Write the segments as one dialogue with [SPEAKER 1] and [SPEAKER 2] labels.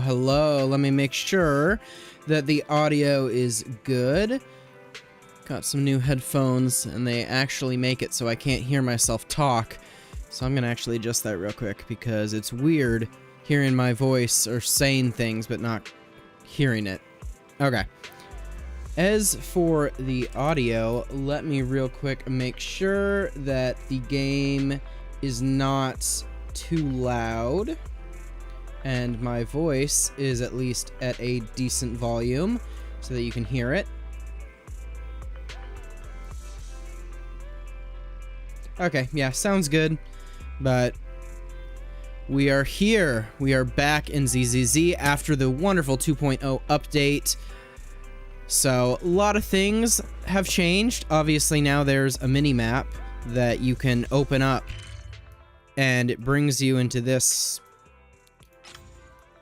[SPEAKER 1] Hello. Let me make sure that the audio is good. Got some new headphones, and they actually make it so I can't hear myself talk. So I'm gonna actually adjust that real quick, because it's weird hearing my voice or saying things but not hearing it. Okay. As for the audio, let me real quick make sure that the game is not too loud and my voice is at least at a decent volume so that you can hear it. Okay, yeah, sounds good, but we are here. We are back in ZZZ after the wonderful 2.0 update. So, a lot of things have changed. Obviously, now there's a mini-map that you can open up, and it brings you into this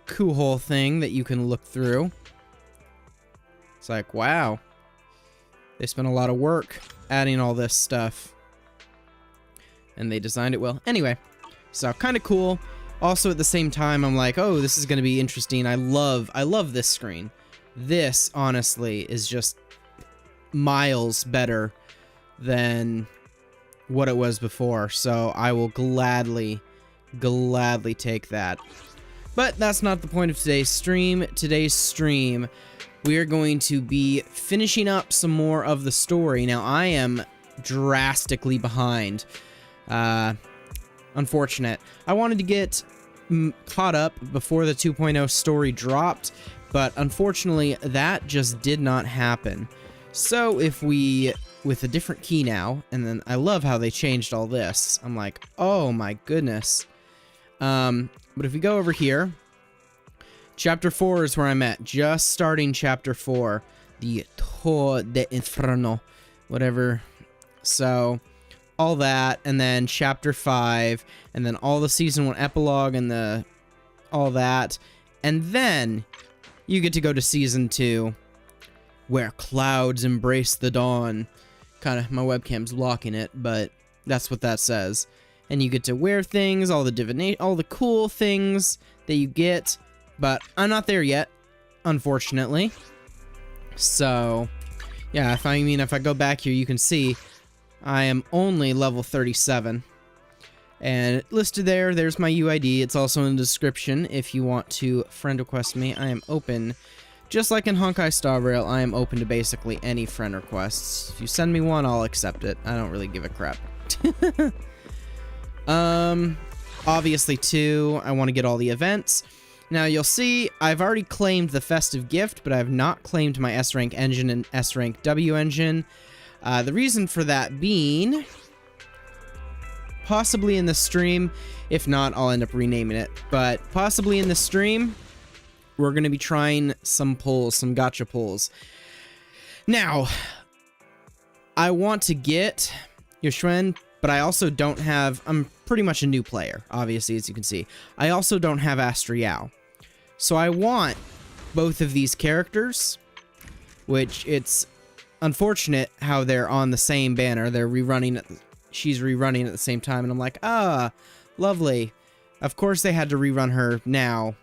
[SPEAKER 1] cool whole thing that you can look through. It's like, wow. They spent a lot of work adding all this stuff. And they designed it well. Anyway, so kind of cool. Also, at the same time, I'm like, oh, this is going to be interesting. I love this screen. This, honestly, is just miles better than what it was before. So I will gladly take that. But that's not the point of today's stream. Today's stream, we are going to be finishing up some more of the story. Now, I am drastically behind. Unfortunate. I wanted to get caught up before the 2.0 story dropped, but unfortunately, that just did not happen. So if we, with a different key now, and then I love how they changed all this. I'm like, oh my goodness. But if we go over here, Chapter 4 is where I'm at. Just starting Chapter 4. The Tour de Inferno. Whatever. So, all that, and then Chapter 5, and then all the Season 1 epilogue, and all that. And then, you get to go to Season 2, where clouds embrace the dawn. Kinda, my webcam's blocking it, but that's what that says. And you get to wear things, all the cool things that you get, but I'm not there yet, unfortunately. So, yeah, if I go back here, you can see I am only level 37. And listed there's my UID. It's also in the description if you want to friend request me. I am open, just like in Honkai Star Rail, I am open to basically any friend requests. If you send me one, I'll accept it. I don't really give a crap. Obviously too, I want to get all the events. Now you'll see, I've already claimed the festive gift, but I have not claimed my S-rank engine and S-rank W engine. The reason for that being, possibly in the stream, if not, I'll end up renaming it, but possibly in the stream, we're going to be trying some pulls, some gacha pulls. Now, I want to get Yoshuen, but I also don't have, I'm pretty much a new player, obviously, as you can see. I also don't have Astriel. So I want both of these characters, which it's unfortunate how they're on the same banner. They're rerunning, she's rerunning at the same time, and I'm like, Lovely. Of course they had to rerun her now.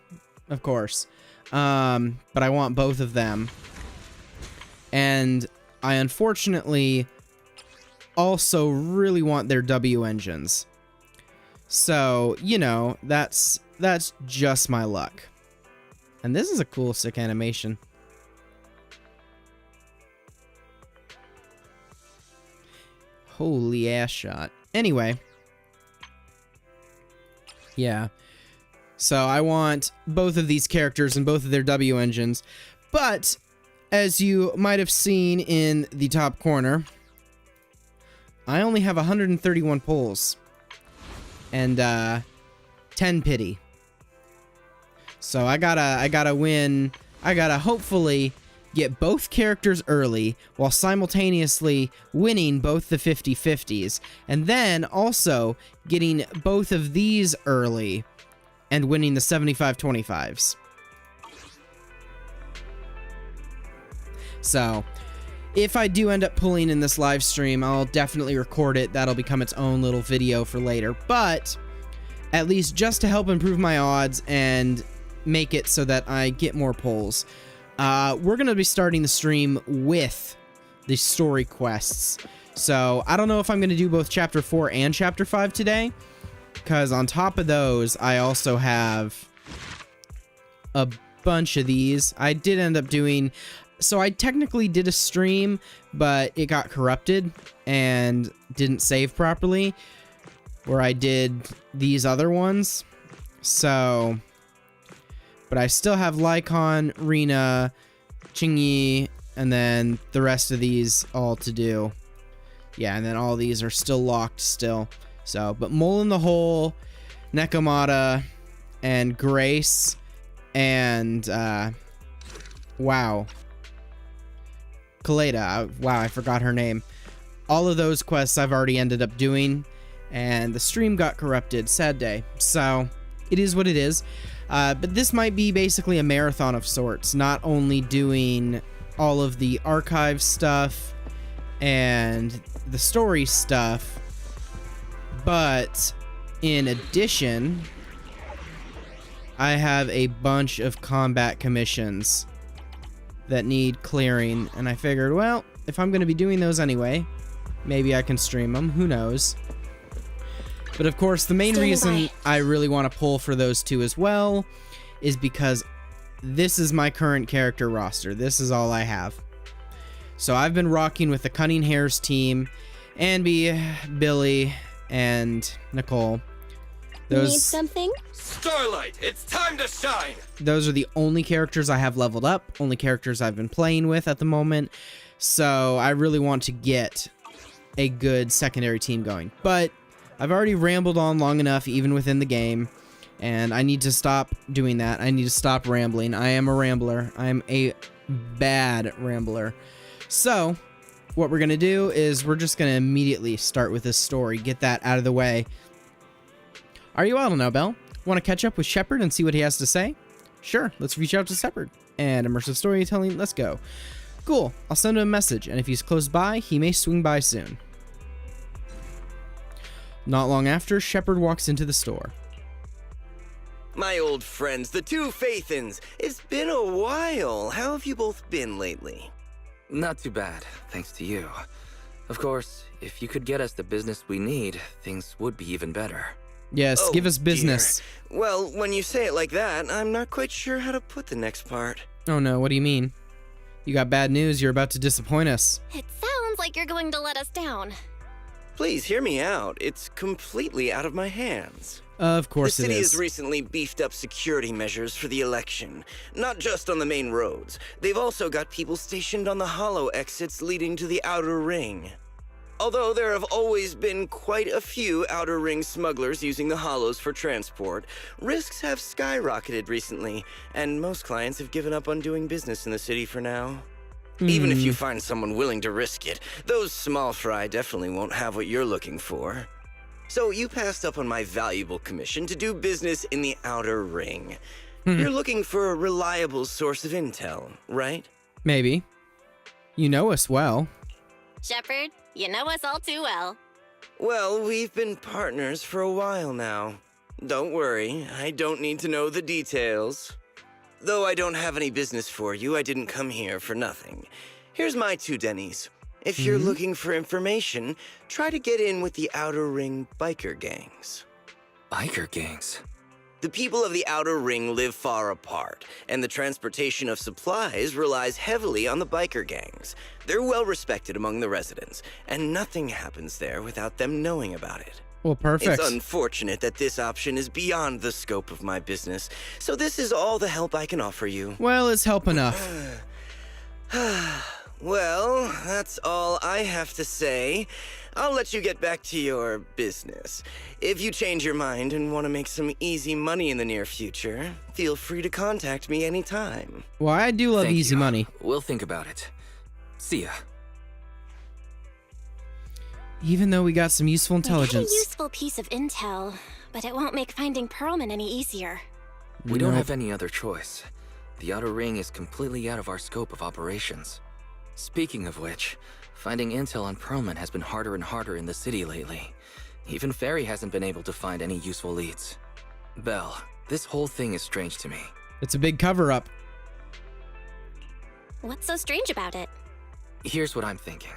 [SPEAKER 1] Of course. But I want both of them. And I unfortunately also really want their W engines. So, you know, that's just my luck. And this is a cool, sick animation. Holy ass shot. Anyway. Yeah. So I want both of these characters and both of their W engines. But, as you might have seen in the top corner, I only have 131 pulls. And, 10 pity. So I gotta win. I gotta hopefully get both characters early while simultaneously winning both the 50/50s. And then also getting both of these early and winning the 75/25s. So, if I do end up pulling in this live stream, I'll definitely record it. That'll become its own little video for later. But, at least just to help improve my odds and make it so that I get more pulls, we're going to be starting the stream with the story quests. So, I don't know if I'm going to do both Chapter 4 and Chapter 5 today, because on top of those, I also have a bunch of these. I did end up doing... So I technically did a stream, but it got corrupted and didn't save properly, where I did these other ones. So, but I still have Lycon, Rena, Qingyi, and then the rest of these all to do. Yeah, and then all these are still locked still. So, but Mole in the Hole, Nekomata, and Grace, and, wow. Kaleda, wow, I forgot her name. All of those quests I've already ended up doing, and the stream got corrupted. Sad day. So, it is what it is. But this might be basically a marathon of sorts, not only doing all of the archive stuff and the story stuff, but in addition, I have a bunch of combat commissions that need clearing, and I figured, well, if I'm going to be doing those anyway, maybe I can stream them, who knows. But of course, the main reason I really want to pull for those two as well is because this is my current character roster. This is all I have. So I've been rocking with the Cunning Hares team, Anby, Billy, and Nicole.
[SPEAKER 2] Need something?
[SPEAKER 3] Starlight, it's time to shine!
[SPEAKER 1] Those are the only characters I have leveled up, only characters I've been playing with at the moment, so I really want to get a good secondary team going. But I've already rambled on long enough, even within the game, and I need to stop doing that. I need to stop rambling. I am a rambler. I am a bad rambler. So, what we're going to do is we're just going to immediately start with this story, get that out of the way. Are you out now, Belle? Want to catch up with Shepard and see what he has to say? Sure, let's reach out to Shepard. And immersive storytelling, let's go. Cool, I'll send him a message, and if he's close by, he may swing by soon. Not long after, Shepard walks into the store.
[SPEAKER 3] My old friends, the two Faithins. It's been a while. How have you both been lately?
[SPEAKER 4] Not too bad, thanks to you. Of course, if you could get us the business we need, things would be even better.
[SPEAKER 1] Yes,
[SPEAKER 3] Oh,
[SPEAKER 1] give us business.
[SPEAKER 3] dear. Well, when you say it like that, I'm not quite sure how to put the next part.
[SPEAKER 1] Oh no, what do you mean? You got bad news, you're about to disappoint us.
[SPEAKER 2] It sounds like you're going to let us down.
[SPEAKER 3] Please hear me out. It's completely out of my hands.
[SPEAKER 1] Of course
[SPEAKER 3] The
[SPEAKER 1] it
[SPEAKER 3] city
[SPEAKER 1] is.
[SPEAKER 3] has recently beefed up security measures for the election. Not just on the main roads. They've also got people stationed on the hollow exits leading to the outer ring. Although there have always been quite a few outer ring smugglers using the hollows for transport, risks have skyrocketed recently, and most clients have given up on doing business in the city for now. Even if you find someone willing to risk it, those small fry definitely won't have what you're looking for. So you passed up on my valuable commission to do business in the outer ring. You're looking for a reliable source of intel, right?
[SPEAKER 1] Maybe. You know us well.
[SPEAKER 2] Shepard, you know us all too well.
[SPEAKER 3] Well, we've been partners for a while now. Don't worry, I don't need to know the details. Though I don't have any business for you, I didn't come here for nothing. Here's my 2 dennies. If you're looking for information, try to get in with the Outer Ring biker gangs.
[SPEAKER 4] Biker gangs?
[SPEAKER 3] The people of the Outer Ring live far apart, and the transportation of supplies relies heavily on the biker gangs. They're well respected among the residents, and nothing happens there without them knowing about it.
[SPEAKER 1] Well, perfect.
[SPEAKER 3] It's unfortunate that this option is beyond the scope of my business, so this is all the help I can offer you.
[SPEAKER 1] Well, it's help enough.
[SPEAKER 3] Well, that's all I have to say. I'll let you get back to your business. If you change your mind and want to make some easy money in the near future, feel free to contact me anytime.
[SPEAKER 1] Well, I do love
[SPEAKER 4] Thank
[SPEAKER 1] easy
[SPEAKER 4] you.
[SPEAKER 1] money.
[SPEAKER 4] We'll think about it. See ya.
[SPEAKER 1] Even though we got some useful
[SPEAKER 2] We got
[SPEAKER 1] intelligence.
[SPEAKER 2] a useful piece of intel, but it won't make finding Pearlman any easier.
[SPEAKER 4] We don't
[SPEAKER 1] Nope.
[SPEAKER 4] have any other choice. The Outer Ring is completely out of our scope of operations. Speaking of which, finding intel on Pearlman has been harder and harder in the city lately. Even Fairy hasn't been able to find any useful leads. Belle, this whole thing is strange to me.
[SPEAKER 1] It's a big cover-up.
[SPEAKER 2] What's so strange about it?
[SPEAKER 4] Here's what I'm thinking.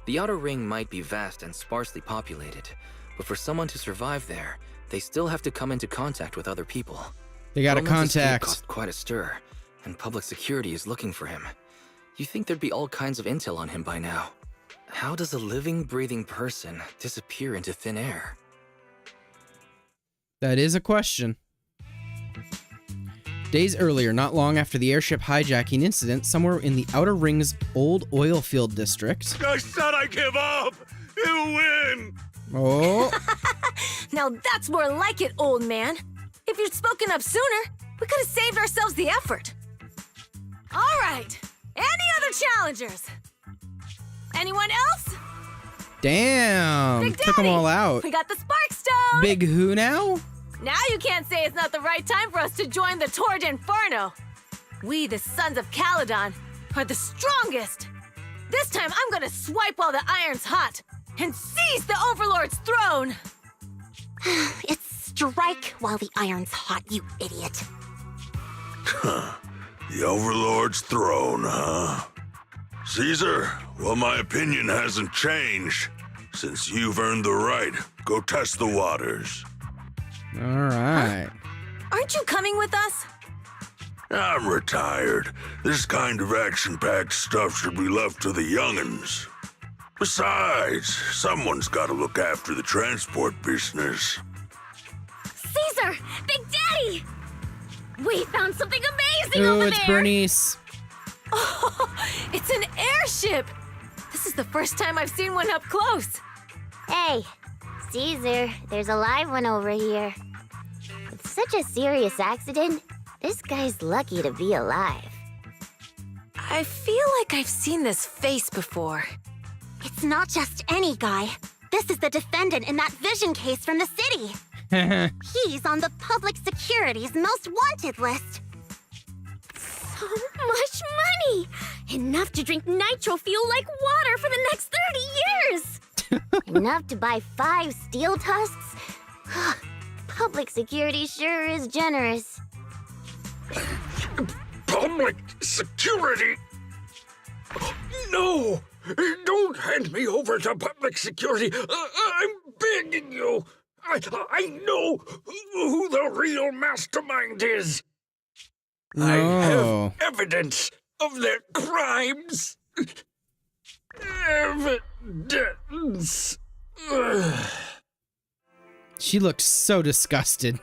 [SPEAKER 4] The Outer Ring might be vast and sparsely populated, but for someone to survive there, they still have to come into contact with other people.
[SPEAKER 1] They got a
[SPEAKER 4] Pearlman's escape
[SPEAKER 1] contact.
[SPEAKER 4] caused quite a stir, and public security is looking for him. You think there'd be all kinds of intel on him by now. How does a living, breathing person disappear into thin air?
[SPEAKER 1] That is a question. Days earlier, not long after the airship hijacking incident, somewhere in the Outer Ring's old oil field district.
[SPEAKER 5] I said I give up! You win!
[SPEAKER 1] Oh,
[SPEAKER 6] Now that's more like it, old man. If you'd spoken up sooner, we could have saved ourselves the effort. All right. Any other challengers? Anyone else?
[SPEAKER 1] damn.
[SPEAKER 6] Big
[SPEAKER 1] Took them
[SPEAKER 6] Daddy,
[SPEAKER 1] all out.
[SPEAKER 6] We got the Sparkstone.
[SPEAKER 1] Big who now?
[SPEAKER 6] Now you can't say it's not the right time for us to join the Torrid Inferno. We, the Sons of Calydon, are the strongest. This time I'm gonna swipe while the iron's hot and seize the Overlord's throne.
[SPEAKER 2] It's strike while the iron's hot, you idiot.
[SPEAKER 5] The Overlord's throne, huh? Caesar, well, my opinion hasn't changed. Since you've earned the right, go test the waters.
[SPEAKER 1] All right.
[SPEAKER 6] Aren't you coming with us?
[SPEAKER 5] I'm retired. This kind of action-packed stuff should be left to the young'uns. Besides, someone's got to look after the transport business.
[SPEAKER 2] Caesar! Big Daddy! We found something amazing
[SPEAKER 1] Ooh,
[SPEAKER 2] over
[SPEAKER 1] it's
[SPEAKER 2] there!
[SPEAKER 1] Bernice.
[SPEAKER 6] Oh, it's an airship! This is the first time I've seen one up close.
[SPEAKER 7] Hey, Caesar, there's a live one over here. It's such a serious accident. This guy's lucky to be alive.
[SPEAKER 6] I feel like I've seen this face before.
[SPEAKER 2] It's not just any guy. This is the defendant in that vision case from the city. He's on the public security's most wanted list. So much money! Enough to drink nitro fuel like water for the next 30 years!
[SPEAKER 7] Enough to buy 5 steel tusks? Public security sure is generous.
[SPEAKER 5] Public security? No! Don't hand me over to public security! I'm begging you! I know who the real mastermind is! I
[SPEAKER 1] Oh.
[SPEAKER 5] have evidence of their crimes! Evidence!
[SPEAKER 1] She looked so disgusted.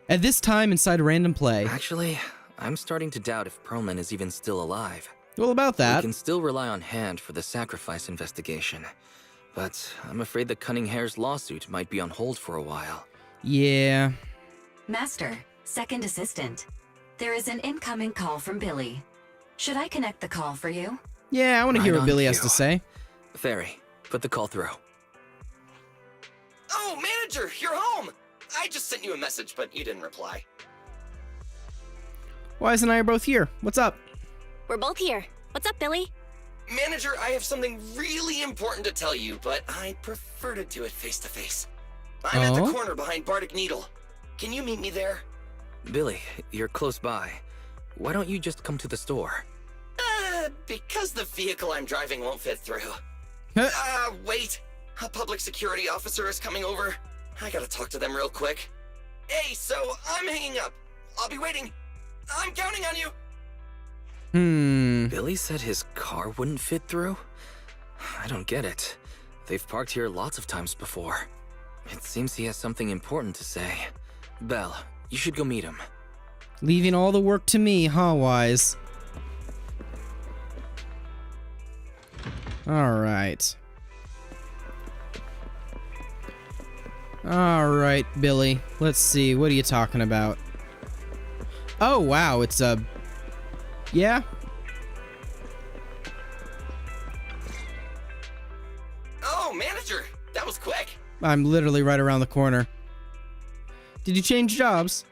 [SPEAKER 1] At this time inside Random Play.
[SPEAKER 4] Actually, I'm starting to doubt if Pearlman is even still alive.
[SPEAKER 1] Well, about
[SPEAKER 4] We
[SPEAKER 1] that.
[SPEAKER 4] can still rely on Hand for the sacrifice investigation. But I'm afraid the Cunning Hare's lawsuit might be on hold for a while.
[SPEAKER 1] Yeah.
[SPEAKER 8] Master, second assistant. There is an incoming call from Billy. Should I connect the call for you?
[SPEAKER 1] Yeah, I want to hear
[SPEAKER 4] Right
[SPEAKER 1] what
[SPEAKER 4] on
[SPEAKER 1] Billy has
[SPEAKER 4] cue.
[SPEAKER 1] to say.
[SPEAKER 4] Fairy, put the call through.
[SPEAKER 9] Oh, manager, you're home! I just sent you a message, but you didn't reply.
[SPEAKER 1] Wise and I are both here. What's up?
[SPEAKER 2] We're both here. What's up, Billy?
[SPEAKER 9] Manager, I have something really important to tell you, but I prefer to do it face to face. I'm at the corner behind Bardic Needle. Can you meet me there?
[SPEAKER 4] Billy, you're close by. Why don't you just come to the store?
[SPEAKER 9] Because the vehicle I'm driving won't fit through. Wait. A public security officer is coming over. I gotta talk to them real quick. Hey, so I'm hanging up. I'll be waiting. I'm counting on you.
[SPEAKER 4] Billy said his car wouldn't fit through? I don't get it. They've parked here lots of times before. It seems he has something important to say. Belle, you should go meet him.
[SPEAKER 1] Leaving all the work to me, huh, Wise? Alright. Alright, Billy. Let's see, what are you talking about? Oh, wow, it's a... Yeah?
[SPEAKER 9] Oh, manager! That was quick.
[SPEAKER 1] I'm literally right around the corner. Did you change jobs?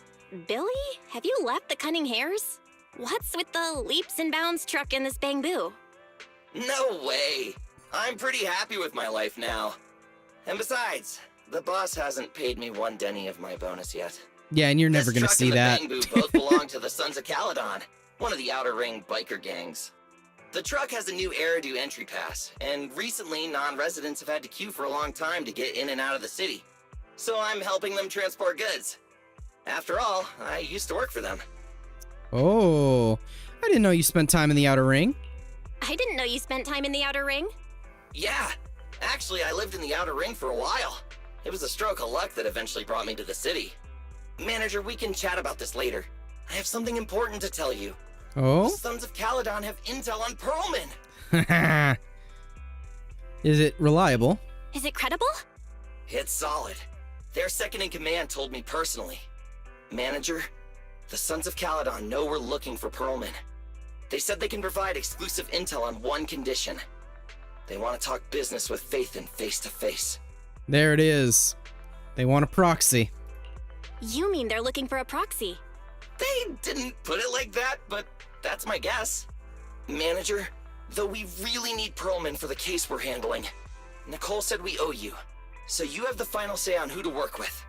[SPEAKER 2] Billy, have you left the cunning hares? What's with the leaps and bounds truck in this bamboo?
[SPEAKER 9] No way. I'm pretty happy with my life now. And besides, the boss hasn't paid me one denny of my bonus yet.
[SPEAKER 1] Yeah, and you're never gonna see that.
[SPEAKER 9] This truck and the bamboo both belong to the Sons of Calydon, one of the Outer Ring biker gangs. The truck has a new Eridu entry pass, and recently non-residents have had to queue for a long time to get in and out of the city. So I'm helping them transport goods. After all, I used to work for them.
[SPEAKER 1] Oh, I didn't know you spent time in the Outer Ring.
[SPEAKER 2] I didn't know you spent time in the Outer Ring.
[SPEAKER 9] Yeah, actually I lived in the Outer Ring for a while. It was a stroke of luck that eventually brought me to the city. Manager, we can chat about this later. I have something important to tell you.
[SPEAKER 1] Oh?
[SPEAKER 9] The Sons of Calydon have intel on Pearlman.
[SPEAKER 1] Is it reliable?
[SPEAKER 2] Is it credible?
[SPEAKER 9] It's solid. Their second-in-command told me personally. Manager, the Sons of Calydon know we're looking for Pearlman. They said they can provide exclusive intel on one condition. They want to talk business with Phaethon face-to-face.
[SPEAKER 1] There it is. They want a proxy.
[SPEAKER 2] You mean they're looking for a proxy?
[SPEAKER 9] They didn't put it like that, but that's my guess. Manager, though we really need Pearlman for the case we're handling, Nicole said we owe you, so you have the final say on who to work with.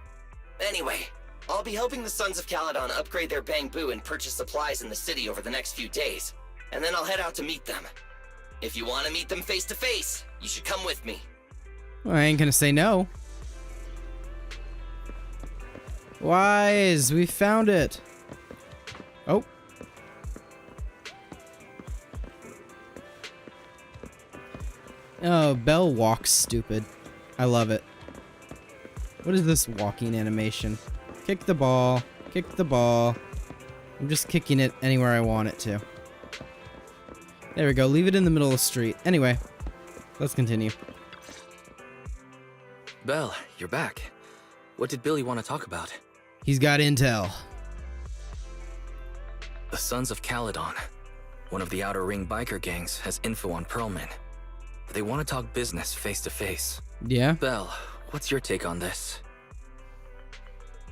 [SPEAKER 9] Anyway, I'll be helping the Sons of Calydon upgrade their bamboo and purchase supplies in the city over the next few days, and then I'll head out to meet them. If you want to meet them face-to-face, you should come with me.
[SPEAKER 1] Well, I ain't gonna say no. Wise, we found it. Oh. Oh, Belle walks stupid. I love it. What is this walking animation? Kick the ball. Kick the ball. I'm just kicking it anywhere I want it to. There we go. Leave it in the middle of the street. Anyway, let's continue.
[SPEAKER 4] Belle, you're back. What did Billy want to talk about?
[SPEAKER 1] He's got intel.
[SPEAKER 4] The Sons of Calydon, one of the Outer Ring biker gangs, has info on Pearlman. They want to talk business face-to-face.
[SPEAKER 1] Yeah?
[SPEAKER 4] Belle, what's your take on this?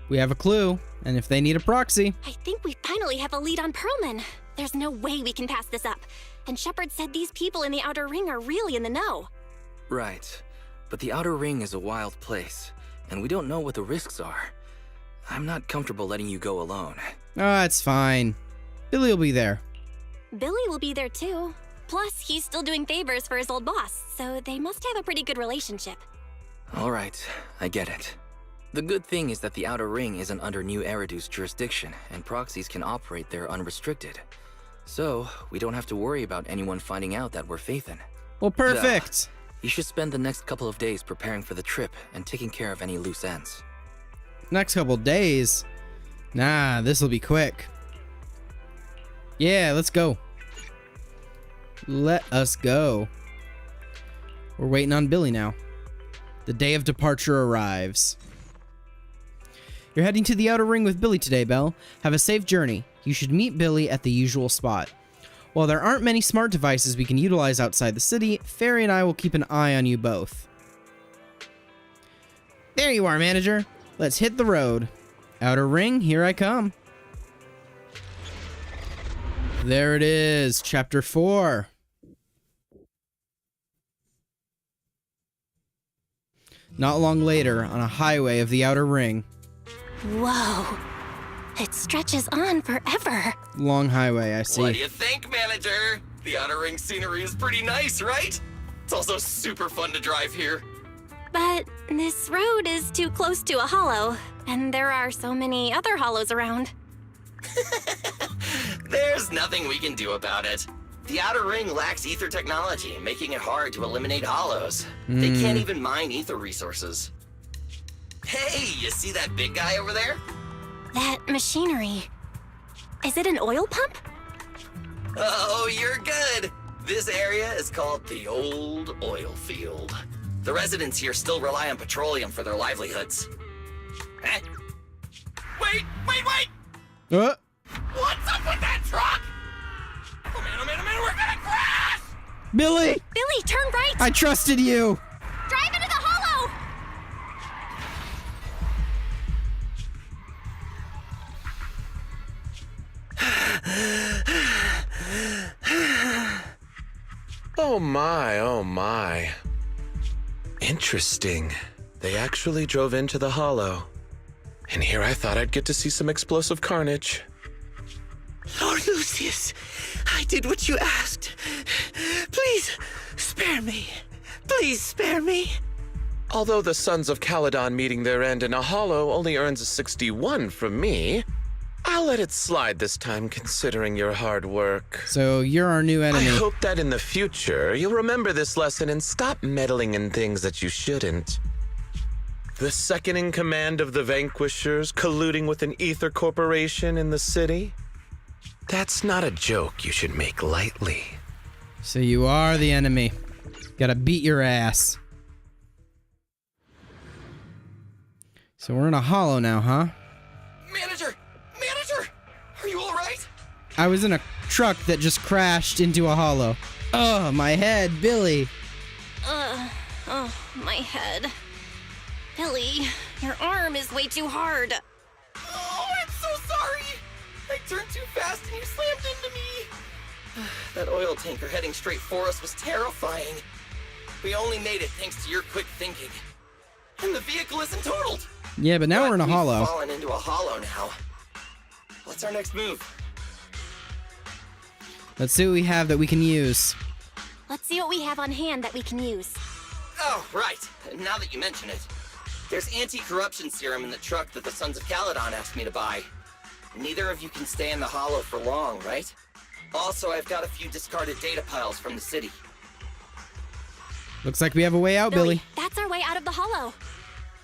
[SPEAKER 1] We have a clue, and if they need a proxy...
[SPEAKER 2] I think we finally have a lead on Pearlman. There's no way we can pass this up. And Shepard said these people in the Outer Ring are really in the know.
[SPEAKER 4] Right. But the Outer Ring is a wild place, and we don't know what the risks are. I'm not comfortable letting you go alone.
[SPEAKER 1] Oh, it's fine. Billy will be there.
[SPEAKER 2] Billy will be there too. Plus, he's still doing favors for his old boss, so they must have a pretty good relationship.
[SPEAKER 4] Alright, I get it. The good thing is that the Outer Ring isn't under New Eridu's jurisdiction, and proxies can operate there unrestricted. So, we don't have to worry about anyone finding out that we're Phaethon.
[SPEAKER 1] Well, perfect.
[SPEAKER 4] You should spend the next couple of days preparing for the trip and taking care of any loose ends.
[SPEAKER 1] Next couple days? Nah, this'll be quick. Yeah, let's go. Let us go. We're waiting on Billy now. The day of departure arrives. You're heading to the Outer Ring with Billy today, Belle. Have a safe journey. You should meet Billy at the usual spot. While there aren't many smart devices we can utilize outside the city, Fairy and I will keep an eye on you both. There you are, manager. Let's hit the road. Outer Ring, here I come. There it is, Chapter 4. Not long later, on a highway of the Outer Ring.
[SPEAKER 2] Whoa. It stretches on forever.
[SPEAKER 1] Long highway, I see.
[SPEAKER 9] What do you think, Manager? The Outer Ring scenery is pretty nice, right? It's also super fun to drive here.
[SPEAKER 2] But this road is too close to a hollow, and there are so many other hollows around.
[SPEAKER 9] There's nothing we can do about it. The Outer Ring lacks ether technology, making it hard to eliminate hollows. They can't even mine ether resources. Hey, you see that big guy over there?
[SPEAKER 2] That machinery. Is it an oil pump?
[SPEAKER 9] Oh, you're good. This area is called the Old Oil Field. The residents here still rely on petroleum for their livelihoods. Eh? Wait! What's up with that truck? Oh man, we're gonna crash!
[SPEAKER 1] Billy!
[SPEAKER 2] Billy, turn right!
[SPEAKER 1] I trusted you!
[SPEAKER 2] Drive into the hollow!
[SPEAKER 10] Oh my. Interesting. They actually drove into the hollow. And here I thought I'd get to see some explosive carnage.
[SPEAKER 3] Lord Lucius, I did what you asked. Please, spare me. Please spare me.
[SPEAKER 10] Although the Sons of Calydon meeting their end in a hollow only earns a 61 from me, I'll let it slide this time considering your hard work.
[SPEAKER 1] So you're our new enemy.
[SPEAKER 10] I hope that in the future, you'll remember this lesson and stop meddling in things that you shouldn't. The second in command of the Vanquishers colluding with an ether corporation in the city? That's not a joke you should make lightly.
[SPEAKER 1] So you are the enemy. Gotta beat your ass. So we're in a hollow now, huh?
[SPEAKER 9] Manager! Are you alright?
[SPEAKER 1] I was in a truck that just crashed into a hollow. Oh, my head, Billy.
[SPEAKER 2] Oh, my head. Billy, your arm is way too hard.
[SPEAKER 9] Oh, I'm so sorry! I turned too fast and you slammed into me! That oil tanker heading straight for us was terrifying. We only made it thanks to your quick thinking. And the vehicle isn't totaled!
[SPEAKER 1] Yeah, but now we're in a hollow.
[SPEAKER 9] We've fallen into a hollow now. What's our next move?
[SPEAKER 1] Let's see what we have that we can use.
[SPEAKER 2] Let's see what we have on hand that we can use.
[SPEAKER 9] Oh, right. Now that you mention it. There's anti-corruption serum in the truck that the Sons of Calydon asked me to buy. Neither of you can stay in the hollow for long, right? Also, I've got a few discarded data piles from the city.
[SPEAKER 1] Looks like we have a way out, Billy.
[SPEAKER 2] That's our way out of the hollow.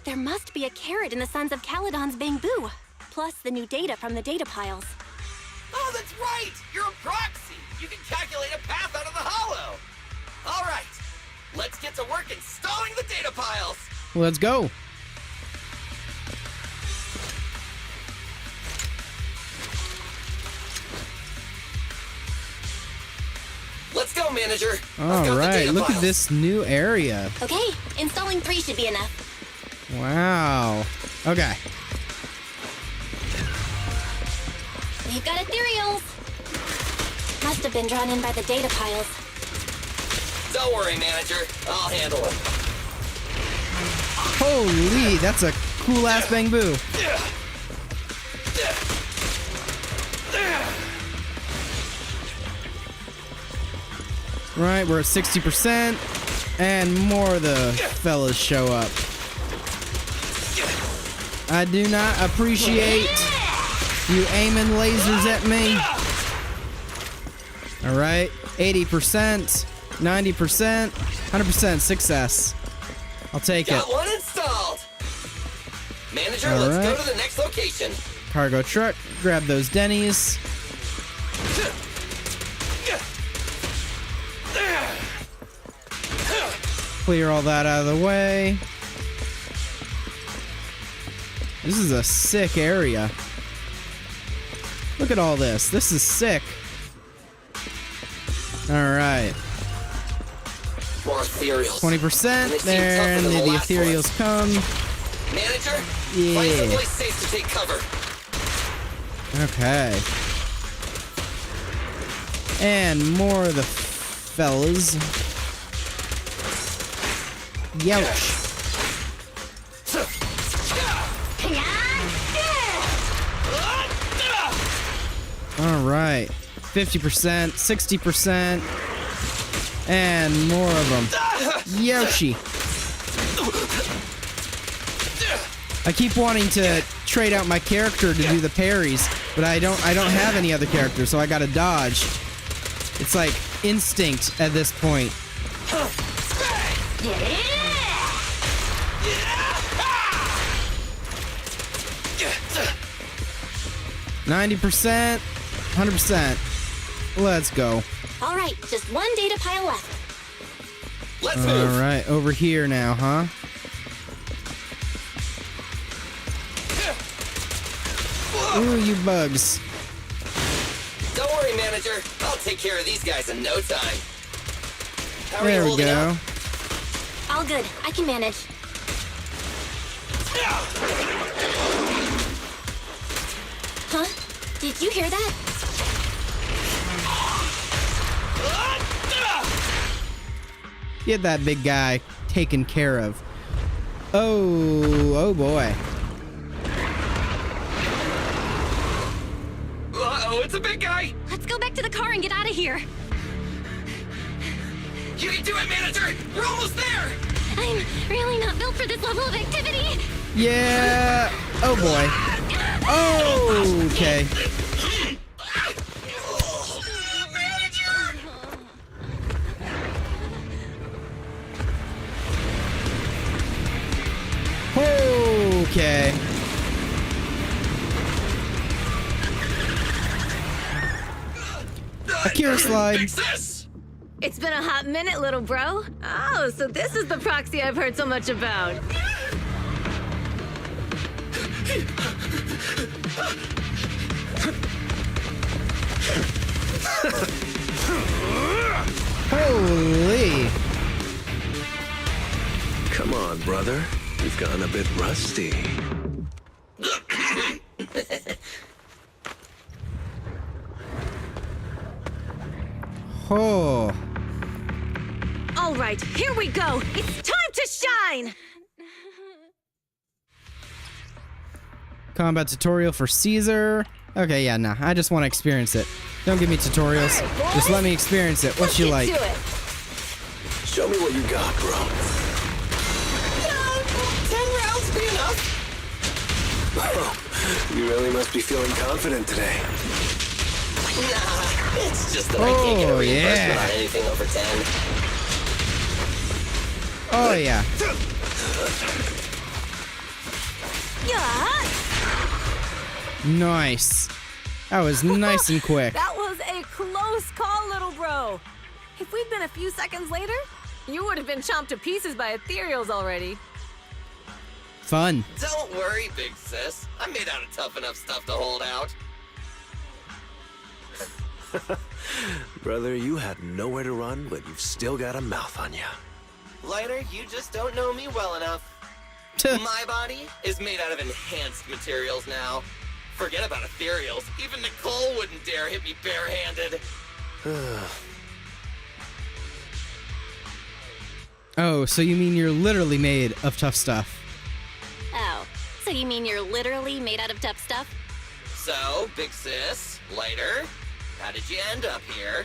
[SPEAKER 2] There must be a carrot in the Sons of Calydon's bamboo, plus the new data from the data piles.
[SPEAKER 9] Oh, that's right! You're a proxy! You can calculate a path out of the hollow! All right, let's get to work installing the data piles!
[SPEAKER 1] Let's go.
[SPEAKER 9] Let's go, Manager!
[SPEAKER 1] All right, look at this new area.
[SPEAKER 2] Okay, installing 3 should be enough.
[SPEAKER 1] Wow. Okay.
[SPEAKER 2] We've got ethereals. Must have been drawn in by the data piles.
[SPEAKER 9] Don't worry, Manager. I'll handle it.
[SPEAKER 1] Holy, that's a cool-ass bamboo. Right, we're at 60%, and more of the fellas show up. I do not appreciate you aiming lasers at me. All right, 80%, 90%, 100% success. I'll take it.
[SPEAKER 9] Got one installed. Manager,
[SPEAKER 1] All
[SPEAKER 9] let's
[SPEAKER 1] right.
[SPEAKER 9] go to the next location.
[SPEAKER 1] Cargo truck, grab those Denny's. Clear all that out of the way. This is a sick area. Look at all this. This is sick. All right.
[SPEAKER 9] More ethereals.
[SPEAKER 1] 20% there, and the ethereals come.
[SPEAKER 9] Manager, find
[SPEAKER 1] Yeah.
[SPEAKER 9] someplace safe to take cover.
[SPEAKER 1] Okay. And more of the fellas. Youch. All right. 50%, 60%, and more of them. Yoshi. I keep wanting to trade out my character to do the parries, but I don't have any other characters, so I gotta dodge. It's like instinct at this point. 90%, 100%. Let's go.
[SPEAKER 2] All right, just one data pile left.
[SPEAKER 9] Let's move.
[SPEAKER 1] All right, over here now, huh? Ooh, you bugs.
[SPEAKER 9] Don't worry, manager. I'll take care of these guys in no time. How are
[SPEAKER 1] There
[SPEAKER 9] you
[SPEAKER 1] we
[SPEAKER 9] holding
[SPEAKER 1] go.
[SPEAKER 9] up?
[SPEAKER 2] All good. I can manage. Huh? Did you hear that?
[SPEAKER 1] Get that big guy taken care of. Oh boy.
[SPEAKER 9] Uh-oh, it's a big guy.
[SPEAKER 2] Let's go back to the car and get out of here.
[SPEAKER 9] You can do it, manager. We're almost there.
[SPEAKER 2] I'm really not built for this level of activity.
[SPEAKER 1] Yeah. Oh boy. Oh, okay. Okay. Akira slide.
[SPEAKER 9] Fix this.
[SPEAKER 6] It's been a hot minute, little bro. Oh, so this is the proxy I've heard so much about.
[SPEAKER 1] Holy.
[SPEAKER 11] Come on, brother. You've gotten a bit rusty.
[SPEAKER 1] Oh.
[SPEAKER 6] All right, here we go. It's time to shine.
[SPEAKER 1] Combat tutorial for Caesar. Okay, yeah, nah. I just want to experience it. Don't give me tutorials. Just let me experience it. What you like?
[SPEAKER 6] Get to it.
[SPEAKER 11] Show me what you got, bro.
[SPEAKER 9] 10 rounds be enough.
[SPEAKER 11] Oh, you really must be feeling confident today.
[SPEAKER 9] Nah, it's just that I can't get a reimbursement
[SPEAKER 1] yeah.
[SPEAKER 9] on anything over 10.
[SPEAKER 1] Oh, yeah.
[SPEAKER 6] Yeah.
[SPEAKER 1] Nice. That was nice and quick.
[SPEAKER 6] That was a close call, little bro. If we'd been a few seconds later, you would have been chomped to pieces by ethereals already.
[SPEAKER 1] Fun.
[SPEAKER 9] Don't worry, big sis. I'm made out of tough enough stuff to hold out.
[SPEAKER 11] Brother, you had nowhere to run, but you've still got a mouth on you.
[SPEAKER 9] Lighter, you just don't know me well enough. My body is made out of enhanced materials now. Forget about ethereals. Even Nicole wouldn't dare hit me barehanded.
[SPEAKER 1] Oh, so you mean you're literally made of tough stuff?
[SPEAKER 2] Oh, so you mean you're literally made out of tough stuff?
[SPEAKER 9] So, big sis, Lighter, how did you end up here?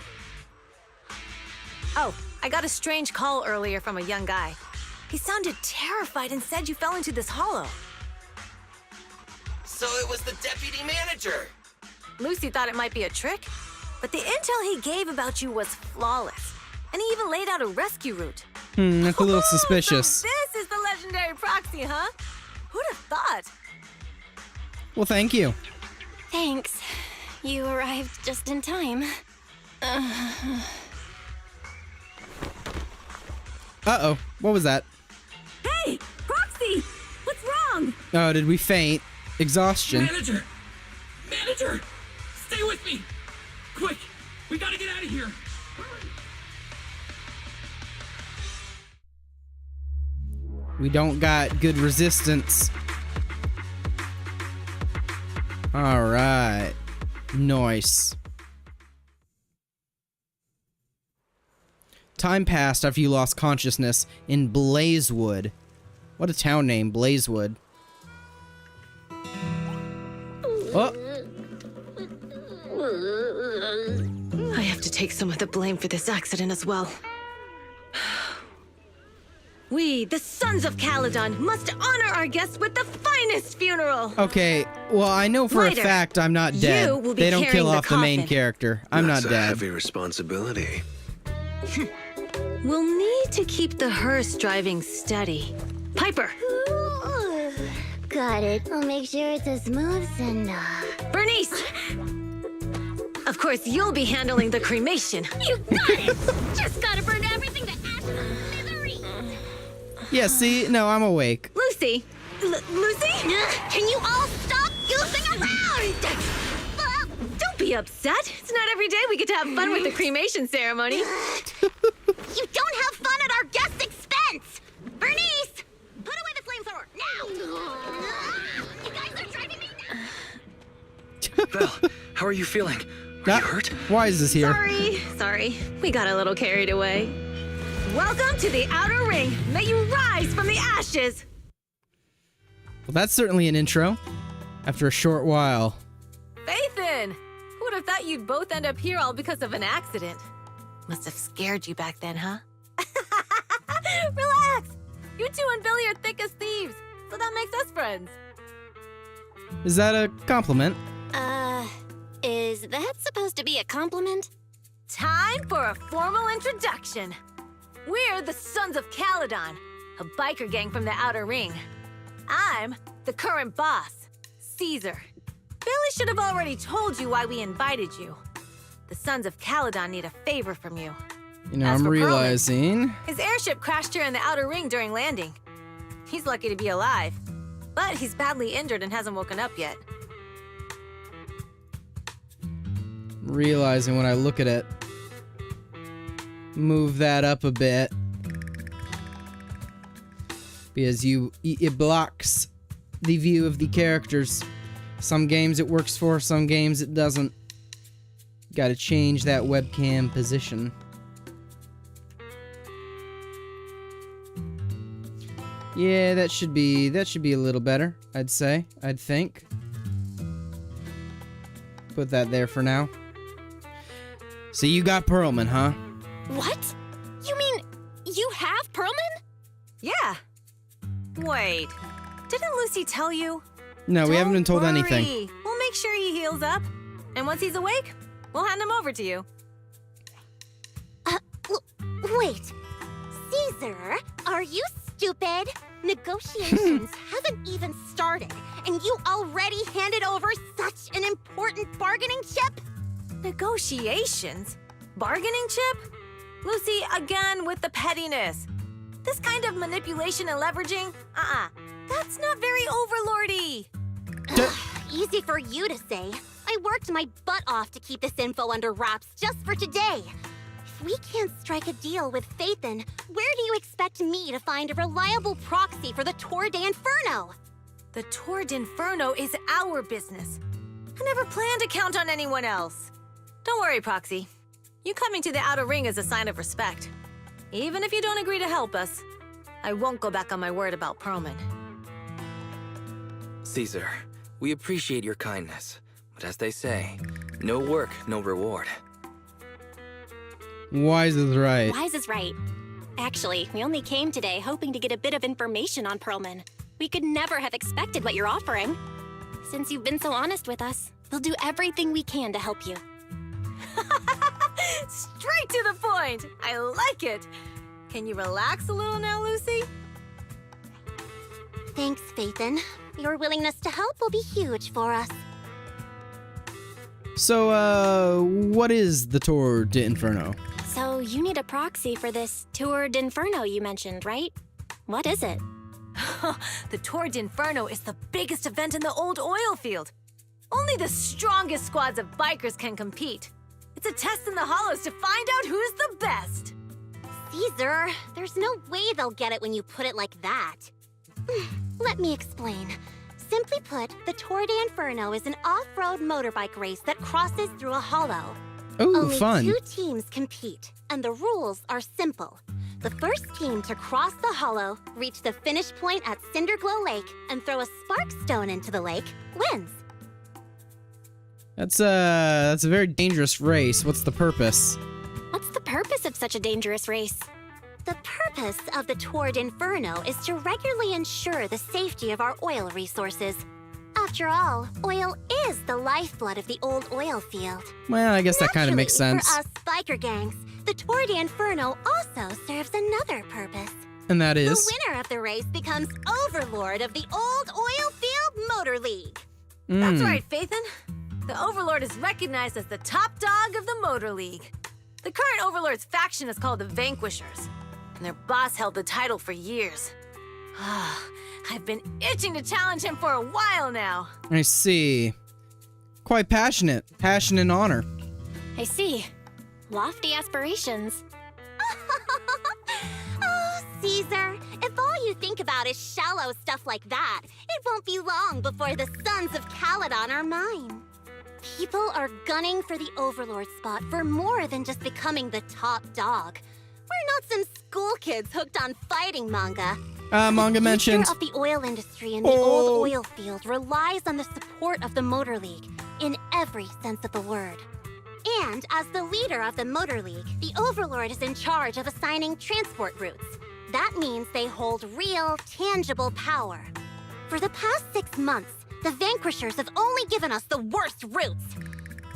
[SPEAKER 6] Oh, I got a strange call earlier from a young guy. He sounded terrified and said you fell into this hollow.
[SPEAKER 9] So it was the deputy manager.
[SPEAKER 6] Lucy thought it might be a trick, but the intel he gave about you was flawless. And he even laid out a rescue route.
[SPEAKER 1] That's a little
[SPEAKER 6] So
[SPEAKER 1] suspicious.
[SPEAKER 6] this is the legendary proxy, huh? Who'd have thought?
[SPEAKER 1] Well, thank you.
[SPEAKER 2] Thanks. You arrived just in time.
[SPEAKER 1] Uh-oh. What was that?
[SPEAKER 6] Hey, Proxy! What's wrong?
[SPEAKER 1] Oh, did we faint? Exhaustion.
[SPEAKER 12] Manager! Manager! Stay with me! Quick! We gotta get out of here!
[SPEAKER 1] We don't got good resistance. All right. Nice. Time passed after you lost consciousness in Blazewood. What a town name, Blazewood. Oh.
[SPEAKER 6] take some of the blame for this accident as well. We, the Sons of Calydon, must honor our guests with the finest funeral!
[SPEAKER 1] Okay, well, I know for
[SPEAKER 6] Lighter,
[SPEAKER 1] a fact I'm not dead.
[SPEAKER 6] you will be
[SPEAKER 1] They don't
[SPEAKER 6] carrying
[SPEAKER 1] kill
[SPEAKER 6] the
[SPEAKER 1] off the main
[SPEAKER 6] coffin.
[SPEAKER 1] character. I'm
[SPEAKER 11] That's
[SPEAKER 1] not
[SPEAKER 11] a
[SPEAKER 1] dead.
[SPEAKER 11] heavy responsibility.
[SPEAKER 6] We'll need to keep the hearse driving steady. Piper!
[SPEAKER 7] Ooh, got it. I'll make sure it's a smooth send-off.
[SPEAKER 6] Bernice! Of course, you'll be handling the cremation.
[SPEAKER 2] You got it! Just gotta burn everything to ashes and misery!
[SPEAKER 1] Yeah, see? No, I'm awake.
[SPEAKER 6] Lucy! Lucy?
[SPEAKER 2] Can you all stop goofing around?
[SPEAKER 6] Don't be upset. It's not every day we get to have fun with the cremation ceremony.
[SPEAKER 2] You don't have fun at our guest's expense! Bernice! Put away the flamethrower, now! You guys are driving me nuts!
[SPEAKER 4] Belle, how are you feeling? Are you hurt?
[SPEAKER 1] Why is this here?
[SPEAKER 6] Sorry. We got a little carried away. Welcome to the Outer Ring. May you rise from the ashes.
[SPEAKER 1] Well, that's certainly an intro. After a short while.
[SPEAKER 6] Phaethon! Who would have thought you'd both end up here all because of an accident? Must have scared you back then, huh? Relax! You two and Billy are thick as thieves, so that makes us friends.
[SPEAKER 1] Is that a compliment?
[SPEAKER 2] Is that supposed to be a compliment?
[SPEAKER 6] Time for a formal introduction. We're the Sons of Calydon, a biker gang from the Outer Ring. I'm the current boss, Caesar. Billy should have already told you why we invited you. The Sons of Calydon need a favor from you.
[SPEAKER 1] You know,
[SPEAKER 6] As
[SPEAKER 1] I'm
[SPEAKER 6] for
[SPEAKER 1] realizing.
[SPEAKER 6] His airship crashed here in the Outer Ring during landing. He's lucky to be alive, but he's badly injured and hasn't woken up yet.
[SPEAKER 1] Realizing when I look at it. Move that up a bit. Because it blocks the view of the characters. Some games it works for, some games it doesn't. Gotta change that webcam position. Yeah, that should be a little better, I'd say. I'd think. Put that there for now. So you got Pearlman, huh?
[SPEAKER 2] What? You mean you have Pearlman?
[SPEAKER 6] Yeah. Wait, didn't Lucy tell you?
[SPEAKER 1] No, we haven't been told
[SPEAKER 6] Don't
[SPEAKER 1] anything.
[SPEAKER 6] worry. We'll make sure he heals up. And once he's awake, we'll hand him over to you.
[SPEAKER 2] Wait. Caesar, are you stupid? Negotiations haven't even started, and you already handed over such an important bargaining chip?
[SPEAKER 6] Negotiations? Bargaining chip? Lucy, again with the pettiness. This kind of manipulation and leveraging? That's not very overlordy.
[SPEAKER 2] Easy for you to say. I worked my butt off to keep this info under wraps just for today. If we can't strike a deal with Phaethon, where do you expect me to find a reliable proxy for the Tour de Inferno?
[SPEAKER 6] The Tour de Inferno is our business. I never planned to count on anyone else. Don't worry, Proxy. You coming to the Outer Ring is a sign of respect. Even if you don't agree to help us, I won't go back on my word about Pearlman.
[SPEAKER 4] Caesar, we appreciate your kindness, but as they say, no work, no reward.
[SPEAKER 1] Wise is right.
[SPEAKER 2] Wise is right. Actually, we only came today hoping to get a bit of information on Pearlman. We could never have expected what you're offering. Since you've been so honest with us, we'll do everything we can to help you.
[SPEAKER 6] Straight to the point! I like it! Can you relax a little now, Lucy?
[SPEAKER 2] Thanks, Phaethon. Your willingness to help will be huge for us.
[SPEAKER 1] So, what is the Tour de Inferno?
[SPEAKER 2] So you need a proxy for this Tour d'Inferno you mentioned, right? What is it?
[SPEAKER 6] The Tour d'Inferno is the biggest event in the old oil field. Only the strongest squads of bikers can compete. It's a test in the hollows to find out who's the best.
[SPEAKER 2] Caesar, there's no way they'll get it when you put it like that. Let me explain. Simply put, the Tour de Inferno is an off-road motorbike race that crosses through a hollow.
[SPEAKER 1] Ooh,
[SPEAKER 2] Only
[SPEAKER 1] fun.
[SPEAKER 2] 2 teams compete, and the rules are simple. The first team to cross the hollow, reach the finish point at Cinderglow Lake, and throw a spark stone into the lake, wins.
[SPEAKER 1] That's a very dangerous race. What's the purpose?
[SPEAKER 2] What's the purpose of such a dangerous race? The purpose of the Toward Inferno is to regularly ensure the safety of our oil resources. After all, oil is the lifeblood of the old oil field.
[SPEAKER 1] Well, I guess that kind of makes sense.
[SPEAKER 2] For us biker gangs, the Toward Inferno also serves another purpose.
[SPEAKER 1] And that is?
[SPEAKER 2] The winner of the race becomes overlord of the old oil field motor league.
[SPEAKER 6] That's right, Phaethon. The Overlord is recognized as the top dog of the Motor League. The current Overlord's faction is called the Vanquishers, and their boss held the title for years. I've been itching to challenge him for a while now.
[SPEAKER 1] I see. Quite passionate. Passion and honor.
[SPEAKER 2] I see. Lofty aspirations. Oh, Caesar, if all you think about is shallow stuff like that, it won't be long before the Sons of Calydon are mine. People are gunning for the Overlord spot for more than just becoming the top dog. We're not some school kids hooked on fighting manga.
[SPEAKER 1] Manga mentioned.
[SPEAKER 2] The future of the oil industry in the old oil field relies on the support of the Motor League, in every sense of the word. And as the leader of the Motor League, the Overlord is in charge of assigning transport routes. That means they hold real, tangible power. For the past 6 months, the Vanquishers have only given us the worst routes.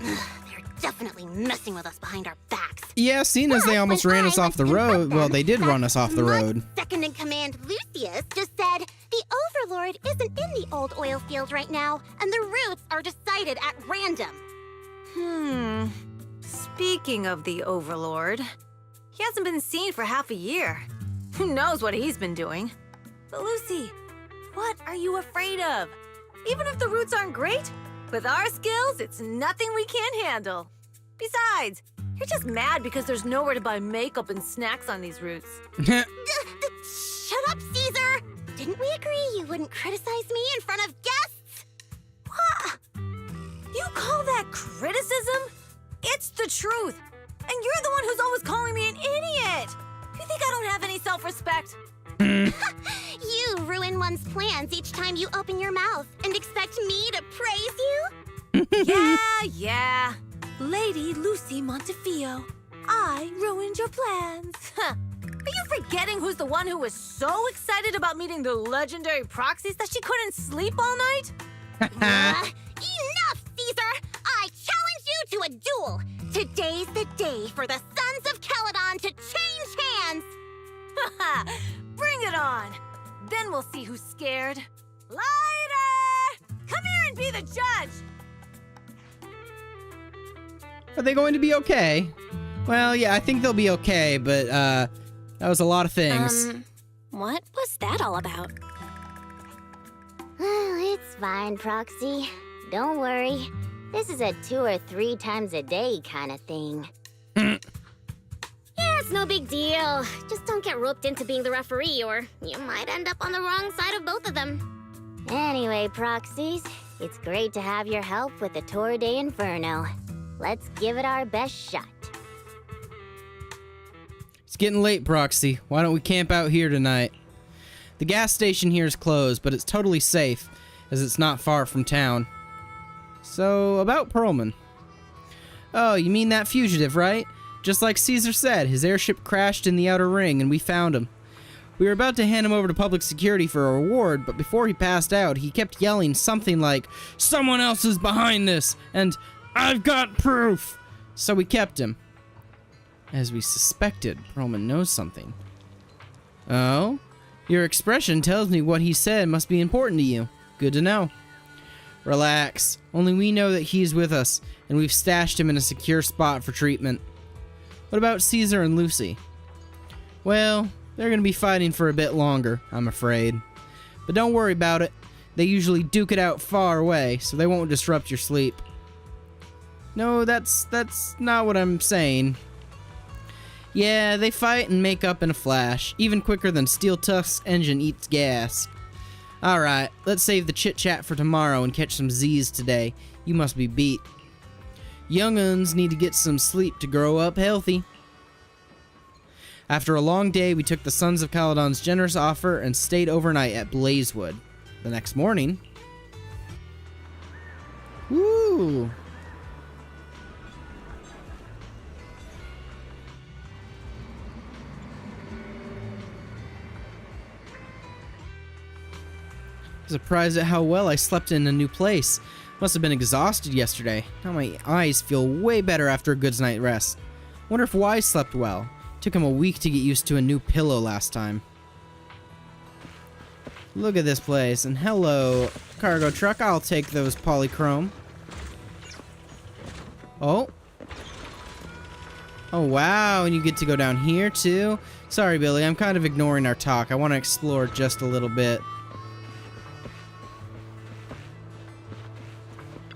[SPEAKER 2] They're definitely messing with us behind our backs.
[SPEAKER 1] Yeah, seeing as they almost ran us off the road. Well, they did run us off the road.
[SPEAKER 2] Second-in-command Lucius just said the Overlord isn't in the old oil field right now, and the routes are decided at random.
[SPEAKER 6] Speaking of the Overlord, he hasn't been seen for half a year. Who knows what he's been doing? But Lucy, what are you afraid of? Even if the routes aren't great, with our skills, it's nothing we can't handle. Besides, you're just mad because there's nowhere to buy makeup and snacks on these routes.
[SPEAKER 2] Shut up, Caesar! Didn't we agree you wouldn't criticize me in front of guests?
[SPEAKER 6] What? You call that criticism? It's the truth. And you're the one who's always calling me an idiot. You think I don't have any self-respect?
[SPEAKER 2] You ruin one's plans each time you open your mouth and expect me to praise you?
[SPEAKER 6] Yeah. Lady Lucy Montefiore, I ruined your plans. Are you forgetting who's the one who was so excited about meeting the legendary proxies that she couldn't sleep all night?
[SPEAKER 2] Enough, Caesar! I challenge you to a duel! Today's the day for the Sons of Calydon to change hands!
[SPEAKER 6] Bring it on! Then we'll see who's scared. Lighter! Come here and be the judge!
[SPEAKER 1] Are they going to be okay? Well, yeah, I think they'll be okay, but that was a lot of things.
[SPEAKER 2] What was that all about?
[SPEAKER 7] It's fine, Proxy. Don't worry. This is a 2 or 3 times a day kind of thing.
[SPEAKER 2] Yeah, it's no big deal. Just don't get roped into being the referee, or you might end up on the wrong side of both of them.
[SPEAKER 7] Anyway, Proxies, it's great to have your help with the Tour de Inferno. Let's give it our best shot.
[SPEAKER 1] It's getting late, Proxy. Why don't we camp out here tonight? The gas station here is closed, but it's totally safe, as it's not far from town. So, about Perlman. Oh, you mean that fugitive, right? Just like Caesar said, his airship crashed in the outer ring, and we found him. We were about to hand him over to public security for a reward, but before he passed out, he kept yelling something like, "Someone else is behind this," and "I've got proof!" So we kept him. As we suspected, Perlman knows something. Oh? Your expression tells me what he said must be important to you. Good to know. Relax. Only we know that he's with us, and we've stashed him in a secure spot for treatment. What about Caesar and Lucy? Well, they're gonna be fighting for a bit longer, I'm afraid. But don't worry about it. They usually duke it out far away, so they won't disrupt your sleep. No, that's not what I'm saying. Yeah, they fight and make up in a flash, even quicker than Steel Tusk's engine eats gas. Alright, let's save the chit-chat for tomorrow and catch some Z's today. You must be beat. Young'uns need to get some sleep to grow up healthy. After a long day, we took the Sons of Calydon's generous offer and stayed overnight at Blazewood. The next morning... Woo! Surprised at how well I slept in a new place. Must have been exhausted yesterday. Now my eyes feel way better after a good night's rest. Wonder if Wise slept well. Took him a week to get used to a new pillow last time. Look at this place, and hello, cargo truck. I'll take those polychrome. Oh. Oh, wow, and you get to go down here, too? Sorry, Billy, I'm kind of ignoring our talk. I want to explore just a little bit.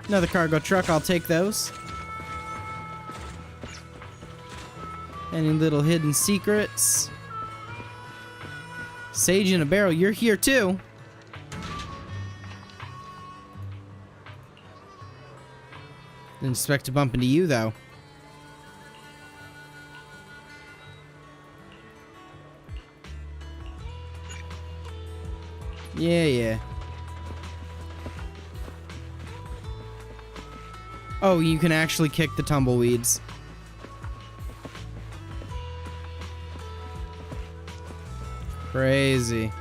[SPEAKER 1] Another cargo truck, I'll take those. Any little hidden secrets? Sage in a barrel, you're here too. Didn't expect to bump into you though. Yeah. Oh, you can actually kick the tumbleweeds. Crazy.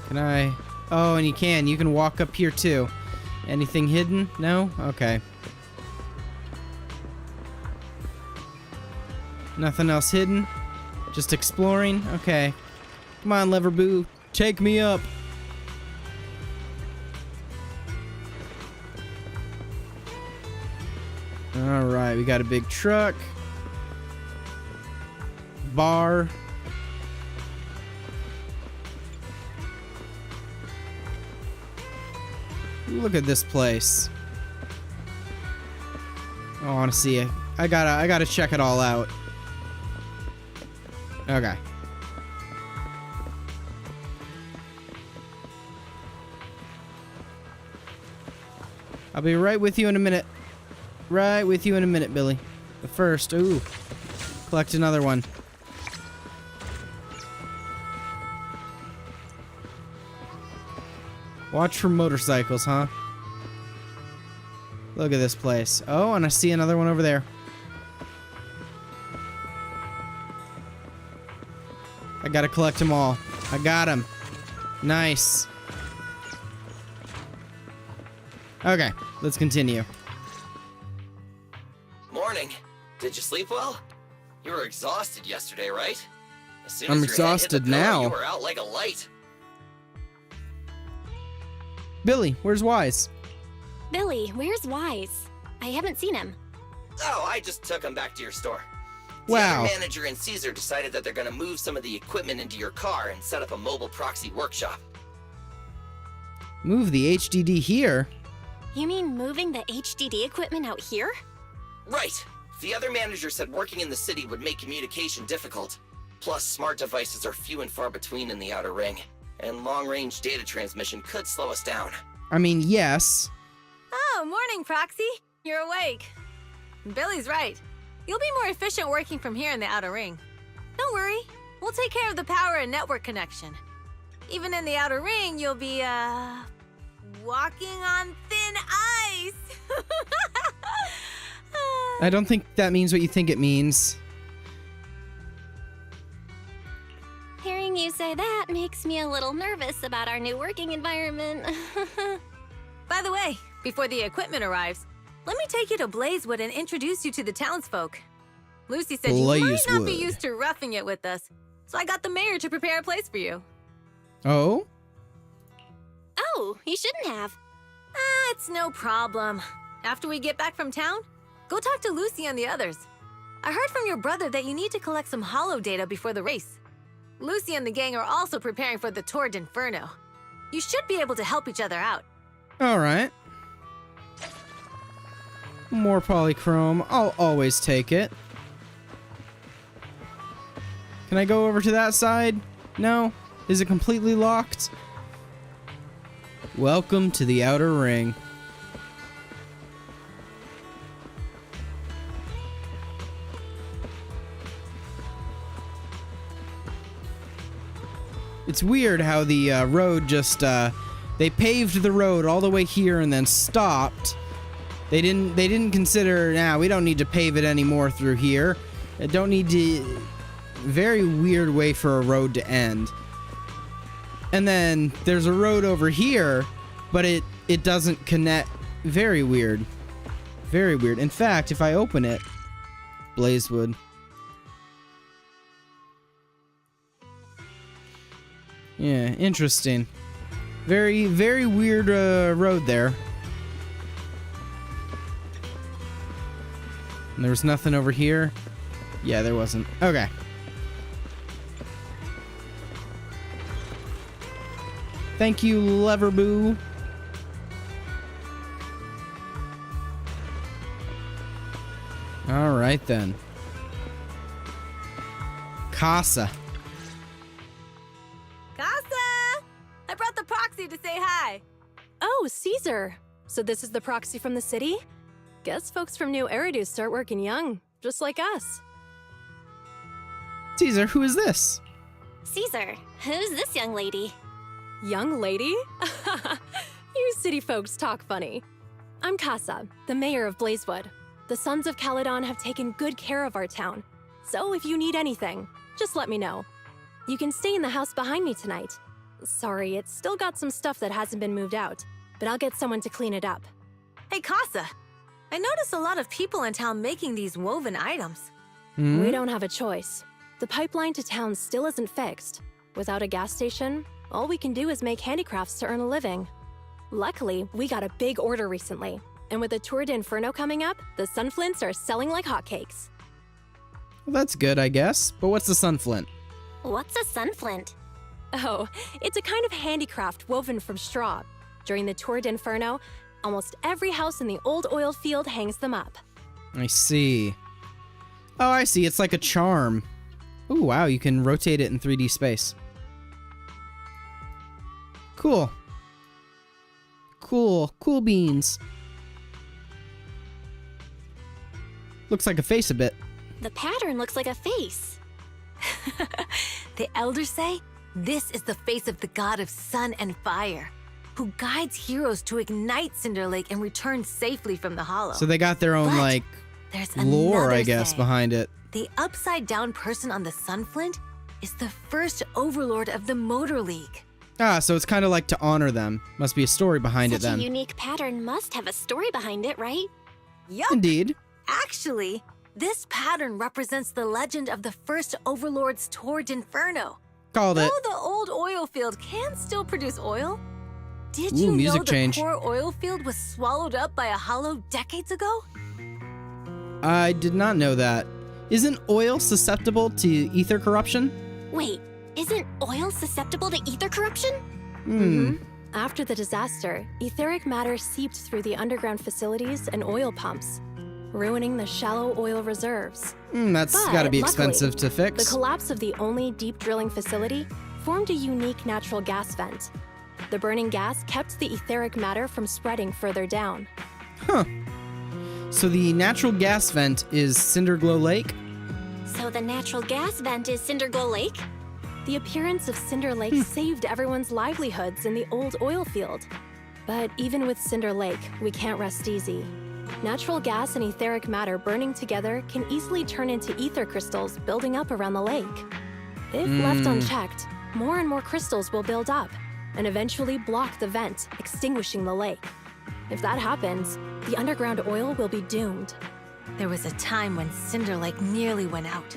[SPEAKER 1] Can I? Oh, and you can. You can walk up here too. Anything hidden? No? Okay. Nothing else hidden? Just exploring? Okay. Come on, Leverboo. Take me up. Alright, we got a big truck. Bar. Look at this place. I want to see it. I gotta check it all out. Okay. I'll be right with you in a minute. Right with you in a minute, Billy. But first, ooh, collect another one. Watch for motorcycles, huh? Look at this place. Oh, and I see another one over there. I gotta collect them all. I got them. Nice. Okay, let's continue.
[SPEAKER 9] Morning. Did you sleep well? You were exhausted yesterday, right? As soon
[SPEAKER 1] I'm
[SPEAKER 9] as your head hit
[SPEAKER 1] exhausted
[SPEAKER 9] the pillow,
[SPEAKER 1] now.
[SPEAKER 9] You were out like a light.
[SPEAKER 1] Billy, where's Wise?
[SPEAKER 2] Billy, where's Wise? I haven't seen him.
[SPEAKER 9] Oh, I just took him back to your store. The
[SPEAKER 1] Wow.
[SPEAKER 9] other manager and Caesar decided that they're gonna move some of the equipment into your car and set up a mobile proxy workshop.
[SPEAKER 1] Move the HDD here?
[SPEAKER 2] You mean moving the HDD equipment out here?
[SPEAKER 9] Right. The other manager said working in the city would make communication difficult. Plus, smart devices are few and far between in the Outer Ring, and long-range data transmission could slow us down.
[SPEAKER 1] I mean, yes.
[SPEAKER 6] Oh, morning, Proxy. You're awake. Billy's right. You'll be more efficient working from here in the Outer Ring. Don't worry. We'll take care of the power and network connection. Even in the Outer Ring, you'll be, walking on thin ice.
[SPEAKER 1] I don't think that means what you think it means.
[SPEAKER 2] Hearing you say that makes me a little nervous about our new working environment.
[SPEAKER 6] By the way, before the equipment arrives, let me take you to Blazewood and introduce you to the townsfolk. Lucy said you might not be
[SPEAKER 1] Blazewood.
[SPEAKER 6] used to roughing it with us, so I got the mayor to prepare a place for you.
[SPEAKER 1] Oh?
[SPEAKER 2] Oh, you shouldn't have.
[SPEAKER 6] It's no problem. After we get back from town, go talk to Lucy and the others. I heard from your brother that you need to collect some holo data before the race. Lucy and the gang are also preparing for the Tour d'Inferno. You should be able to help each other out.
[SPEAKER 1] Alright. More polychrome. I'll always take it. Can I go over to that side? No? Is it completely locked? Welcome to the Outer Ring. It's weird how the road just, they paved the road all the way here and then stopped. They didn't consider, we don't need to pave it anymore through here. Don't need to, very weird way for a road to end. And then there's a road over here, but it doesn't connect. Very weird. Very weird. In fact, if I open it, Blazewood. Yeah, interesting. Very, very weird road there. And there was nothing over here. Yeah, there wasn't. Okay. Thank you, Leverboo. All right, then. Casa.
[SPEAKER 6] Casa! I brought the proxy to say hi.
[SPEAKER 13] Oh, Caesar. So this is the proxy from the city? Guess folks from New Eridu start working young, just like us.
[SPEAKER 1] Caesar, who is this?
[SPEAKER 2] Caesar, who's this young lady?
[SPEAKER 13] Young lady? You city folks talk funny. I'm Casa, the mayor of Blazewood. The Sons of Calydon have taken good care of our town. So if you need anything, just let me know. You can stay in the house behind me tonight. Sorry, it's still got some stuff that hasn't been moved out, but I'll get someone to clean it up.
[SPEAKER 6] Hey, Casa. I noticed a lot of people in town making these woven items.
[SPEAKER 13] We don't have a choice. The pipeline to town still isn't fixed. Without a gas station, all we can do is make handicrafts to earn a living. Luckily, we got a big order recently, and with the Tour de Inferno coming up, the sunflints are selling like hotcakes.
[SPEAKER 1] Well, that's good, I guess. But what's the sunflint?
[SPEAKER 2] What's a sunflint?
[SPEAKER 13] Oh, it's a kind of handicraft woven from straw. During the Tour de Inferno, almost every house in the old oil field hangs them up.
[SPEAKER 1] I see. Oh, I see. It's like a charm. Ooh, wow. You can rotate it in 3D space. Cool. Cool beans. Looks like a face a bit.
[SPEAKER 2] The pattern looks like a face.
[SPEAKER 6] The elders say this is the face of the god of sun and fire, who guides heroes to ignite Cinder Lake and return safely from the hollow.
[SPEAKER 1] So they got their own,
[SPEAKER 6] But
[SPEAKER 1] like,
[SPEAKER 6] there's
[SPEAKER 1] lore,
[SPEAKER 6] another
[SPEAKER 1] I guess,
[SPEAKER 6] saying.
[SPEAKER 1] behind it.
[SPEAKER 6] The upside-down person on the sunflint is the first overlord of the Motor League.
[SPEAKER 1] Ah, so it's kind of like to honor them. Must be a story behind it
[SPEAKER 2] Such
[SPEAKER 1] then.
[SPEAKER 2] a unique pattern must have a story behind it, right?
[SPEAKER 6] Yup.
[SPEAKER 1] Indeed.
[SPEAKER 6] Actually, this pattern represents the legend of the first overlord's Tour de Inferno.
[SPEAKER 1] Called it.
[SPEAKER 6] Though the old oil field can still produce oil, did
[SPEAKER 1] Ooh,
[SPEAKER 6] you know
[SPEAKER 1] music
[SPEAKER 6] the
[SPEAKER 1] change.
[SPEAKER 6] core oil field was swallowed up by a hollow decades ago?
[SPEAKER 1] I did not know that. Isn't oil susceptible to ether corruption?
[SPEAKER 2] Wait, isn't oil susceptible to ether corruption?
[SPEAKER 13] After the disaster, etheric matter seeped through the underground facilities and oil pumps, ruining the shallow oil reserves.
[SPEAKER 1] That's
[SPEAKER 13] But
[SPEAKER 1] gotta be
[SPEAKER 13] luckily,
[SPEAKER 1] expensive to fix.
[SPEAKER 13] The collapse of the only deep drilling facility formed a unique natural gas vent. The burning gas kept the etheric matter from spreading further down.
[SPEAKER 1] Huh. So the natural gas vent is Cinderglow Lake?
[SPEAKER 2] So the natural gas vent is Cinderglow Lake?
[SPEAKER 13] The appearance of Cinder Lake saved everyone's livelihoods in the old oil field. But even with Cinder Lake, we can't rest easy. Natural gas and etheric matter burning together can easily turn into ether crystals building up around the lake. If left unchecked, more and more crystals will build up and eventually block the vent, extinguishing the lake. If that happens, the underground oil will be doomed.
[SPEAKER 6] There was a time when Cinder Lake nearly went out.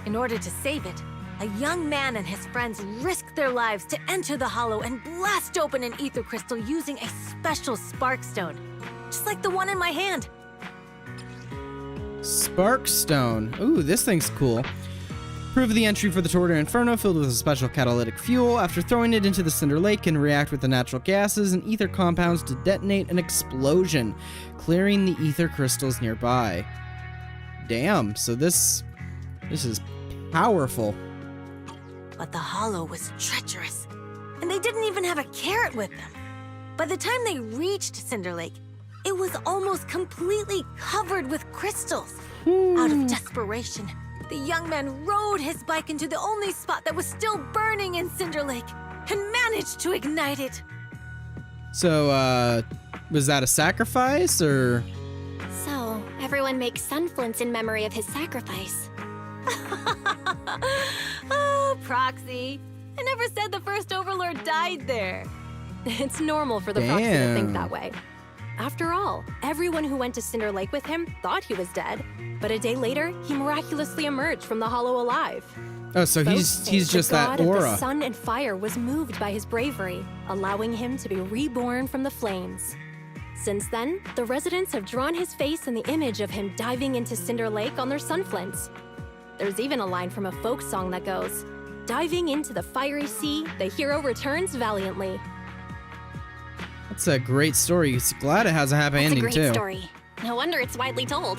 [SPEAKER 6] In order to save it, a young man and his friends risked their lives to enter the hollow and blast open an ether crystal using a special spark stone, just like the one in my hand.
[SPEAKER 1] Sparkstone. Ooh, this thing's cool. Prove the entry for the Tour de Inferno filled with a special catalytic fuel. After throwing it into the Cinder Lake, can react with the natural gases and ether compounds to detonate an explosion, clearing the ether crystals nearby. Damn, so this is powerful.
[SPEAKER 6] But the hollow was treacherous, and they didn't even have a carrot with them. By the time they reached Cinder Lake, it was almost completely covered with crystals. Out of desperation, the young man rode his bike into the only spot that was still burning in Cinder Lake and managed to ignite it.
[SPEAKER 1] So, was that a sacrifice, or?
[SPEAKER 2] So, everyone makes sunflints in memory of his sacrifice.
[SPEAKER 6] Proxy. I never said the first Overlord died there.
[SPEAKER 13] It's normal for the Proxy to think that way. After all, everyone who went to Cinder Lake with him thought he was dead, but a day later, he miraculously emerged from the hollow alive.
[SPEAKER 1] Oh, so
[SPEAKER 13] Folks
[SPEAKER 1] he's
[SPEAKER 13] say
[SPEAKER 1] just
[SPEAKER 13] the
[SPEAKER 1] that
[SPEAKER 13] god
[SPEAKER 1] aura.
[SPEAKER 13] of the sun and fire was moved by his bravery, allowing him to be reborn from the flames. Since then, the residents have drawn his face and the image of him diving into Cinder Lake on their sunflints. There's even a line from a folk song that goes, "Diving into the fiery sea, the hero returns valiantly."
[SPEAKER 1] That's a great story. Glad it has a happy ending, too.
[SPEAKER 7] story. No wonder it's widely told.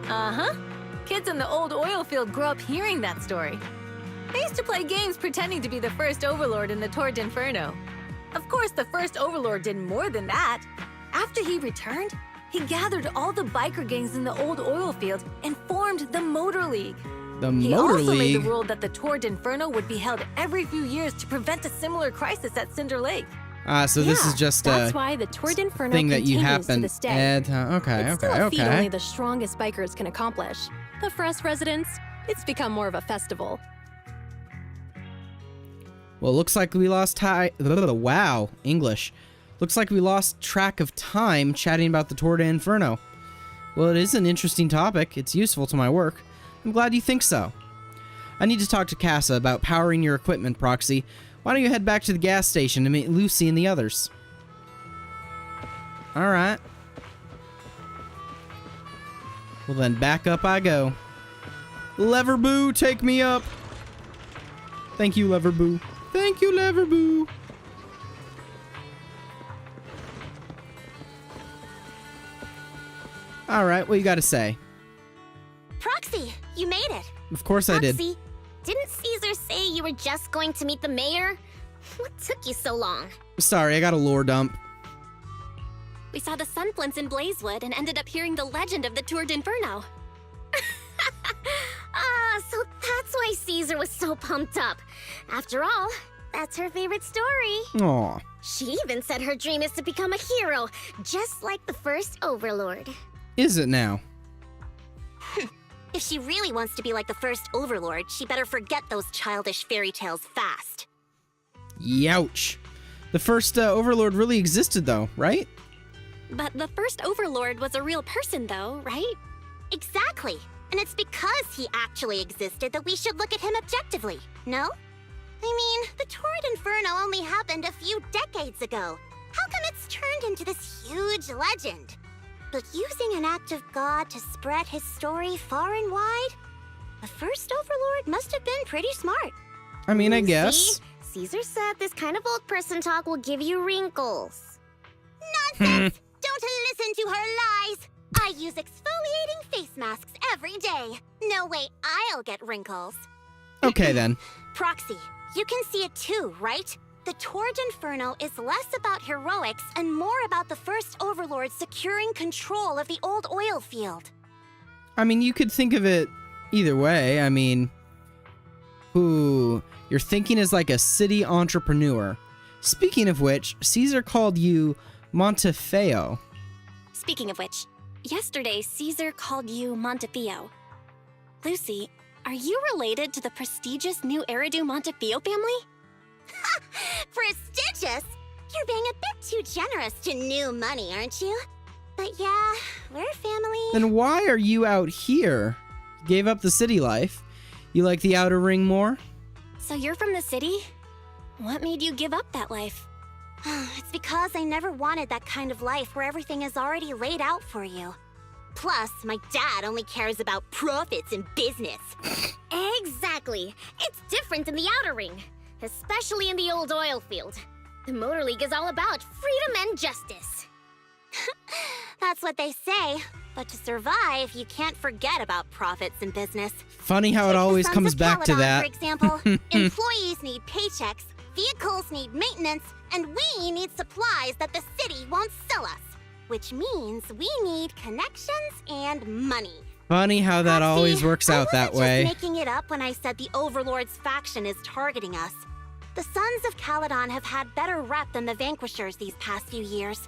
[SPEAKER 6] Uh-huh. Kids in the old oil field grew up hearing that story. They used to play games pretending to be the first Overlord in the Torrent Inferno. Of course, the first Overlord did more than that. After he returned, he gathered all the biker gangs in the old oil field and formed the Motor League.
[SPEAKER 1] The
[SPEAKER 6] He
[SPEAKER 1] Motor
[SPEAKER 6] also made
[SPEAKER 1] League?
[SPEAKER 6] the rule that the Torrent Inferno would be held every few years to prevent a similar crisis at Cinder Lake.
[SPEAKER 1] So this is just
[SPEAKER 13] That's
[SPEAKER 1] a
[SPEAKER 13] why the Torrent Inferno
[SPEAKER 1] thing that you
[SPEAKER 13] continues to
[SPEAKER 1] happen.
[SPEAKER 13] this day.
[SPEAKER 1] Okay,
[SPEAKER 13] It's still a feat
[SPEAKER 1] okay.
[SPEAKER 13] only the strongest bikers can accomplish. But for us residents, it's become more of a festival.
[SPEAKER 1] Well, looks like we lost wow, English. Looks like we lost track of time chatting about the Torrent Inferno. Well, it is an interesting topic. It's useful to my work. I'm glad you think so. I need to talk to Casa about powering your equipment, Proxy. Why don't you head back to the gas station to meet Lucy and the others? Alright. Well then, back up I go. Leverboo, take me up! Thank you, Leverboo. Thank you, Leverboo. Alright, what you gotta say?
[SPEAKER 2] Proxy, you made it.
[SPEAKER 1] Of course I did.
[SPEAKER 7] Proxy, didn't Caesar say you were just going to meet the mayor? What took you so long?
[SPEAKER 1] Sorry, I got a lore dump.
[SPEAKER 7] We saw the sunflints in Blazewood and ended up hearing the legend of the Torrent Inferno. So that's why Caesar was so pumped up. After all, that's her favorite story.
[SPEAKER 1] Aw.
[SPEAKER 7] She even said her dream is to become a hero, just like the first Overlord.
[SPEAKER 1] Is it now?
[SPEAKER 2] If she really wants to be like the first Overlord, she better forget those childish fairy tales fast.
[SPEAKER 1] Youch. The first Overlord really existed though, right?
[SPEAKER 7] But the first Overlord was a real person though, right?
[SPEAKER 2] Exactly. And it's because he actually existed that we should look at him objectively, no? I mean, the Torrent Inferno only happened a few decades ago. How come it's turned into this huge legend? But using an act of God to spread his story far and wide? The first Overlord must have been pretty smart.
[SPEAKER 1] I mean, I guess.
[SPEAKER 7] See? Caesar said this kind of old person talk will give you wrinkles.
[SPEAKER 2] Nonsense! Don't listen to her lies! I use exfoliating face masks every day. No way I'll get wrinkles.
[SPEAKER 1] Okay then.
[SPEAKER 2] Proxy, you can see it too, right? The Torrent Inferno is less about heroics and more about the first Overlord securing control of the old oil field.
[SPEAKER 1] I mean, you could think of it either way. I mean, you're thinking as like a city entrepreneur. Speaking of which, Caesar called you Montefiore.
[SPEAKER 7] Speaking of which, yesterday Caesar called you Montefiore. Lucy, are you related to the prestigious new Eridu Montefiore family?
[SPEAKER 2] Prestigious? You're being a bit too generous to new money, aren't you? But yeah, we're family.
[SPEAKER 1] Then why are you out here? You gave up the city life. You like the outer ring more?
[SPEAKER 7] So you're from the city? What made you give up that life?
[SPEAKER 2] It's because I never wanted that kind of life where everything is already laid out for you. Plus, my dad only cares about profits and business.
[SPEAKER 7] Exactly. It's different in the outer ring, especially in the old oil field. The Motor League is all about freedom and justice.
[SPEAKER 2] That's what they say. But to survive, you can't forget about profits and business.
[SPEAKER 1] Funny how it always
[SPEAKER 2] Sons
[SPEAKER 1] comes
[SPEAKER 2] of
[SPEAKER 1] back to
[SPEAKER 2] Calydon,
[SPEAKER 1] that.
[SPEAKER 2] For example, employees need paychecks, vehicles need maintenance, and we need supplies that the city won't sell us. Which means we need connections and money.
[SPEAKER 1] Funny how that always works out that way.
[SPEAKER 2] I wasn't just making it up when I said the Overlord's faction is targeting us. The Sons of Calydon have had better rep than the Vanquishers these past few years.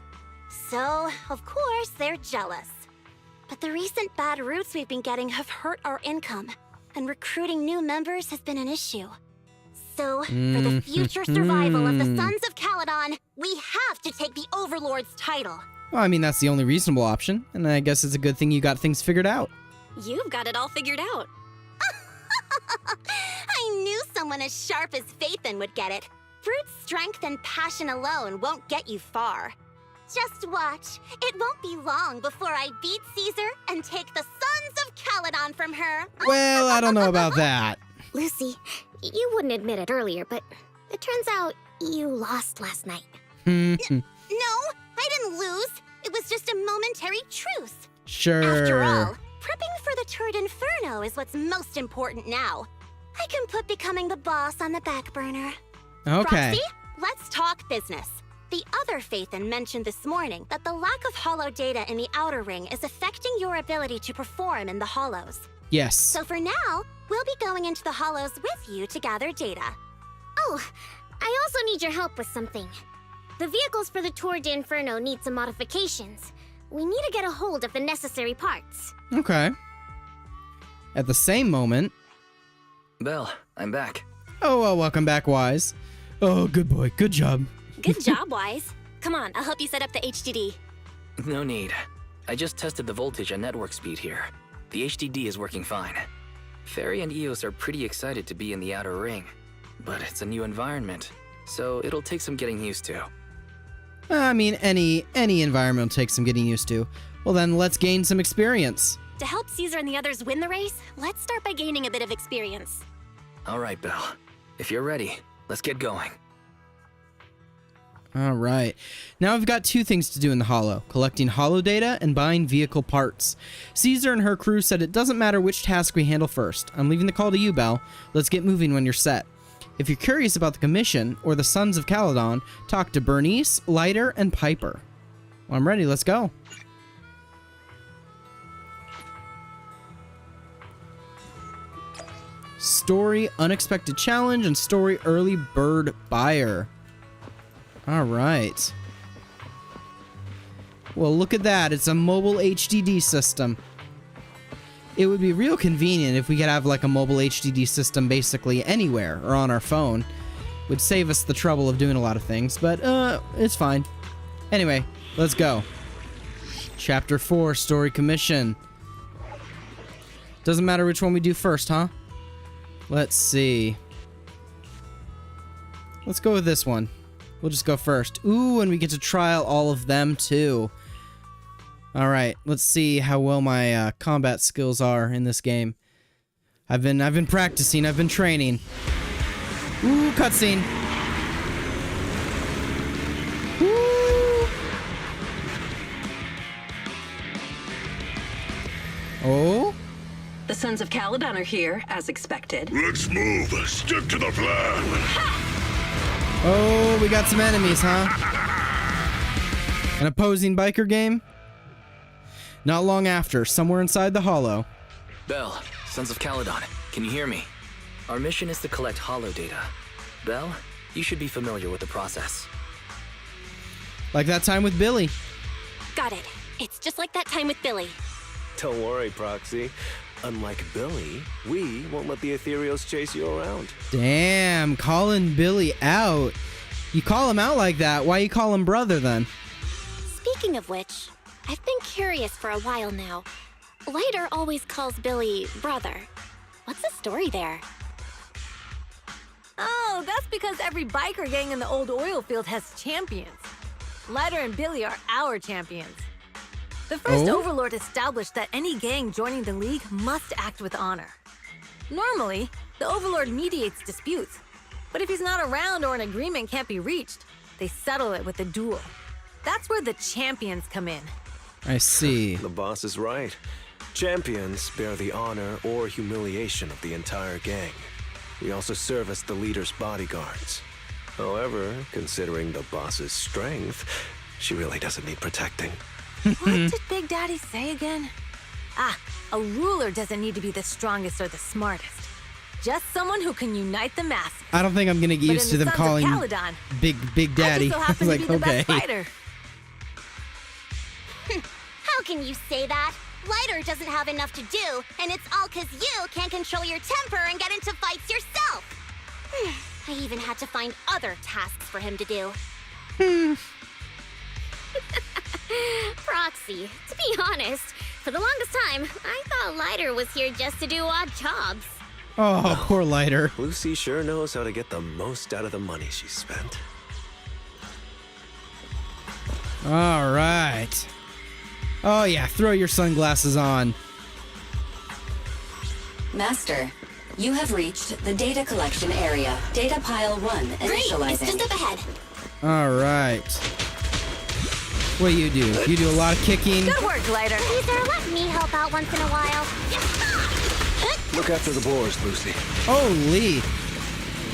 [SPEAKER 2] So, of course, they're jealous. But the recent bad routes we've been getting have hurt our income, and recruiting new members has been an issue. So, for the future survival of the Sons of Calydon, we have to take the Overlord's title.
[SPEAKER 1] Well, I mean, that's the only reasonable option, and I guess it's a good thing you got things figured out.
[SPEAKER 7] You've got it all figured out.
[SPEAKER 2] I knew someone as sharp as Phaethon would get it. Brute strength and passion alone won't get you far. Just watch. It won't be long before I beat Caesar and take the Sons of Calydon from her.
[SPEAKER 1] Well, I don't know about that.
[SPEAKER 2] Lucy, you wouldn't admit it earlier, but it turns out you lost last night. No, I didn't lose. It was just a momentary truce.
[SPEAKER 1] Sure.
[SPEAKER 2] After all, prepping for the Turd Inferno is what's most important now. I can put becoming the boss on the back burner.
[SPEAKER 1] Okay.
[SPEAKER 2] Roxy, let's talk business. The other Phaethon mentioned this morning that the lack of hollow data in the Outer Ring is affecting your ability to perform in the hollows.
[SPEAKER 1] Yes.
[SPEAKER 2] So for now, we'll be going into the hollows with you to gather data. Oh, I also need your help with something. The vehicles for the Tour de Inferno need some modifications. We need to get a hold of the necessary parts.
[SPEAKER 1] Okay. At the same moment...
[SPEAKER 4] Belle, I'm back.
[SPEAKER 1] Oh, well, welcome back, Wise. Oh, good boy. Good job.
[SPEAKER 7] Good job, Wise. Come on, I'll help you set up the HDD.
[SPEAKER 4] No need. I just tested the voltage and network speed here. The HDD is working fine. Fairy and Eos are pretty excited to be in the Outer Ring, but it's a new environment, so it'll take some getting used to.
[SPEAKER 1] I mean, any environment will take some getting used to. Well, then let's gain some experience.
[SPEAKER 7] To help Caesar and the others win the race, let's start by gaining a bit of experience.
[SPEAKER 4] All right, Belle. If you're ready, let's get going.
[SPEAKER 1] All right. Now we've got two things to do in the Hollow, collecting Hollow data and buying vehicle parts. Caesar and her crew said it doesn't matter which task we handle first. I'm leaving the call to you, Belle. Let's get moving when you're set. If you're curious about the commission or the Sons of Calydon, talk to Bernice, Lighter, and Piper. Well, I'm ready. Let's go. Story Unexpected Challenge and Story Early Bird Buyer. All right. Well, look at that. It's a mobile HDD system. It would be real convenient if we could have like a mobile HDD system basically anywhere or on our phone. Would save us the trouble of doing a lot of things, but it's fine. Anyway, let's go. Chapter 4, Story Commission. Doesn't matter which one we do first, huh? Let's see. Let's go with this one. We'll just go first. Ooh, and we get to trial all of them too. All right, let's see how well my combat skills are in this game. I've been practicing. I've been training. Ooh, cutscene. Ooh. Oh.
[SPEAKER 8] The Sons of Calydon are here, as expected.
[SPEAKER 5] Let's move. Stick to the plan.
[SPEAKER 1] Oh, we got some enemies, huh? An opposing biker game? Not long after, somewhere inside the Hollow.
[SPEAKER 4] Belle, Sons of Calydon, can you hear me? Our mission is to collect hollow data. Belle, you should be familiar with the process.
[SPEAKER 1] Like that time with Billy.
[SPEAKER 7] Got it. It's just like that time with Billy.
[SPEAKER 11] Don't worry, Proxy. Unlike Billy, we won't let the Ethereals chase you around.
[SPEAKER 1] Damn, calling Billy out. You call him out like that, why you call him brother then?
[SPEAKER 7] Speaking of which, I've been curious for a while now. Lighter always calls Billy brother. What's the story there?
[SPEAKER 6] Oh, that's because every biker gang in the old oil field has champions. Lighter and Billy are our champions. The first Overlord established that any gang joining the League must act with honor. Normally, the Overlord mediates disputes, but if he's not around or an agreement can't be reached, they settle it with a duel. That's where the champions come in.
[SPEAKER 1] I see.
[SPEAKER 11] The boss is right. Champions bear the honor or humiliation of the entire gang. We also serve as the leader's bodyguards. However, considering the boss's strength, she really doesn't need protecting.
[SPEAKER 6] What did Big Daddy say again? Ah, a ruler doesn't need to be the strongest or the smartest. Just someone who can unite the masses.
[SPEAKER 1] I don't think I'm gonna get used to them calling
[SPEAKER 6] Calydon,
[SPEAKER 1] Big Daddy.
[SPEAKER 6] I just so happen
[SPEAKER 1] like,
[SPEAKER 6] to be the
[SPEAKER 1] okay.
[SPEAKER 6] best fighter.
[SPEAKER 2] How can you say that? Lighter doesn't have enough to do, and it's all 'cause you can't control your temper and get into fights yourself. I even had to find other tasks for him to do.
[SPEAKER 14] Proxy, to be honest, for the longest time, I thought Lighter was here just to do odd jobs.
[SPEAKER 1] Oh, poor Lighter.
[SPEAKER 11] Lucy sure knows how to get the most out of the money she spent.
[SPEAKER 1] All right. Oh yeah, throw your sunglasses on.
[SPEAKER 8] Master, you have reached the data collection area. Data pile 1 initializing.
[SPEAKER 2] Great, it's just up ahead.
[SPEAKER 1] All right. What do? You do a lot of kicking.
[SPEAKER 6] Good work, Lighter.
[SPEAKER 2] Caesar, let me help out once in a while.
[SPEAKER 11] Look after the boars, Lucy.
[SPEAKER 1] Holy.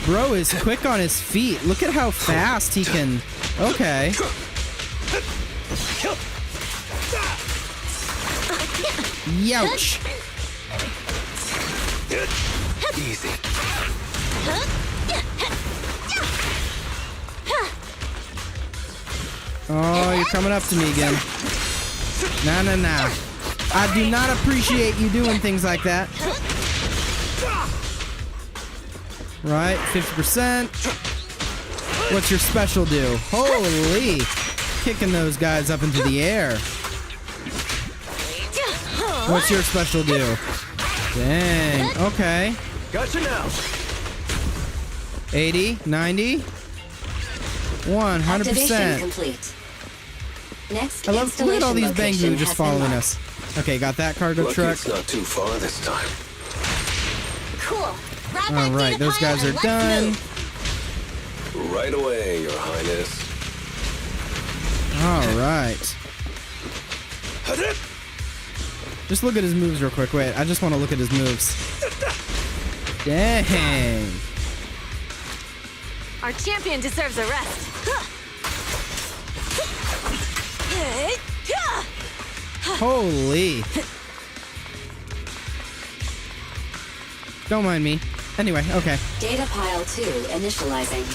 [SPEAKER 1] Bro is quick on his feet. Look at how fast he can. Okay. Youch.
[SPEAKER 11] Easy.
[SPEAKER 1] Oh, you're coming up to me again. Nah. I do not appreciate you doing things like that. Right, 50%. What's your special do? Holy. Kicking those guys up into the air. What's your special do? Dang, okay.
[SPEAKER 11] Gotcha now.
[SPEAKER 1] 80, 90, 100%.
[SPEAKER 8] Activation complete. Next,
[SPEAKER 1] I love look at all these Bangu just following us. Okay, got that cargo
[SPEAKER 11] Lucky
[SPEAKER 1] truck.
[SPEAKER 11] it's not too far this time.
[SPEAKER 2] Cool. Grab that
[SPEAKER 1] All right,
[SPEAKER 2] data
[SPEAKER 1] those
[SPEAKER 2] pile
[SPEAKER 1] guys are
[SPEAKER 2] and let's
[SPEAKER 1] done.
[SPEAKER 2] move.
[SPEAKER 11] Right away, Your Highness.
[SPEAKER 1] All right. Just look at his moves real quick. Wait, I just want to look at his moves. Dang.
[SPEAKER 6] Our champion deserves a rest.
[SPEAKER 1] Holy. Don't mind me. Anyway, okay.
[SPEAKER 8] Data pile 2 initializing.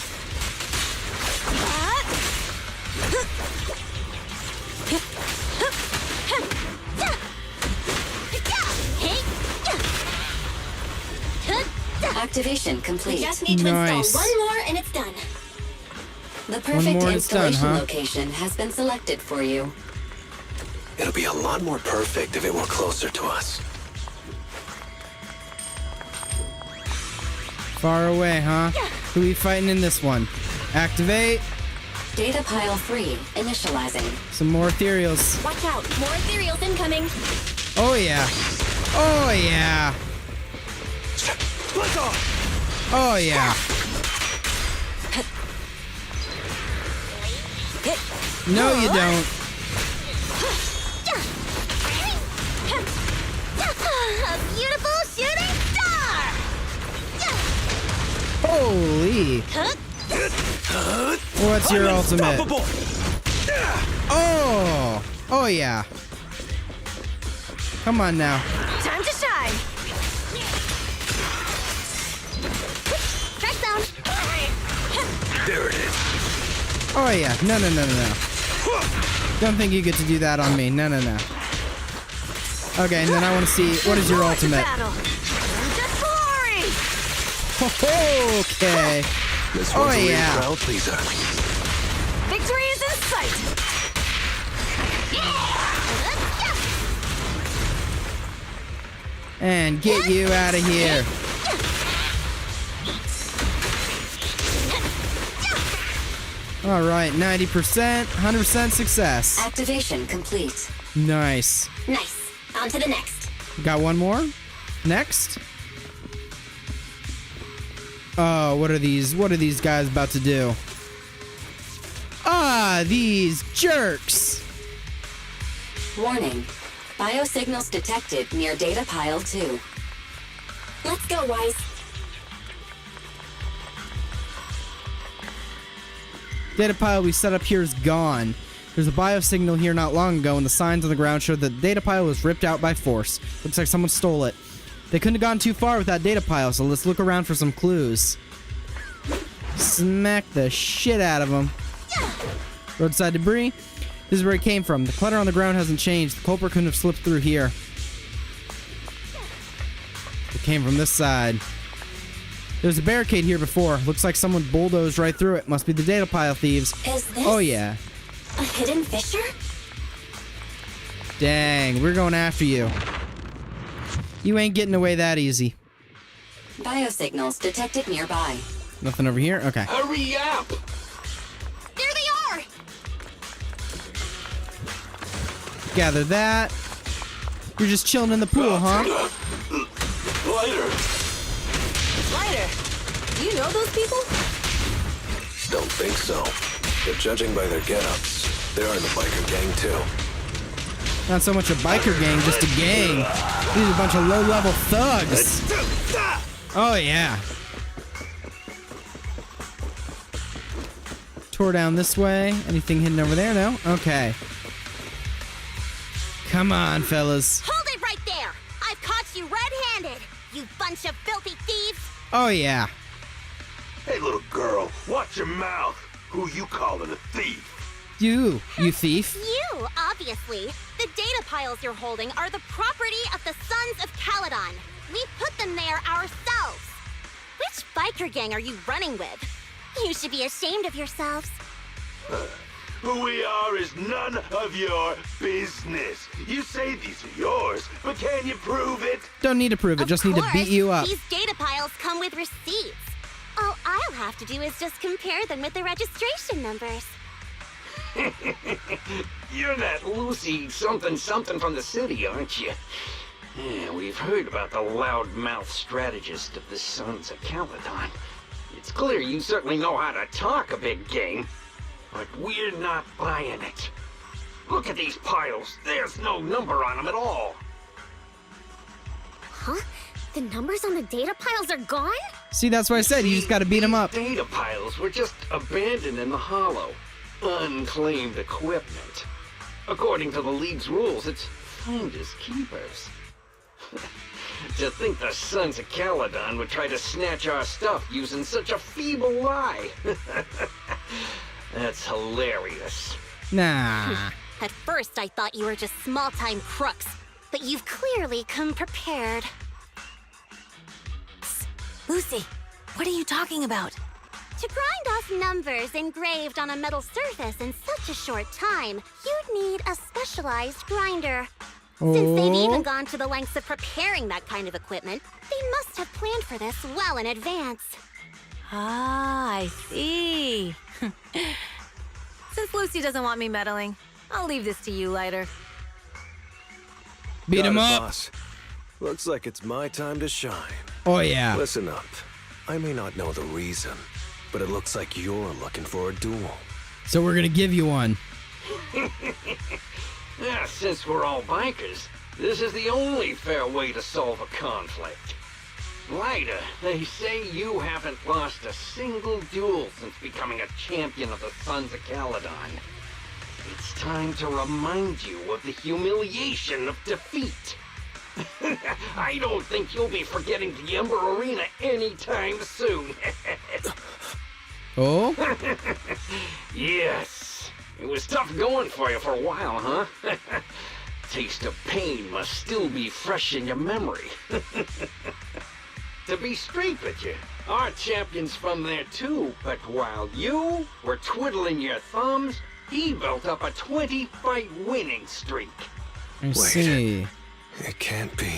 [SPEAKER 8] Activation complete.
[SPEAKER 2] We just need to
[SPEAKER 1] Nice.
[SPEAKER 2] install one more and it's done.
[SPEAKER 8] The perfect
[SPEAKER 1] more and it's done,
[SPEAKER 8] installation
[SPEAKER 1] huh?
[SPEAKER 8] location has been selected for you.
[SPEAKER 11] It'll be a lot more perfect if it were closer to us.
[SPEAKER 1] Far away, huh? Who we fighting in this one? Activate.
[SPEAKER 8] Data pile 3 initializing.
[SPEAKER 1] Some more ethereals.
[SPEAKER 2] Watch out, more ethereals incoming.
[SPEAKER 1] Oh yeah. Oh yeah. Oh yeah. No, you don't.
[SPEAKER 2] A beautiful shooting star!
[SPEAKER 1] Holy. What's your ultimate? Oh. Oh yeah. Come on now.
[SPEAKER 6] Time to shine.
[SPEAKER 2] Strike zone.
[SPEAKER 11] There it is.
[SPEAKER 1] Oh yeah. No. Don't think you get to do that on me. No. Okay, and then I want to see what is your ultimate.
[SPEAKER 6] Battle. Just glory.
[SPEAKER 1] Okay.
[SPEAKER 11] This
[SPEAKER 1] Oh,
[SPEAKER 11] one's a real
[SPEAKER 1] yeah.
[SPEAKER 11] crowd pleaser.
[SPEAKER 6] Victory is in sight.
[SPEAKER 1] And get you out of here. All right, 90%, 100% success.
[SPEAKER 8] Activation complete.
[SPEAKER 1] Nice.
[SPEAKER 2] Nice. On to the next.
[SPEAKER 1] Got one more? Next? Oh, what are these? What are these guys about to do? Ah, these jerks.
[SPEAKER 8] Warning. Biosignals detected near data pile 2.
[SPEAKER 2] Let's go, Wise.
[SPEAKER 1] Data pile we set up here is gone. There's a biosignal here not long ago, and the signs on the ground showed that the data pile was ripped out by force. Looks like someone stole it. They couldn't have gone too far with that data pile, so let's look around for some clues. Smack the shit out of them. Roadside debris. This is where it came from. The clutter on the ground hasn't changed. The culprit couldn't have slipped through here. It came from this side. There's a barricade here before. Looks like someone bulldozed right through it. Must be the data pile thieves.
[SPEAKER 7] Is this
[SPEAKER 1] Oh, yeah.
[SPEAKER 7] a hidden fissure?
[SPEAKER 1] Dang, we're going after you. You ain't getting away that easy.
[SPEAKER 8] Biosignals detected nearby.
[SPEAKER 1] Nothing over here? Okay.
[SPEAKER 12] Hurry up!
[SPEAKER 2] There they are!
[SPEAKER 1] Gather that. You're just chilling in the pool, huh?
[SPEAKER 5] Lighter!
[SPEAKER 6] Lighter, you know those people?
[SPEAKER 11] Don't think so. But judging by their get-ups, they're in the biker gang too.
[SPEAKER 1] Not so much a biker gang, just a gang. These are a bunch of low-level thugs. Oh, yeah. Tore down this way. Anything hidden over there? No? Okay. Come on, fellas.
[SPEAKER 2] Hold it right there! I've caught you red-handed, you bunch of filthy thieves!
[SPEAKER 1] Oh, yeah.
[SPEAKER 5] Hey, little girl, watch your mouth. Who you calling a thief?
[SPEAKER 1] You thief.
[SPEAKER 2] You, obviously. The data piles you're holding are the property of the Sons of Calydon. We put them there ourselves. Which biker gang are you running with? You should be ashamed of yourselves.
[SPEAKER 5] Who we are is none of your business. You say these are yours, but can you prove it?
[SPEAKER 1] Don't need to prove it,
[SPEAKER 2] Of
[SPEAKER 1] just need to beat
[SPEAKER 2] course,
[SPEAKER 1] you up.
[SPEAKER 2] These data piles come with receipts. All I'll have to do is just compare them with the registration numbers.
[SPEAKER 12] You're that Lucy something from the city, aren't you? Yeah, we've heard about the loudmouth strategist of the Sons of Calydon. It's clear you certainly know how to talk a big game, but we're not buying it. Look at these piles. There's no number on them at all.
[SPEAKER 14] Huh? The numbers on the data piles are gone?
[SPEAKER 1] See, that's what I said. You just gotta beat them up.
[SPEAKER 12] Data piles were just abandoned in the hollow. Unclaimed equipment. According to the League's rules, it's finders keepers. To think the Sons of Calydon would try to snatch our stuff using such a feeble lie. That's hilarious.
[SPEAKER 1] Nah.
[SPEAKER 2] At first, I thought you were just small-time crooks, but you've clearly come prepared.
[SPEAKER 6] Lucy, what are you talking about?
[SPEAKER 2] To grind off numbers engraved on a metal surface in such a short time, you'd need a specialized grinder. Since they've even gone to the lengths of preparing that kind of equipment, they must have planned for this well in advance.
[SPEAKER 6] Ah, I see. Since Lucy doesn't want me meddling, I'll leave this to you, Lighter.
[SPEAKER 1] Beat
[SPEAKER 11] Got
[SPEAKER 1] him
[SPEAKER 11] it,
[SPEAKER 1] up.
[SPEAKER 11] boss. Looks like it's my time to shine.
[SPEAKER 1] Oh, yeah.
[SPEAKER 11] Listen up. I may not know the reason, but it looks like you're looking for a duel.
[SPEAKER 1] So we're gonna give you one.
[SPEAKER 12] Yeah, since we're all bikers, this is the only fair way to solve a conflict. Lighter, they say you haven't lost a single duel since becoming a champion of the Sons of Calydon. It's time to remind you of the humiliation of defeat. I don't think you'll be forgetting the Ember Arena anytime soon.
[SPEAKER 1] Oh?
[SPEAKER 12] Yes. It was tough going for you for a while, huh? Taste of pain must still be fresh in your memory. To be straight with you, our champion's from there too, but while you were twiddling your thumbs, he built up a 20-fight winning streak.
[SPEAKER 1] I see.
[SPEAKER 11] It can't be.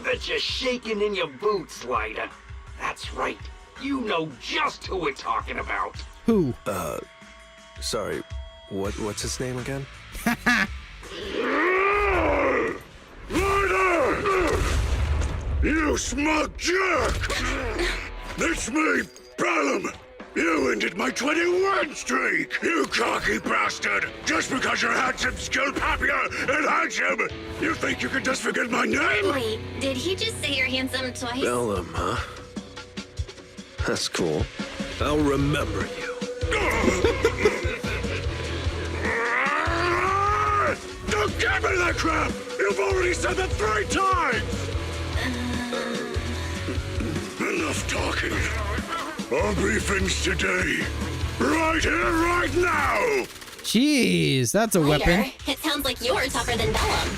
[SPEAKER 12] Bet you're shaking in your boots, Lighter. That's right. You know just who we're talking about.
[SPEAKER 1] Who?
[SPEAKER 11] Sorry. What's his name again?
[SPEAKER 5] Lighter! You smug jerk! It's me, Bellum! You ended my 21 streak, you cocky bastard! Just because you're handsome, skilled, happier, and handsome! You think you can just forget my name?
[SPEAKER 14] Wait, did he just say you're handsome twice?
[SPEAKER 11] Bellum, huh? That's cool. I'll remember you.
[SPEAKER 5] Don't give me that crap! You've already said that 3 times! Enough talking. I'll be finished today. Right here, right now!
[SPEAKER 1] Jeez, that's a weapon.
[SPEAKER 7] Lighter, it sounds like you're tougher than Bellum.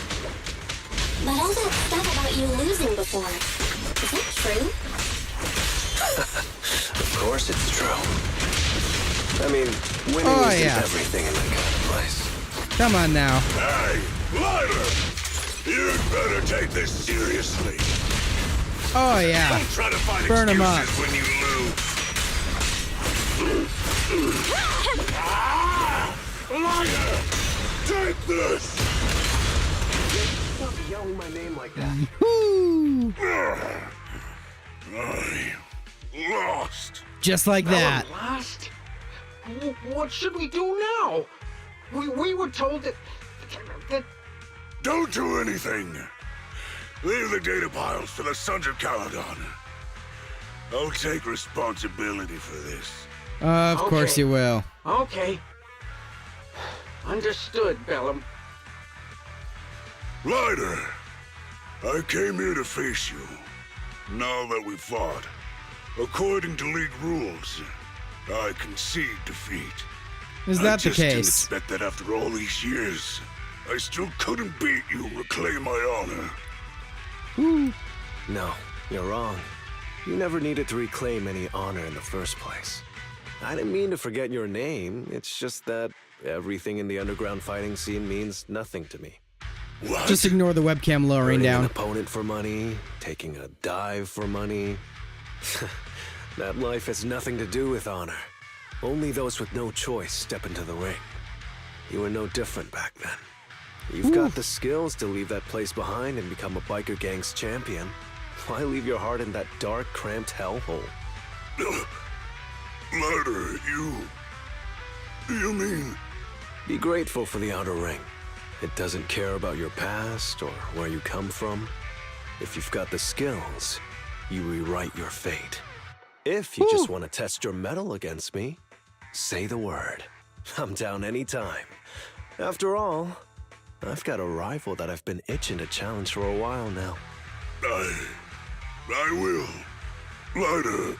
[SPEAKER 7] Let all that stuff about you losing before, is that true?
[SPEAKER 11] Of course it's true. I mean, winning isn't everything in that kind of place.
[SPEAKER 1] Come on now.
[SPEAKER 5] Hey, Lighter! You'd better take this seriously.
[SPEAKER 1] Oh yeah.
[SPEAKER 5] Don't try to find
[SPEAKER 1] Burn him up.
[SPEAKER 5] excuses when you lose. Lighter! Take this!
[SPEAKER 11] Stop yelling my name like that.
[SPEAKER 1] Woo!
[SPEAKER 5] I lost.
[SPEAKER 1] Just like that.
[SPEAKER 12] Lost? What should we do now? We were told that...
[SPEAKER 5] Don't do anything. Leave the data piles to the Sons of Calydon. I'll take responsibility for this.
[SPEAKER 1] Of course you will.
[SPEAKER 12] Okay. Understood, Bellum.
[SPEAKER 5] Lighter, I came here to face you. Now that we've fought, according to League rules, I concede defeat.
[SPEAKER 1] Is that the
[SPEAKER 5] I just didn't
[SPEAKER 1] case?
[SPEAKER 5] expect that after all these years, I still couldn't beat you and reclaim my honor.
[SPEAKER 11] No, you're wrong. You never needed to reclaim any honor in the first place. I didn't mean to forget your name. It's just that everything in the underground fighting scene means nothing to me.
[SPEAKER 5] What?
[SPEAKER 1] Just ignore the webcam lowering
[SPEAKER 11] Hurting
[SPEAKER 1] down.
[SPEAKER 11] an opponent for money, taking a dive for money. That life has nothing to do with honor. Only those with no choice step into the ring. You were no different back then. You've got the skills to leave that place behind and become a biker gang's champion. Why leave your heart in that dark, cramped hellhole?
[SPEAKER 5] Lighter, you mean...
[SPEAKER 11] Be grateful for the outer ring. It doesn't care about your past or where you come from. If you've got the skills, you rewrite your fate. If you just want to test your mettle against me, say the word. I'm down anytime. After all, I've got a rival that I've been itching to challenge for a while now.
[SPEAKER 5] I will. Lighter,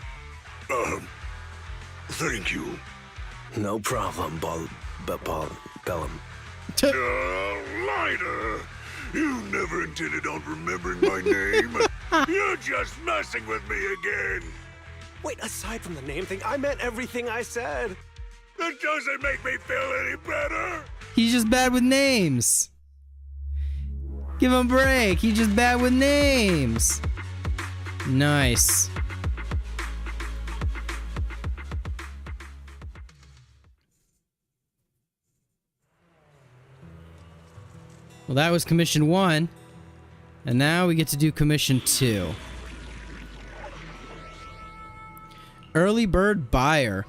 [SPEAKER 5] thank you.
[SPEAKER 11] No problem, Bellum.
[SPEAKER 5] Lighter, you never intended on remembering my name. You're just messing with me again.
[SPEAKER 11] Wait, aside from the name thing, I meant everything I said.
[SPEAKER 5] That doesn't make me feel any better.
[SPEAKER 1] He's just bad with names. Give him a break. He's just bad with names. Nice. Well, that was Commission 1. And now we get to do Commission 2. Early Bird Buyer.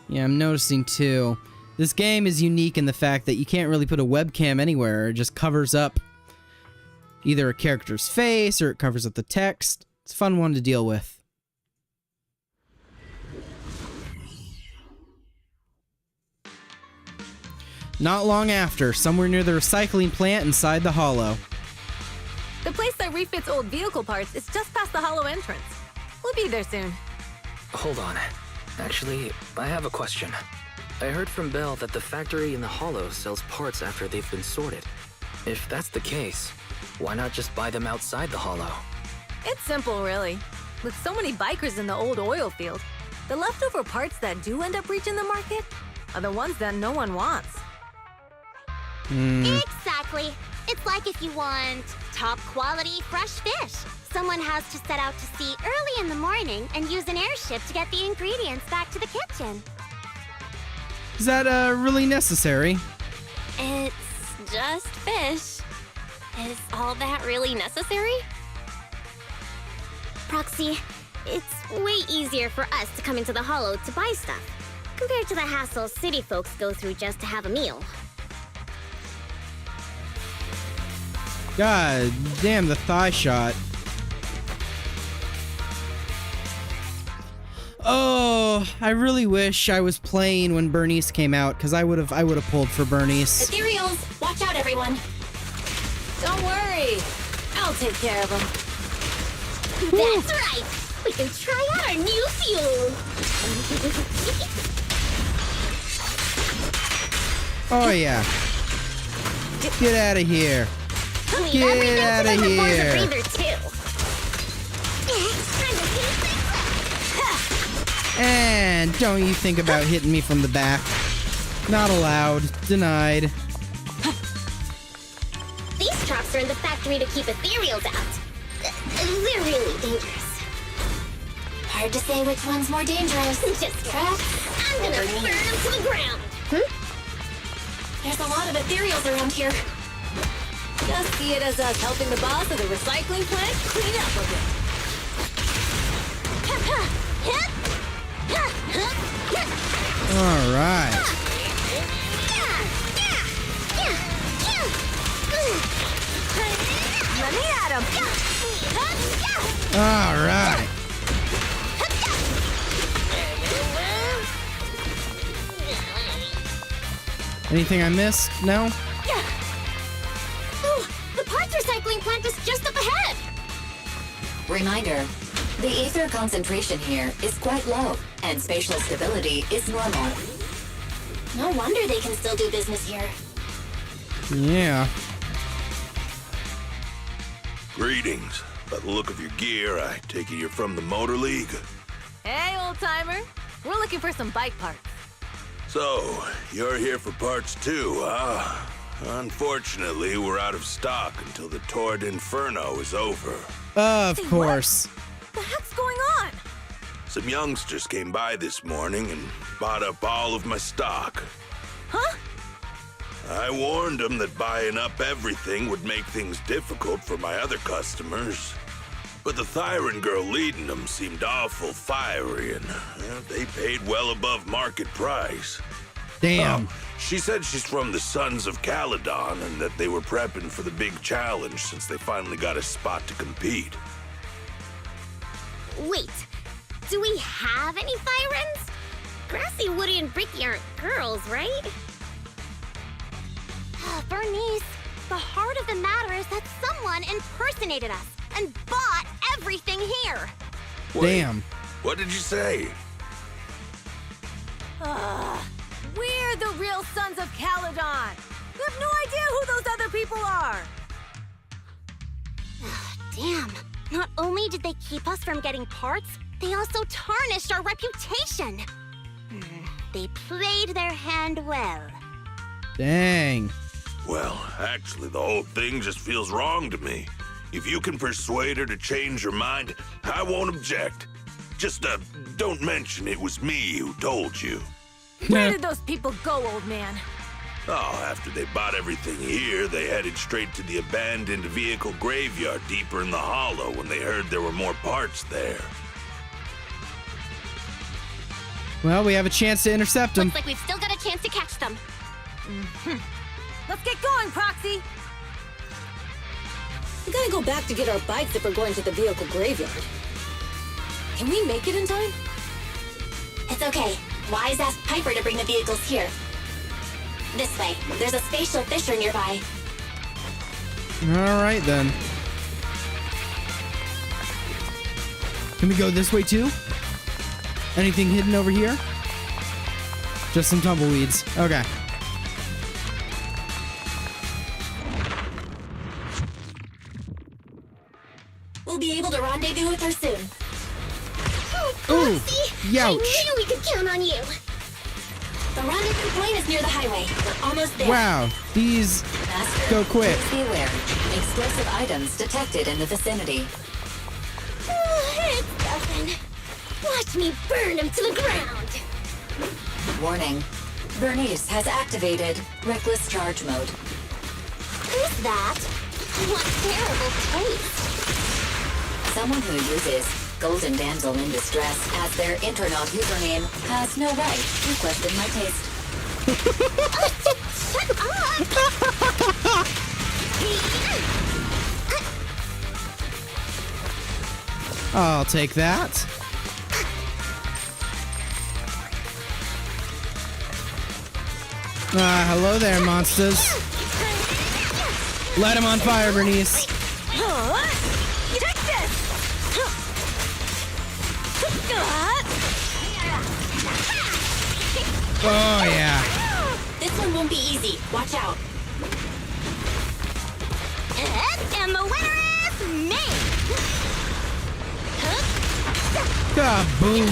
[SPEAKER 1] Yeah, I'm noticing too. This game is unique in the fact that you can't really put a webcam anywhere. It just covers up either a character's face or it covers up the text. It's a fun one to deal with. Not long after, somewhere near the recycling plant inside the Hollow.
[SPEAKER 6] The place that refits old vehicle parts is just past the Hollow entrance. We'll be there soon.
[SPEAKER 4] Hold on. Actually, I have a question. I heard from Belle that the factory in the Hollow sells parts after they've been sorted. If that's the case, why not just buy them outside the Hollow?
[SPEAKER 6] It's simple, really. With so many bikers in the old oil field, the leftover parts that do end up reaching the market are the ones that no one wants.
[SPEAKER 2] Exactly. It's like if you want top quality fresh fish. Someone has to set out to sea early in the morning and use an airship to get the ingredients back to the kitchen.
[SPEAKER 1] Is that really necessary?
[SPEAKER 7] It's just fish. Is all that really necessary?
[SPEAKER 14] Proxy, it's way easier for us to come into the Hollow to buy stuff, compared to the hassle city folks go through just to have a meal.
[SPEAKER 1] God damn, the thigh shot. Oh, I really wish I was playing when Bernice came out, because I would have pulled for Bernice.
[SPEAKER 7] Ethereals, watch out, everyone.
[SPEAKER 6] Don't worry. I'll take care of them.
[SPEAKER 14] That's right! We can try out our new fuel!
[SPEAKER 1] Oh yeah. Get out of here. Get out of here.
[SPEAKER 14] Breather too.
[SPEAKER 1] And don't you think about hitting me from the back. Not allowed. Denied.
[SPEAKER 14] These traps are in the factory to keep ethereals out. They're really dangerous.
[SPEAKER 7] Hard to say which one's more dangerous.
[SPEAKER 14] Just traps. I'm gonna burn them to the ground.
[SPEAKER 7] There's a lot of ethereals around here.
[SPEAKER 6] Just see it as us helping the boss of the recycling plant clean up a bit.
[SPEAKER 1] All right.
[SPEAKER 6] Let me at him.
[SPEAKER 1] All right. Anything I missed? No?
[SPEAKER 14] Oh, the parts recycling plant is just up ahead.
[SPEAKER 8] Reminder, the ether concentration here is quite low, and spatial stability is normal.
[SPEAKER 14] No wonder they can still do business here.
[SPEAKER 1] Yeah.
[SPEAKER 5] Greetings. By the look of your gear, I take it you're from the Motor League.
[SPEAKER 6] Hey, old-timer. We're looking for some bike parts.
[SPEAKER 5] So, you're here for parts too, huh? Unfortunately, we're out of stock until the tour d'Inferno is over.
[SPEAKER 1] Of course.
[SPEAKER 6] What the heck's going on?
[SPEAKER 5] Some youngsters came by this morning and bought up all of my stock.
[SPEAKER 6] Huh?
[SPEAKER 5] I warned them that buying up everything would make things difficult for my other customers. But the Thyron girl leading them seemed awful fiery, and they paid well above market price.
[SPEAKER 1] Damn.
[SPEAKER 5] She said she's from the Sons of Calydon and that they were prepping for the big challenge since they finally got a spot to compete.
[SPEAKER 14] Wait, do we have any Thyrans? Grassy, Woody, and Bricky aren't girls, right? Bernice, the heart of the matter is that someone impersonated us and bought everything here.
[SPEAKER 5] Wait,
[SPEAKER 1] Damn.
[SPEAKER 5] what did you say?
[SPEAKER 6] We're the real Sons of Calydon. We have no idea who those other people are.
[SPEAKER 2] Damn. Not only did they keep us from getting parts, they also tarnished our reputation. They played their hand well.
[SPEAKER 1] Dang.
[SPEAKER 5] Well, actually, the whole thing just feels wrong to me. If you can persuade her to change her mind, I won't object. Just, don't mention it was me who told you.
[SPEAKER 6] Where did those people go, old man?
[SPEAKER 5] Oh, after they bought everything here, they headed straight to the abandoned vehicle graveyard deeper in the hollow when they heard there were more parts there.
[SPEAKER 1] Well, we have a chance to intercept them.
[SPEAKER 2] Looks like we've still got a chance to catch them.
[SPEAKER 6] Let's get going, Proxy. We gotta go back to get our bikes if we're going to the vehicle graveyard. Can we make it in time?
[SPEAKER 7] It's okay. Wise asked Piper to bring the vehicles here. This way. There's a spatial fissure nearby.
[SPEAKER 1] All right, then. Can we go this way, too? Anything hidden over here? Just some tumbleweeds. Okay.
[SPEAKER 7] We'll be able to rendezvous with her soon.
[SPEAKER 1] Ooh,
[SPEAKER 2] I
[SPEAKER 1] youch.
[SPEAKER 2] knew we could count on you.
[SPEAKER 7] The rendezvous point is near the highway. We're almost there.
[SPEAKER 1] Wow, these
[SPEAKER 8] Master,
[SPEAKER 1] go quick.
[SPEAKER 8] please be aware. Explosive items detected in the vicinity.
[SPEAKER 2] It's nothing. Watch me burn him to the ground.
[SPEAKER 8] Warning. Bernice has activated Reckless Charge Mode.
[SPEAKER 2] Who's that? What terrible taste.
[SPEAKER 8] Someone who uses Golden Damsel in Distress as their Internet username has no right to question my taste.
[SPEAKER 2] Shut up!
[SPEAKER 1] I'll take that. Hello there, monsters. Light them on fire, Bernice.
[SPEAKER 6] Take this!
[SPEAKER 1] Oh, yeah.
[SPEAKER 7] This one won't be easy. Watch out.
[SPEAKER 1] Boom!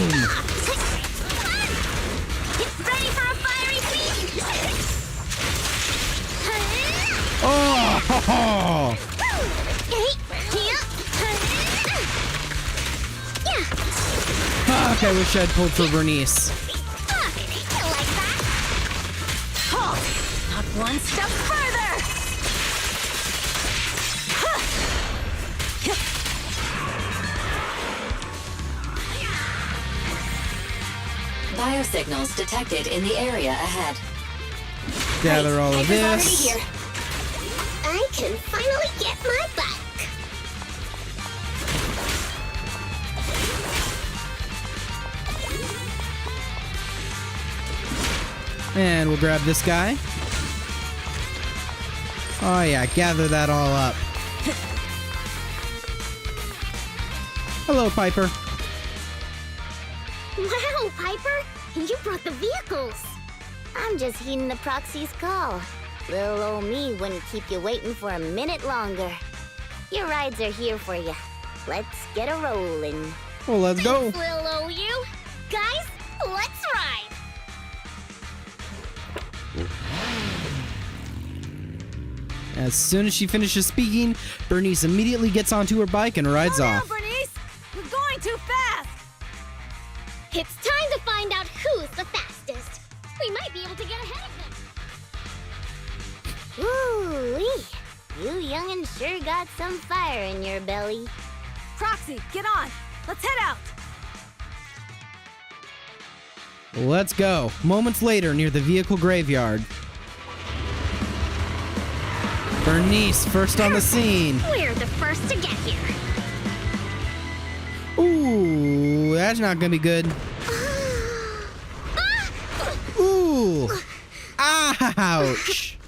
[SPEAKER 14] Get ready for a fiery feast!
[SPEAKER 1] Oh! Fuck, I wish I'd pulled for Bernice.
[SPEAKER 6] Not one step further!
[SPEAKER 8] Biosignals detected in the area ahead.
[SPEAKER 1] Gather all of
[SPEAKER 14] Piper's already
[SPEAKER 1] this.
[SPEAKER 14] here. I can finally get my back.
[SPEAKER 1] And we'll grab this guy. Oh yeah, gather that all up. Hello, Piper.
[SPEAKER 14] Wow, Piper! You brought the vehicles! I'm just heeding the proxy's call. Little old me wouldn't keep you waiting for a minute longer. Your rides are here for you. Let's get a rolling.
[SPEAKER 1] Well, let's go.
[SPEAKER 14] Thanks, little old you. Guys, let's ride!
[SPEAKER 1] As soon as she finishes speaking, Bernice immediately gets onto her bike and rides off.
[SPEAKER 6] Slow down, Bernice! You're going too fast!
[SPEAKER 14] It's time to find out who's the fastest. We might be able to get ahead of them. Ooh-wee. You young'uns sure got some fire in your belly.
[SPEAKER 6] Proxy, get on! Let's head out!
[SPEAKER 1] Let's go. Moments later, near the vehicle graveyard. Bernice, first on the scene.
[SPEAKER 14] We're the first to get here.
[SPEAKER 1] Ooh, that's not gonna be good. Ooh. Ouch.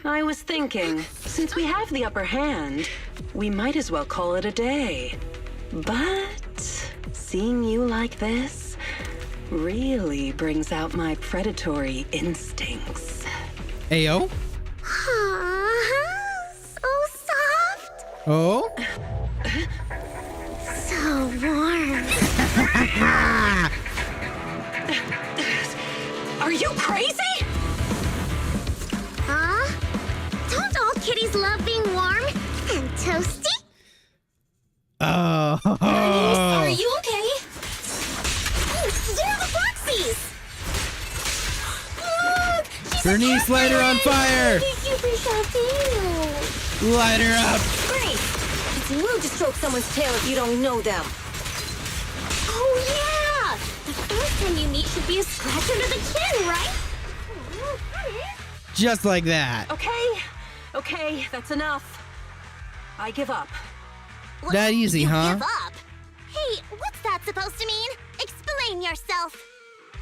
[SPEAKER 15] I was thinking, since we have the upper hand, we might as well call it a day. But seeing you like this really brings out my predatory instincts.
[SPEAKER 1] Ayo.
[SPEAKER 14] So soft.
[SPEAKER 1] Oh?
[SPEAKER 14] So warm.
[SPEAKER 15] Are you crazy?
[SPEAKER 14] Huh? Don't all kitties love being warm and toasty?
[SPEAKER 1] Oh.
[SPEAKER 14] Are you okay? They're the Foxies! Look!
[SPEAKER 1] Bernice, light her on fire!
[SPEAKER 14] Super soft tail.
[SPEAKER 1] Light her up!
[SPEAKER 6] Great! It's rude to stroke someone's tail if you don't know them.
[SPEAKER 14] Oh yeah! The first time you meet should be a scratch under the chin, right?
[SPEAKER 1] Just like that.
[SPEAKER 15] Okay, that's enough. I give up.
[SPEAKER 1] That easy,
[SPEAKER 14] You
[SPEAKER 1] huh?
[SPEAKER 14] give up? Hey, what's that supposed to mean? Explain yourself.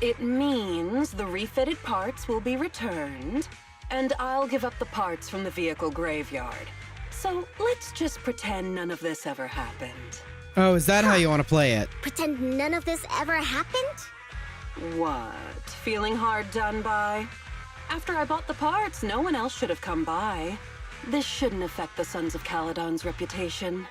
[SPEAKER 15] It means the refitted parts will be returned, and I'll give up the parts from the vehicle graveyard. So let's just pretend none of this ever happened.
[SPEAKER 1] Oh, is that how you want to play it?
[SPEAKER 14] Pretend none of this ever happened?
[SPEAKER 15] What? Feeling hard done by? After I bought the parts, no one else should have come by. This shouldn't affect the Sons of Calydon's reputation.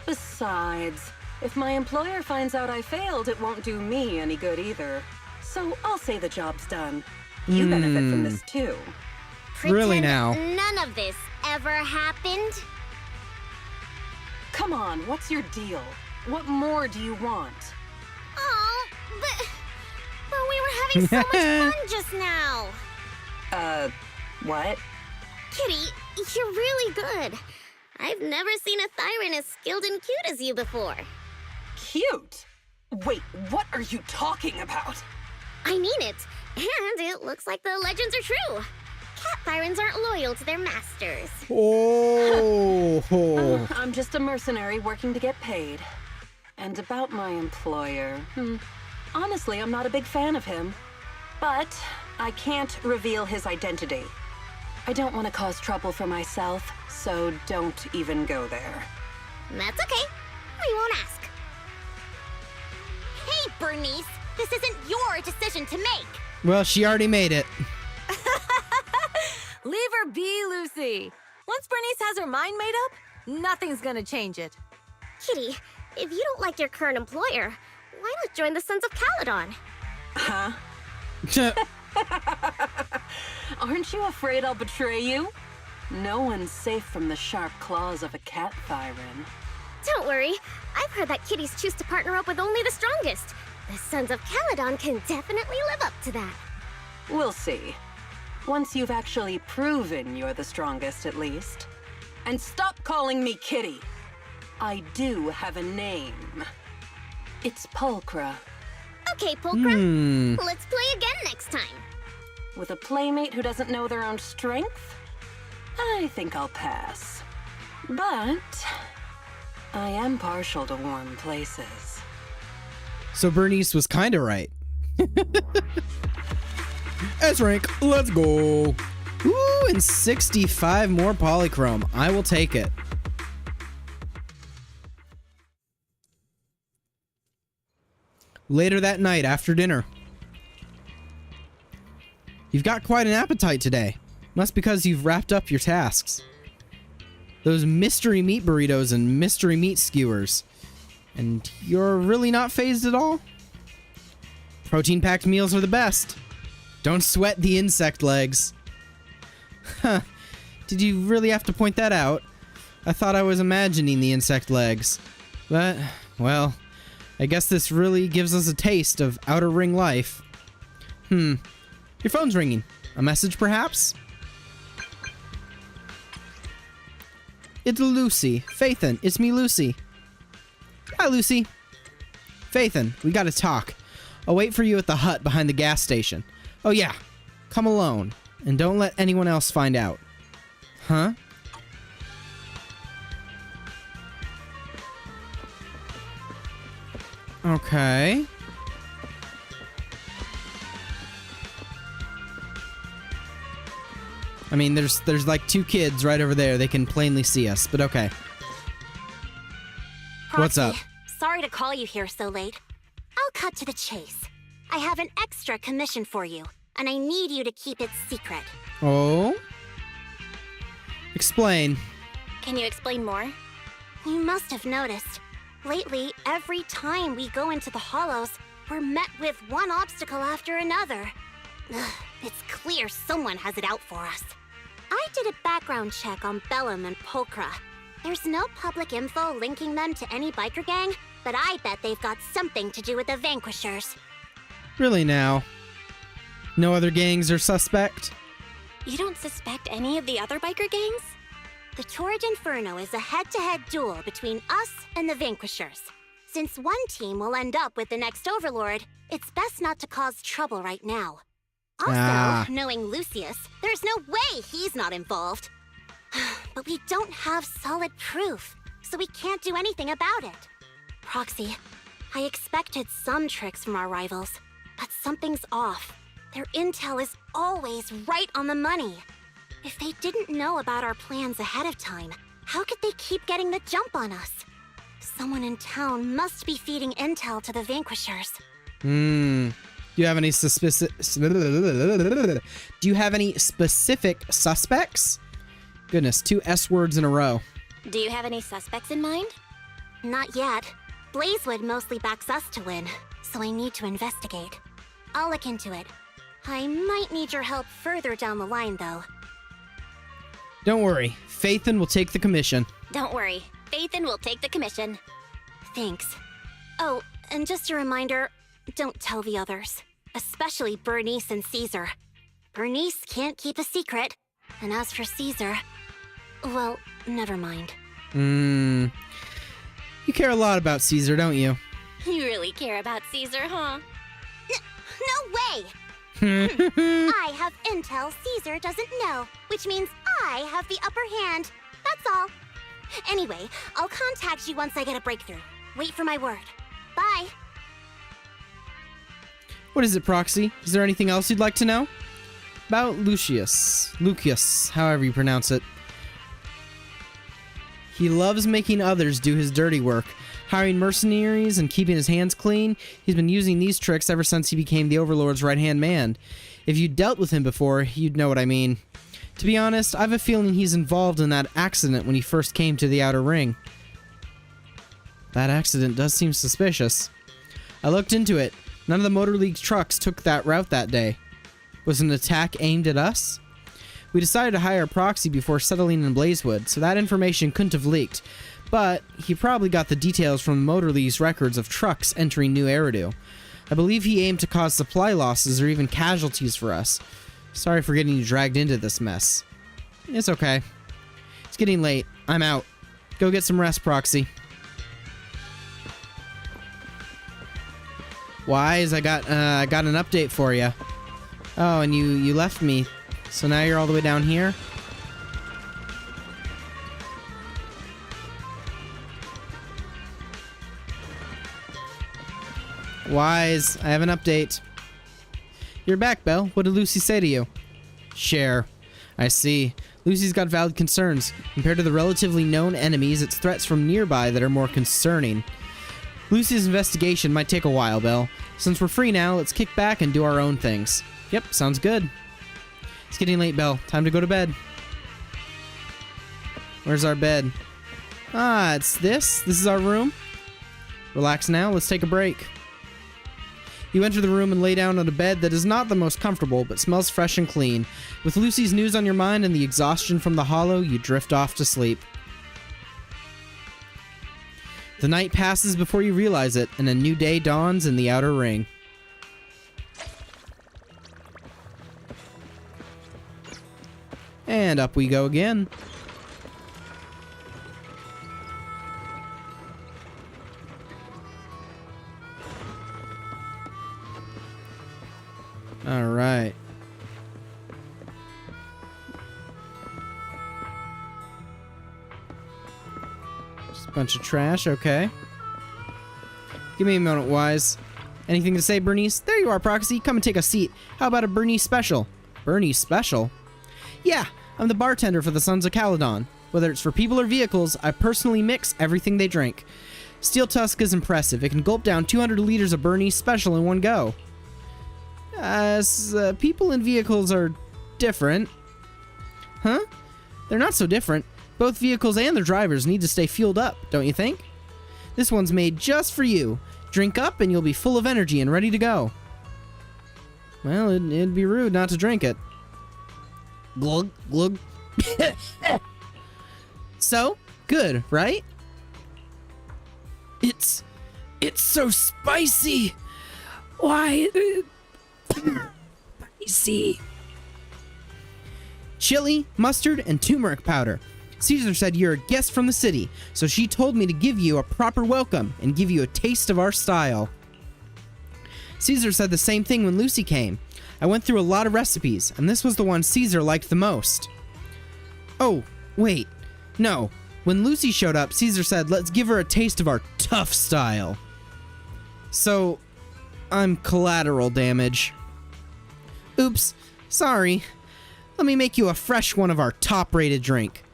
[SPEAKER 15] Besides, if my employer finds out I failed, it won't do me any good either. So I'll say the job's done. You benefit from this too.
[SPEAKER 1] Really now?
[SPEAKER 14] None of this ever happened?
[SPEAKER 15] Come on, what's your deal? What more do you want?
[SPEAKER 14] Oh, but we were having so much fun just now.
[SPEAKER 15] What?
[SPEAKER 14] Kitty, you're really good. I've never seen a Thyran as skilled and cute as you before.
[SPEAKER 15] Cute? Wait, what are you talking about?
[SPEAKER 14] I mean it, and it looks like the legends are true. Cat Thyrans aren't loyal to their masters.
[SPEAKER 1] Oh.
[SPEAKER 15] I'm just a mercenary working to get paid. And about my employer, honestly, I'm not a big fan of him. But I can't reveal his identity. I don't want to cause trouble for myself, so don't even go there.
[SPEAKER 14] That's okay. We won't ask. Hey, Bernice, this isn't your decision to make.
[SPEAKER 1] Well, she already made it.
[SPEAKER 6] Leave her be, Lucy. Once Bernice has her mind made up, nothing's gonna change it.
[SPEAKER 14] Kitty, If you don't like your current employer, why not join the Sons of Calydon?
[SPEAKER 15] Huh? Aren't you afraid I'll betray you? No one's safe from the sharp claws of a cat Thyran.
[SPEAKER 14] Don't worry. I've heard that kitties choose to partner up with only the strongest. The Sons of Calydon can definitely live up to that.
[SPEAKER 15] We'll see. Once you've actually proven you're the strongest, at least. And stop calling me Kitty. I do have a name. It's Pulchra.
[SPEAKER 14] Okay, Pulchra. Let's play again next time.
[SPEAKER 15] With a playmate who doesn't know their own strength? I think I'll pass. But I am partial to warm places.
[SPEAKER 1] So Bernice was kind of right. S rank, let's go. Ooh, and 65 more polychrome. I will take it. Later that night after dinner. You've got quite an appetite today. Must because you've wrapped up your tasks. Those mystery meat burritos and mystery meat skewers. And you're really not phased at all? Protein-packed meals are the best. Don't sweat the insect legs. Huh. Did you really have to point that out? I thought I was imagining the insect legs. But, well, I guess this really gives us a taste of outer ring life. Your phone's ringing. A message, perhaps? It's Lucy. Phaethon, it's me, Lucy. Hi, Lucy. Phaethon, we gotta talk. I'll wait for you at the hut behind the gas station. Oh yeah, come alone. And don't let anyone else find out. Huh? Okay. I mean, there's like two kids right over there. They can plainly see us, but okay.
[SPEAKER 2] Proxy,
[SPEAKER 1] what's up?
[SPEAKER 2] Sorry to call you here so late. I'll cut to the chase. I have an extra commission for you, and I need you to keep it secret.
[SPEAKER 1] Oh? Explain.
[SPEAKER 2] Can you explain more? You must have noticed. Lately, every time we go into the Hollows, we're met with one obstacle after another. Ugh, it's clear someone has it out for us. I did a background check on Bellum and Pulchra. There's no public info linking them to any biker gang, but I bet they've got something to do with the Vanquishers.
[SPEAKER 1] Really now? No other gangs are suspect?
[SPEAKER 7] You don't suspect any of the other biker gangs?
[SPEAKER 2] The Torrid Inferno is a head-to-head duel between us and the Vanquishers. Since one team will end up with the next Overlord, it's best not to cause trouble right now. Also, knowing Lucius, there's no way he's not involved. But we don't have solid proof, so we can't do anything about it. Proxy, I expected some tricks from our rivals, but something's off. Their intel is always right on the money. If they didn't know about our plans ahead of time, how could they keep getting the jump on us? Someone in town must be feeding intel to the Vanquishers.
[SPEAKER 1] Do you have any Do you have any specific suspects? Goodness, 2 S words in a row.
[SPEAKER 7] Do you have any suspects in mind?
[SPEAKER 2] Not yet. Blazewood mostly backs us to win, so I need to investigate. I'll look into it. I might need your help further down the line, though.
[SPEAKER 1] Don't worry, Phaethon will take the commission.
[SPEAKER 7] Don't worry, Phaethon will take the commission.
[SPEAKER 2] Thanks. Oh, and just a reminder, don't tell the others. Especially Bernice and Caesar. Bernice can't keep a secret, and as for Caesar, well, never mind.
[SPEAKER 1] You care a lot about Caesar, don't you?
[SPEAKER 7] You really care about Caesar, huh?
[SPEAKER 2] No way! I have intel Caesar doesn't know, which means I have the upper hand. That's all. Anyway, I'll contact you once I get a breakthrough. Wait for my word. Bye.
[SPEAKER 1] What is it, Proxy? Is there anything else you'd like to know? About Lucius, however you pronounce it. He loves making others do his dirty work, hiring mercenaries and keeping his hands clean. He's been using these tricks ever since he became the Overlord's right-hand man. If you dealt with him before, you'd know what I mean. To be honest, I have a feeling he's involved in that accident when he first came to the Outer Ring. That accident does seem suspicious. I looked into it. None of the Motor League's trucks took that route that day. Was an attack aimed at us? We decided to hire a proxy before settling in Blazewood, so that information couldn't have leaked. But he probably got the details from the Motor League's records of trucks entering New Eridu. I believe he aimed to cause supply losses or even casualties for us. Sorry for getting you dragged into this mess. It's okay. It's getting late. I'm out. Go get some rest, Proxy. Wise, I got an update for you. Oh, and you left me. So now you're all the way down here? Wise, I have an update. You're back, Belle. What did Lucy say to you? Share. I see. Lucy's got valid concerns. Compared to the relatively known enemies, it's threats from nearby that are more concerning. Lucy's investigation might take a while, Belle. Since we're free now, let's kick back and do our own things. Yep, sounds good. It's getting late, Belle. Time to go to bed. Where's our bed? Ah, it's this? This is our room? Relax now, let's take a break. You enter the room and lay down on a bed that is not the most comfortable, but smells fresh and clean. With Lucy's news on your mind and the exhaustion from the hollow, you drift off to sleep. The night passes before you realize it, and a new day dawns in the outer ring. And up we go again. All right. Just a bunch of trash, okay. Give me a moment, Wise. Anything to say, Bernice? There you are, Proxy. Come and take a seat. How about a Bernice special? Bernice special? Yeah, I'm the bartender for the Sons of Calydon. Whether it's for people or vehicles, I personally mix everything they drink. Steel Tusk is impressive. It can gulp down 200 liters of Bernice special in one go. People and vehicles are different. Huh? They're not so different. Both vehicles and their drivers need to stay fueled up, don't you think? This one's made just for you. Drink up and you'll be full of energy and ready to go. Well, it'd be rude not to drink it. Glug, glug. So, good, right? It's so spicy. Why? Spicy. Chili, mustard, and turmeric powder. Caesar said you're a guest from the city, so she told me to give you a proper welcome and give you a taste of our style. Caesar said the same thing when Lucy came. I went through a lot of recipes, and this was the one Caesar liked the most. Oh, wait. No. When Lucy showed up, Caesar said, let's give her a taste of our tough style. So, I'm collateral damage. Oops. Sorry. Let me make you a fresh one of our top-rated drink.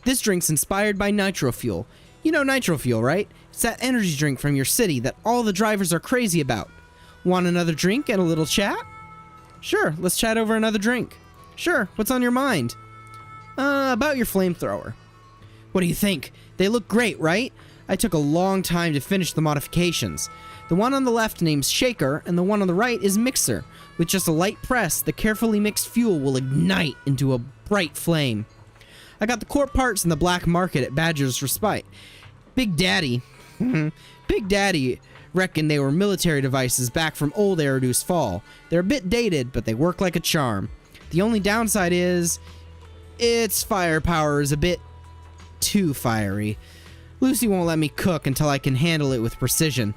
[SPEAKER 1] This drink's inspired by Nitro Fuel. You know Nitro Fuel, right? It's that energy drink from your city that all the drivers are crazy about. Want another drink and a little chat? Sure, let's chat over another drink. Sure, what's on your mind? About your flamethrower. What do you think? They look great, right? I took a long time to finish the modifications. The one on the left name's Shaker, and the one on the right is Mixer. With just a light press, the carefully mixed fuel will ignite into a bright flame. I got the core parts in the black market at Badger's Respite. Big Daddy reckoned they were military devices back from old Eridu's fall. They're a bit dated, but they work like a charm. The only downside is its firepower is a bit too fiery. Lucy won't let me cook until I can handle it with precision.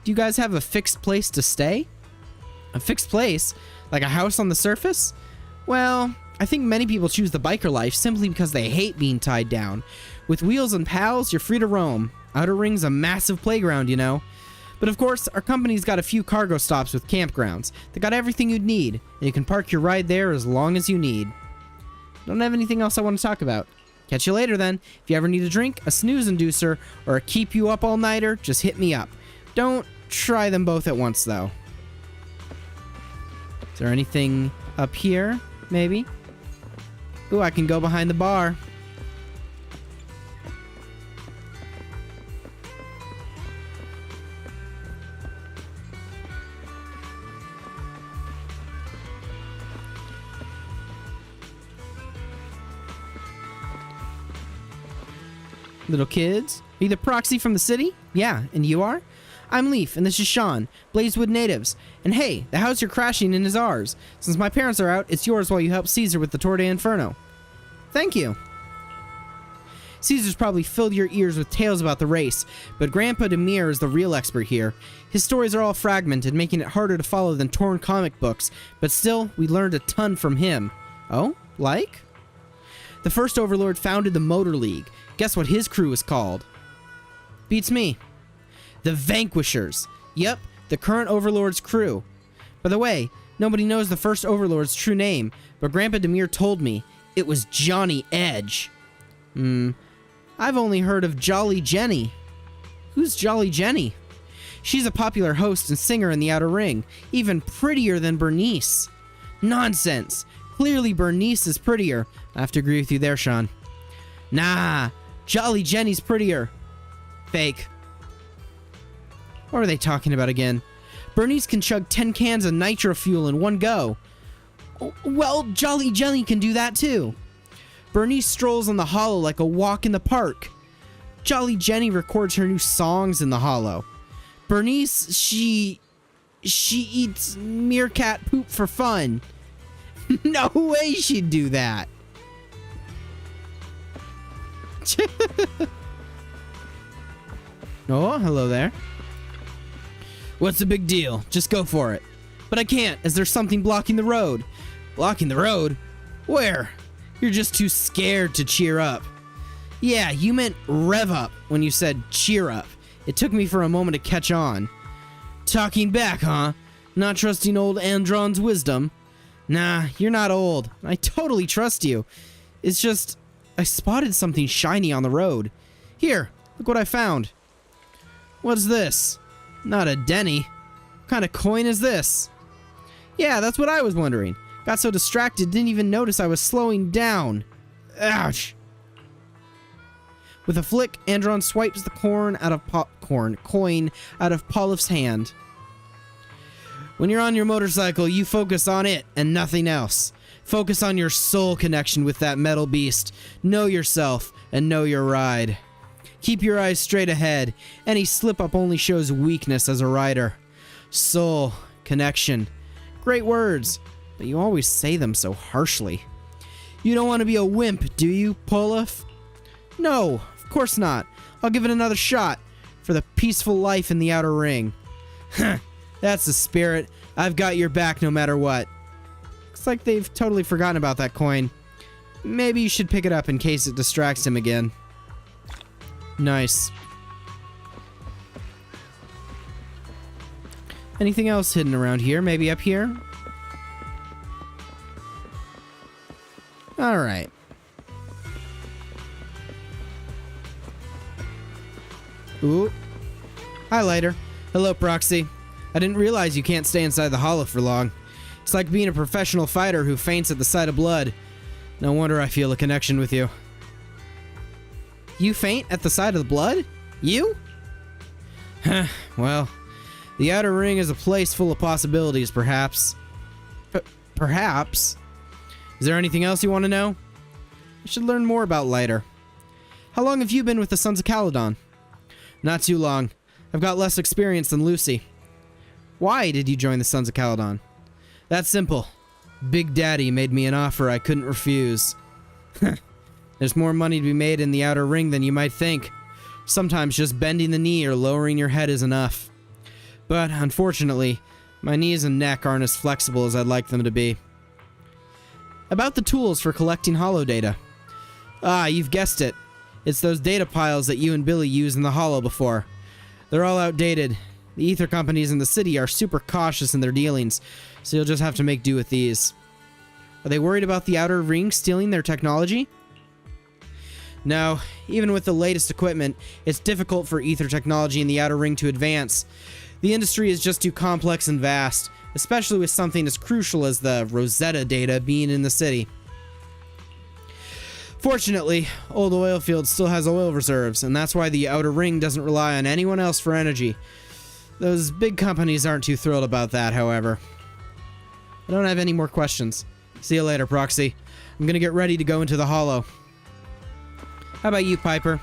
[SPEAKER 1] Do you guys have a fixed place to stay? A fixed place? Like a house on the surface? Well, I think many people choose the biker life simply because they hate being tied down. With wheels and pals, you're free to roam. Outer Ring's a massive playground, you know. But of course, our company's got a few cargo stops with campgrounds. They got everything you'd need, and you can park your ride there as long as you need. Don't have anything else I want to talk about. Catch you later then. If you ever need a drink, a snooze inducer, or a keep you up all nighter, just hit me up. Don't try them both at once though. Is there anything up here, maybe? Ooh, I can go behind the bar. little kids. Are you the proxy from the city? Yeah, and you are? I'm Leaf, and this is Sean, Blazewood natives. And hey, the house you're crashing in is ours. Since my parents are out, it's yours while you help Caesar with the Tour de Inferno. Thank you. Caesar's probably filled your ears with tales about the race, but Grandpa Demir is the real expert here. His stories are all fragmented, making it harder to follow than torn comic books, but still, we learned a ton from him. Oh? Like? The first Overlord founded the Motor League. Guess what his crew is called? Beats me. The Vanquishers. Yep, the current Overlord's crew. By the way, nobody knows the first Overlord's true name, but Grandpa Demir told me it was Johnny Edge. I've only heard of Jolly Jenny. Who's Jolly Jenny? She's a popular host and singer in the Outer Ring, even prettier than Bernice. Nonsense. Clearly Bernice is prettier. I have to agree with you there, Sean. Nah, Jolly Jenny's prettier. Fake. What are they talking about again? Bernice can chug 10 cans of nitro fuel in one go. Well, Jolly Jenny can do that too. Bernice strolls on the Hollow like a walk in the park. Jolly Jenny records her new songs in the Hollow. Bernice, she eats meerkat poop for fun. No way she'd do that. Oh, hello there. What's the big deal? Just go for it. But I can't, as there's something blocking the road. Blocking the road? Where? You're just too scared to cheer up. Yeah, you meant rev up when you said cheer up. It took me for a moment to catch on. Talking back, huh? Not trusting old Andron's wisdom? Nah, you're not old. I totally trust you. It's just, I spotted something shiny on the road. Here, look what I found. What's this? Not a Denny. What kind of coin is this? Yeah, that's what I was wondering. Got so distracted, didn't even notice I was slowing down. Ouch. With a flick, Andron swipes the coin out of Polif's hand. When you're on your motorcycle, you focus on it and nothing else. Focus on your soul connection with that metal beast. Know yourself and know your ride. Keep your eyes straight ahead. Any slip-up only shows weakness as a rider. Soul, connection. Great words, but you always say them so harshly. You don't want to be a wimp, do you, Polif? No, of course not. I'll give it another shot for the peaceful life in the Outer Ring. Huh, that's the spirit. I've got your back no matter what. Looks like they've totally forgotten about that coin. Maybe you should pick it up in case it distracts him again. Nice. Anything else hidden around here? Maybe up here? Alright. Ooh. Hi, Lighter. Hello, Proxy. I didn't realize you can't stay inside the Hollow for long. It's like being a professional fighter who faints at the sight of blood. No wonder I feel a connection with you. You faint at the sight of the blood? You? Well, the Outer Ring is a place full of possibilities, perhaps. Perhaps? Is there anything else you want to know? I should learn more about Lighter. How long have you been with the Sons of Calydon? Not too long. I've got less experience than Lucy. Why did you join the Sons of Calydon? That's simple. Big Daddy made me an offer I couldn't refuse. There's more money to be made in the Outer Ring than you might think. Sometimes just bending the knee or lowering your head is enough. But, unfortunately, my knees and neck aren't as flexible as I'd like them to be. About the tools for collecting holo data. Ah, you've guessed it. It's those data piles that you and Billy used in the holo before. They're all outdated. The ether companies in the city are super cautious in their dealings, so you'll just have to make do with these. Are they worried about the Outer Ring stealing their technology? No, even with the latest equipment, it's difficult for ether technology in the Outer Ring to advance. The industry is just too complex and vast, especially with something as crucial as the Rosetta data being in the city. Fortunately, Old Oilfield still has oil reserves, and that's why the Outer Ring doesn't rely on anyone else for energy. Those big companies aren't too thrilled about that, however. I don't have any more questions. See you later, Proxy. I'm gonna get ready to go into the Hollow. How about you, Piper?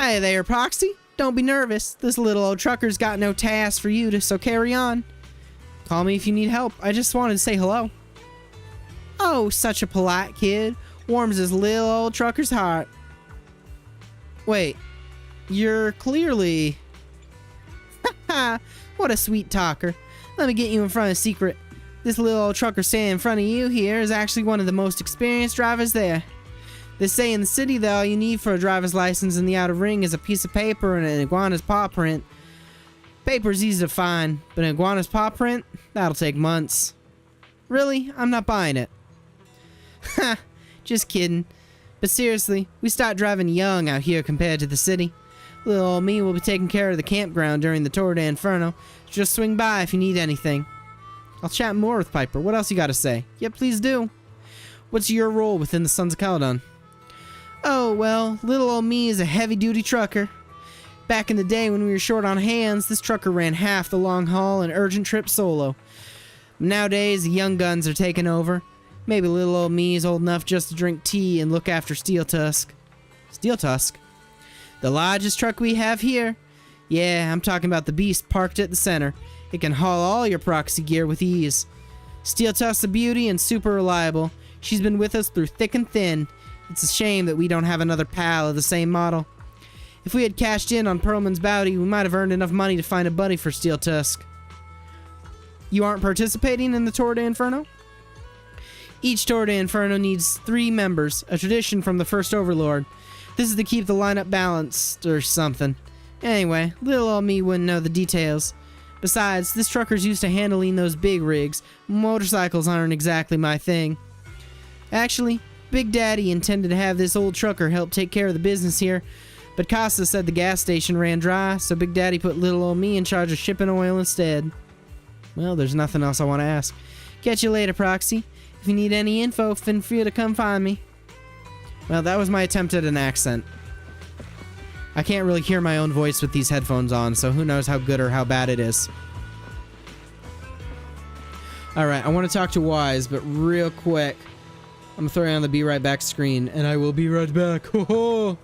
[SPEAKER 1] Hi there, Proxy. Don't be nervous. This little old trucker's got no task for you, so carry on. Call me if you need help. I just wanted to say hello. Oh, such a polite kid. Warms his little old trucker's heart. Wait, you're clearly... Haha, what a sweet talker. Let me get you in front of a secret. This little old trucker standing in front of you here is actually one of the most experienced drivers there. They say in the city that all you need for a driver's license in the outer ring is a piece of paper and an iguana's paw print. Paper's easy to find, but an iguana's paw print? That'll take months. Really? I'm not buying it. Ha, just kidding. But seriously, we start driving young out here compared to the city. Little old me will be taking care of the campground during the Tour de Inferno. Just swing by if you need anything. I'll chat more with Piper. What else you gotta say? Yeah, please do. What's your role within the Sons of Calydon? Oh, well, little old me is a heavy-duty trucker. Back in the day when we were short on hands, this trucker ran half the long haul and urgent trip solo. Nowadays, the young guns are taking over. Maybe little old me is old enough just to drink tea and look after Steel Tusk. Steel Tusk? The largest truck we have here? Yeah, I'm talking about the beast parked at the center. It can haul all your proxy gear with ease. Steel Tusk's a beauty and super reliable. She's been with us through thick and thin. It's a shame that we don't have another pal of the same model. If we had cashed in on Perlman's bounty, we might have earned enough money to find a buddy for Steel Tusk. You aren't participating in the Tour de Inferno? Each Tour de Inferno needs 3 members, a tradition from the First Overlord. This is to keep the lineup balanced or something. Anyway, little old me wouldn't know the details. Besides, this trucker's used to handling those big rigs. Motorcycles aren't exactly my thing. Actually, Big Daddy intended to have this old trucker help take care of the business here, but Costa said the gas station ran dry, so Big Daddy put little old me in charge of shipping oil instead. Well, there's nothing else I want to ask. Catch you later, Proxy. If you need any info, feel free to come find me. Well, that was my attempt at an accent. I can't really hear my own voice with these headphones on, so who knows how good or how bad it is. Alright, I want to talk to Wise, but real quick, I'm gonna throw you on the Be Right Back screen, and I will be right back. Ho ho!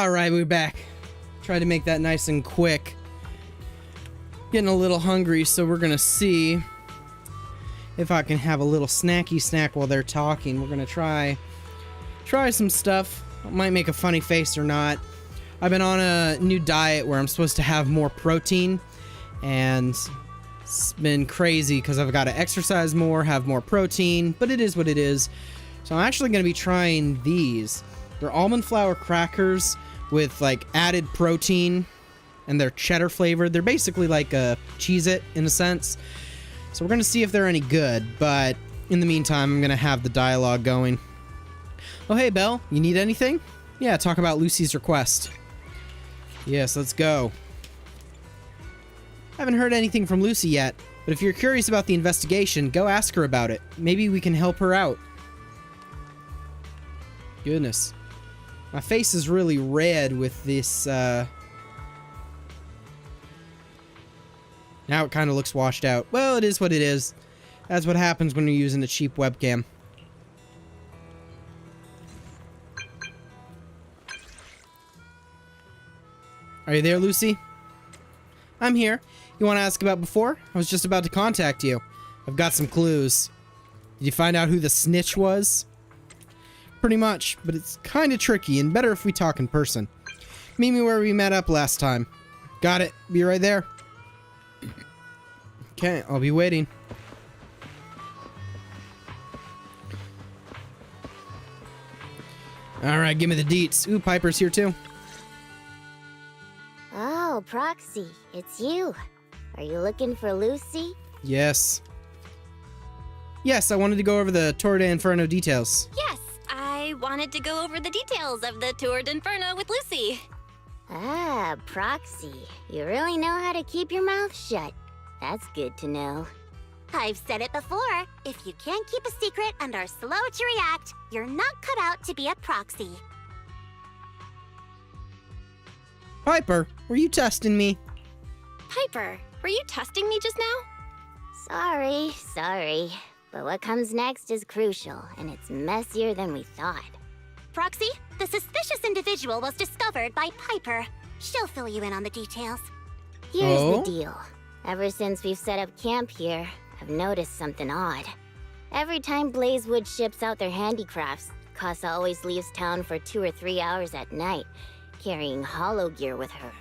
[SPEAKER 1] Alright, we're back. Tried to make that nice and quick. Getting a little hungry, so we're gonna see if I can have a little snacky snack while they're talking. We're gonna try some stuff. Might make a funny face or not. I've been on a new diet where I'm supposed to have more protein, and it's been crazy because I've got to exercise more, have more protein, but it is what it is. So I'm actually going to be trying these. They're almond flour crackers with like added protein, and they're cheddar flavored. They're basically like a Cheez-It in a sense. So we're going to see if they're any good, but in the meantime, I'm going to have the dialogue going. Oh, hey, Belle, you need anything? Yeah, talk about Lucy's request. Yes, let's go. I haven't heard anything from Lucy yet, but if you're curious about the investigation, go ask her about it. Maybe we can help her out. Goodness. My face is really red with this, Now it kind of looks washed out. Well, it is what it is. That's what happens when you're using a cheap webcam. Are you there, Lucy? I'm here. You want to ask about before? I was just about to contact you. I've got some clues. Did you find out who the snitch was? Pretty much, but it's kind of tricky and better if we talk in person. Meet me where we met up last time. Got it. Be right there. Okay, I'll be waiting. Alright, give me the deets. Ooh, Piper's here too.
[SPEAKER 14] Oh, Proxy, it's you. Are you looking for Lucy?
[SPEAKER 1] Yes. Yes, I wanted to go over the Tour de Inferno details.
[SPEAKER 7] Yes, I wanted to go over the details of the Tour d'Inferno with Lucy.
[SPEAKER 14] Ah, Proxy, you really know how to keep your mouth shut. That's good to know.
[SPEAKER 2] I've said it before. If you can't keep a secret and are slow to react, you're not cut out to be a proxy.
[SPEAKER 1] Piper, were you testing me?
[SPEAKER 7] Piper, were you testing me just now?
[SPEAKER 14] Sorry. But what comes next is crucial, and it's messier than we thought.
[SPEAKER 2] Proxy, the suspicious individual was discovered by Piper. She'll fill you in on the details.
[SPEAKER 14] Here's the deal. Ever since we've set up camp here, I've noticed something odd. Every time Blazewood ships out their handicrafts, Casa always leaves town for 2 or 3 hours at night, carrying hollow gear with her.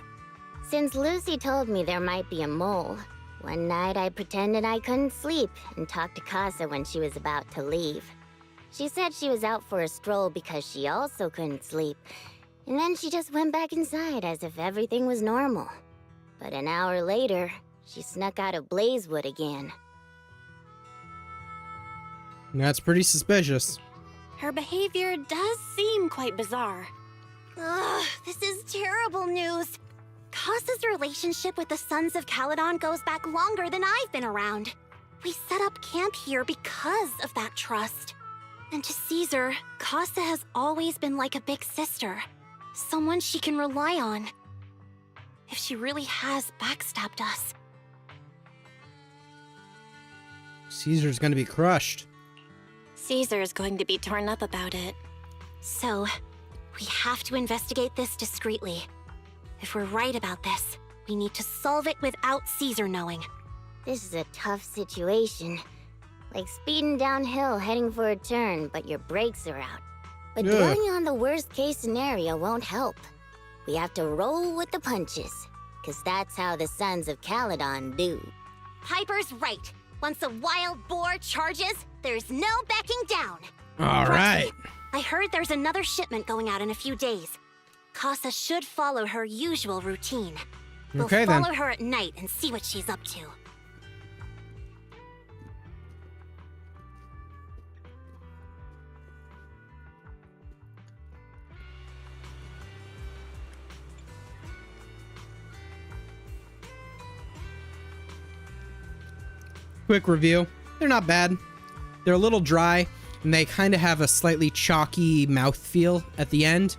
[SPEAKER 14] Since Lucy told me there might be a mole, one night I pretended I couldn't sleep and talked to Casa when she was about to leave. She said she was out for a stroll because she also couldn't sleep, and then she just went back inside as if everything was normal. But an hour later, she snuck out of Blazewood again.
[SPEAKER 1] That's pretty suspicious.
[SPEAKER 7] Her behavior does seem quite bizarre.
[SPEAKER 2] Ugh, this is terrible news. Casa's relationship with the Sons of Calydon goes back longer than I've been around. We set up camp here because of that trust. And to Caesar, Casa has always been like a big sister. Someone she can rely on. If she really has backstabbed us.
[SPEAKER 1] Caesar's gonna be crushed.
[SPEAKER 7] Caesar's going to be torn up about it.
[SPEAKER 2] So, we have to investigate this discreetly. If we're right about this, we need to solve it without Caesar knowing.
[SPEAKER 14] This is a tough situation. Like speeding downhill heading for a turn, but your brakes are out. But dwelling on the worst case scenario won't help. We have to roll with the punches, because that's how the Sons of Calydon do.
[SPEAKER 2] Piper's right. Once a wild boar charges, there's no backing down.
[SPEAKER 1] All right.
[SPEAKER 2] I heard there's another shipment going out in a few days. Casa should follow her usual routine. We'll follow her at night and see what she's up to.
[SPEAKER 1] Quick review. They're not bad. They're a little dry, and they kind of have a slightly chalky mouthfeel at the end.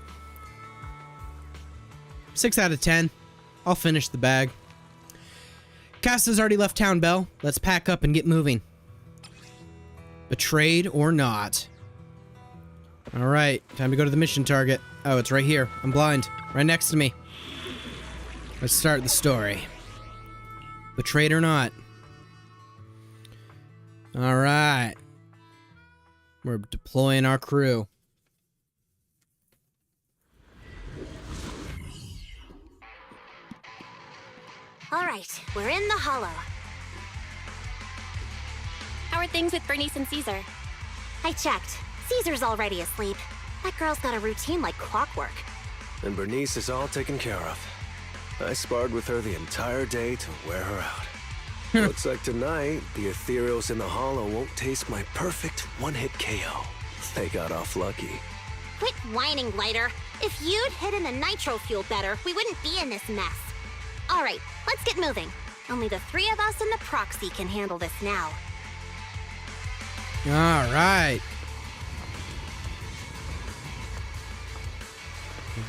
[SPEAKER 1] 6 out of 10. I'll finish the bag. Casta's already left town, Belle. Let's pack up and get moving. Betrayed or not. Alright, time to go to the mission target. Oh, it's right here. I'm blind. Right next to me. Let's start the story. Betrayed or not. Alright. We're deploying our crew.
[SPEAKER 2] Alright, we're in the hollow.
[SPEAKER 7] How are things with Bernice and Caesar?
[SPEAKER 2] I checked. Caesar's already asleep. That girl's got a routine like clockwork.
[SPEAKER 11] And Bernice is all taken care of. I sparred with her the entire day to wear her out. Looks like tonight, the ethereals in the hollow won't taste my perfect one-hit KO. They got off lucky.
[SPEAKER 2] Quit whining, Lighter. If you'd hidden the nitro fuel better, we wouldn't be in this mess. Alright, let's get moving. Only the three of us and the proxy can handle this now.
[SPEAKER 1] Alright.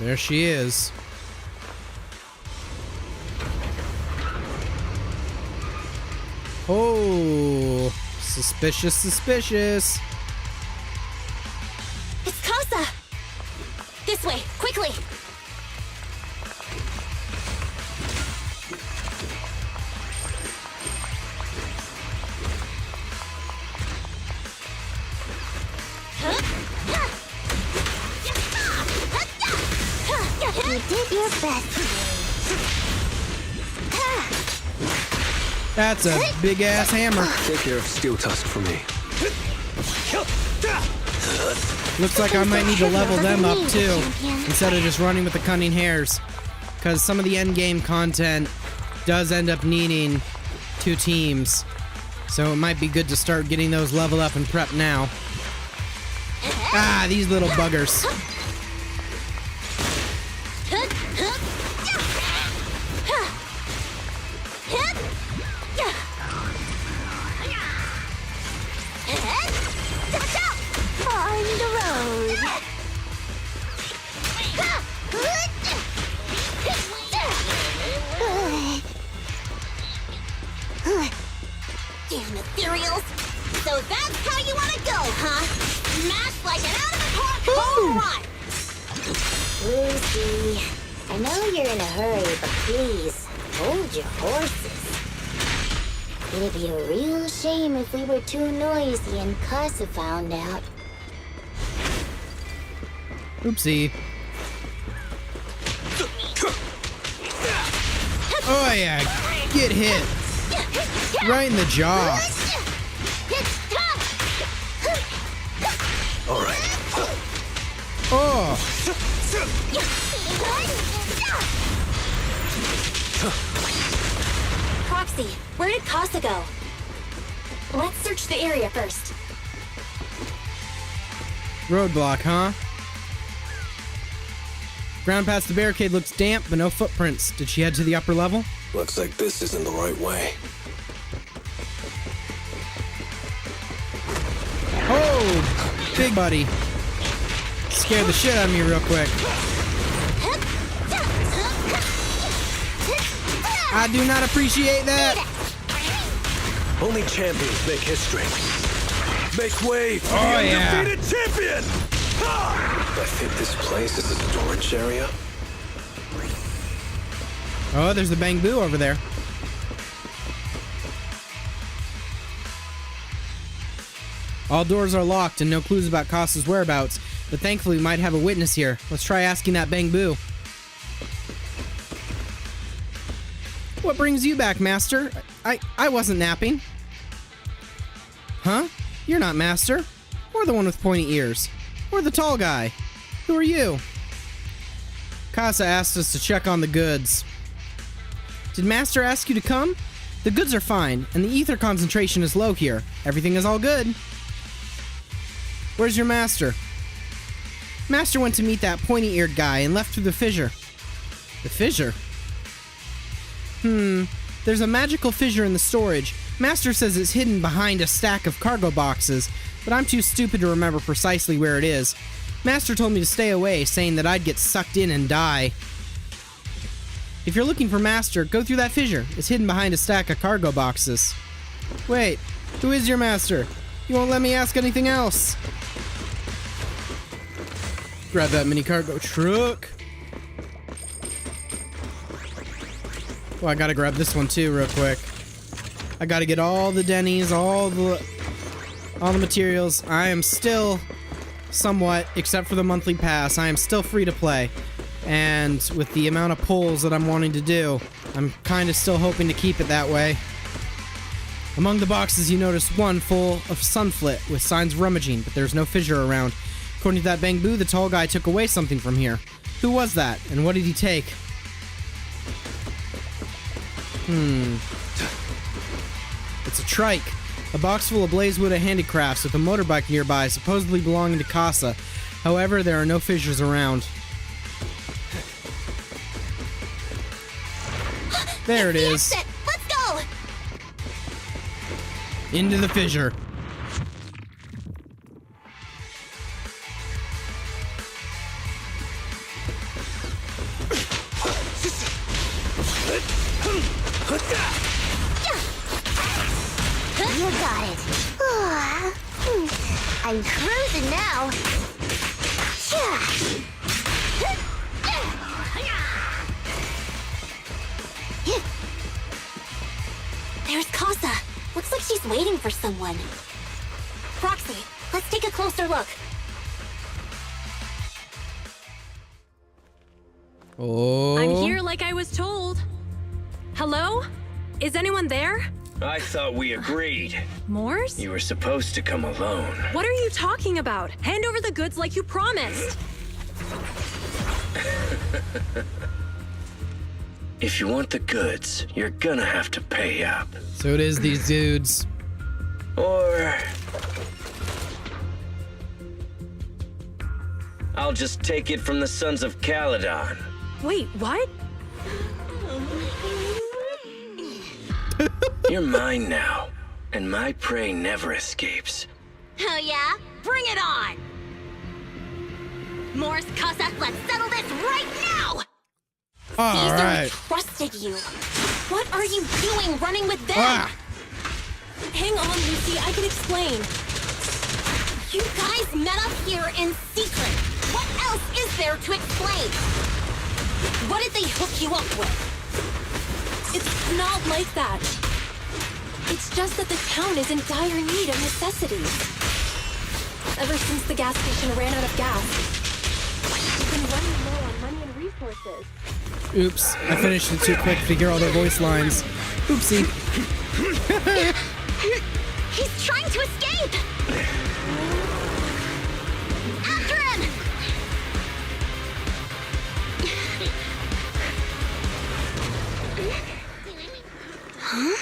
[SPEAKER 1] There she is. Oh, suspicious, suspicious.
[SPEAKER 2] It's Casa! This way, quickly! You did your best.
[SPEAKER 1] That's a big-ass hammer.
[SPEAKER 11] Take care of Steel Tusk for me.
[SPEAKER 1] Looks like I might need to level them up, too, instead of just running with the cunning hares. Because some of the endgame content does end up needing 2 teams. So it might be good to start getting those leveled up and prepped now. Ah, these little buggers.
[SPEAKER 2] On the road. Damn ethereals! So that's how you want to go, huh? Smash like an out-of-the-park home run! Lucy, I know you're in a hurry, but please, hold your horses. It'd be a real shame if we were too noisy and Casa found out.
[SPEAKER 1] Oopsie. Oh yeah, get hit. Right in the jaw.
[SPEAKER 11] All right.
[SPEAKER 1] Oh.
[SPEAKER 7] Proxy, where did Casa go? Let's search the area first.
[SPEAKER 1] Roadblock, huh? Ground past the barricade looks damp, but no footprints. Did she head to the upper level?
[SPEAKER 11] Looks like this isn't the right way.
[SPEAKER 1] Oh, big buddy. Scared the shit out of me real quick. I do not appreciate that.
[SPEAKER 11] Only champions make history. Make way for the undefeated champion! I think this place is a storage area.
[SPEAKER 1] Oh, there's the Bangbu over there. All doors are locked and no clues about Casa's whereabouts, but thankfully we might have a witness here. Let's try asking that Bangbu. What brings you back, Master? I wasn't napping. Huh? You're not Master. Or the one with pointy ears. Or the tall guy. Who are you? Casa asked us to check on the goods. Did Master ask you to come? The goods are fine, and the ether concentration is low here. Everything is all good. Where's your master? Master went to meet that pointy-eared guy and left through the fissure. The fissure? There's a magical fissure in the storage. Master says it's hidden behind a stack of cargo boxes, but I'm too stupid to remember precisely where it is. Master told me to stay away, saying that I'd get sucked in and die. If you're looking for Master, go through that fissure. It's hidden behind a stack of cargo boxes. Wait, who is your master? You won't let me ask anything else. Grab that mini cargo truck. Oh, I gotta grab this one too real quick. I gotta get all the Denny's, all the materials. I am still somewhat, except for the monthly pass, I am still free to play. And with the amount of pulls that I'm wanting to do, I'm kind of still hoping to keep it that way. Among the boxes, you notice one full of sunflit with signs of rummaging, but there's no fissure around. According to that Bangbu, the tall guy took away something from here. Who was that, and what did he take? It's a trike. A box full of blazewood and handicrafts with a motorbike nearby, supposedly belonging to Casa. However, there are no fissures around. There it is.
[SPEAKER 2] Let's go!
[SPEAKER 1] Into the fissure.
[SPEAKER 14] You got it. I'm cruising now.
[SPEAKER 2] There's Casa. Looks like she's waiting for someone. Proxy, let's take a closer look.
[SPEAKER 1] Oh.
[SPEAKER 13] I'm here like I was told. Hello? Is anyone there?
[SPEAKER 16] I thought we agreed.
[SPEAKER 13] Morse?
[SPEAKER 16] You were supposed to come alone.
[SPEAKER 13] What are you talking about? Hand over the goods like you promised.
[SPEAKER 16] If you want the goods, you're gonna have to pay up.
[SPEAKER 1] So it is these dudes.
[SPEAKER 16] Or I'll just take it from the Sons of Calydon.
[SPEAKER 13] Wait, what?
[SPEAKER 16] You're mine now, and my prey never escapes.
[SPEAKER 2] Oh yeah? Bring it on! Morse, Casa, let's settle this right now!
[SPEAKER 1] All right.
[SPEAKER 2] Trusted you. What are you doing running with them?
[SPEAKER 13] Hang on, Lucy, I can explain.
[SPEAKER 2] You guys met up here in secret. What else is there to explain? What did they hook you up with?
[SPEAKER 13] It's not like that. It's just that the town is in dire need of necessities. Ever since the gas station ran out of gas, we've been running low on money and resources.
[SPEAKER 1] Oops, I finished it too quick to hear all their voice lines. Oopsie.
[SPEAKER 2] He's trying to escape! After him! Huh?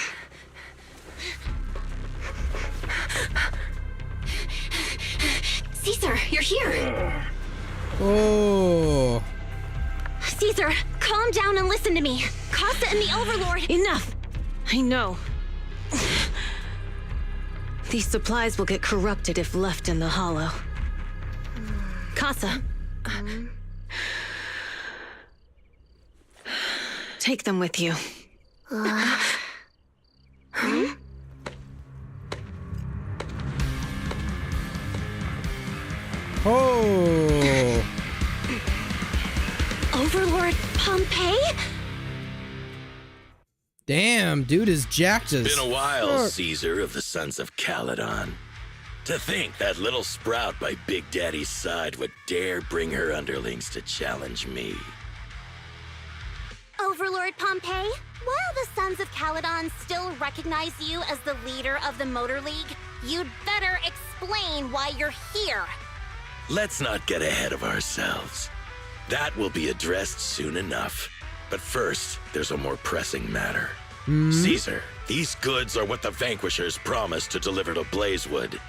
[SPEAKER 2] Caesar, you're here!
[SPEAKER 1] Oh.
[SPEAKER 2] Caesar, calm down and listen to me. Casa and the Overlord—
[SPEAKER 6] Enough! I know. These supplies will get corrupted if left in the hollow. Casa. Take them with you.
[SPEAKER 1] Oh.
[SPEAKER 2] Overlord Pompeii?
[SPEAKER 1] Damn, dude is jacked as
[SPEAKER 5] Been a while,
[SPEAKER 1] fuck.
[SPEAKER 5] Caesar of the Sons of Calydon. To think that little sprout by Big Daddy's side would dare bring her underlings to challenge me.
[SPEAKER 2] Overlord Pompeii, while the Sons of Calydon still recognize you as the leader of the Motor League, you'd better explain why you're here.
[SPEAKER 5] Let's not get ahead of ourselves. That will be addressed soon enough. But first, there's a more pressing matter. Caesar, these goods are what the Vanquishers promised to deliver to Blazewood.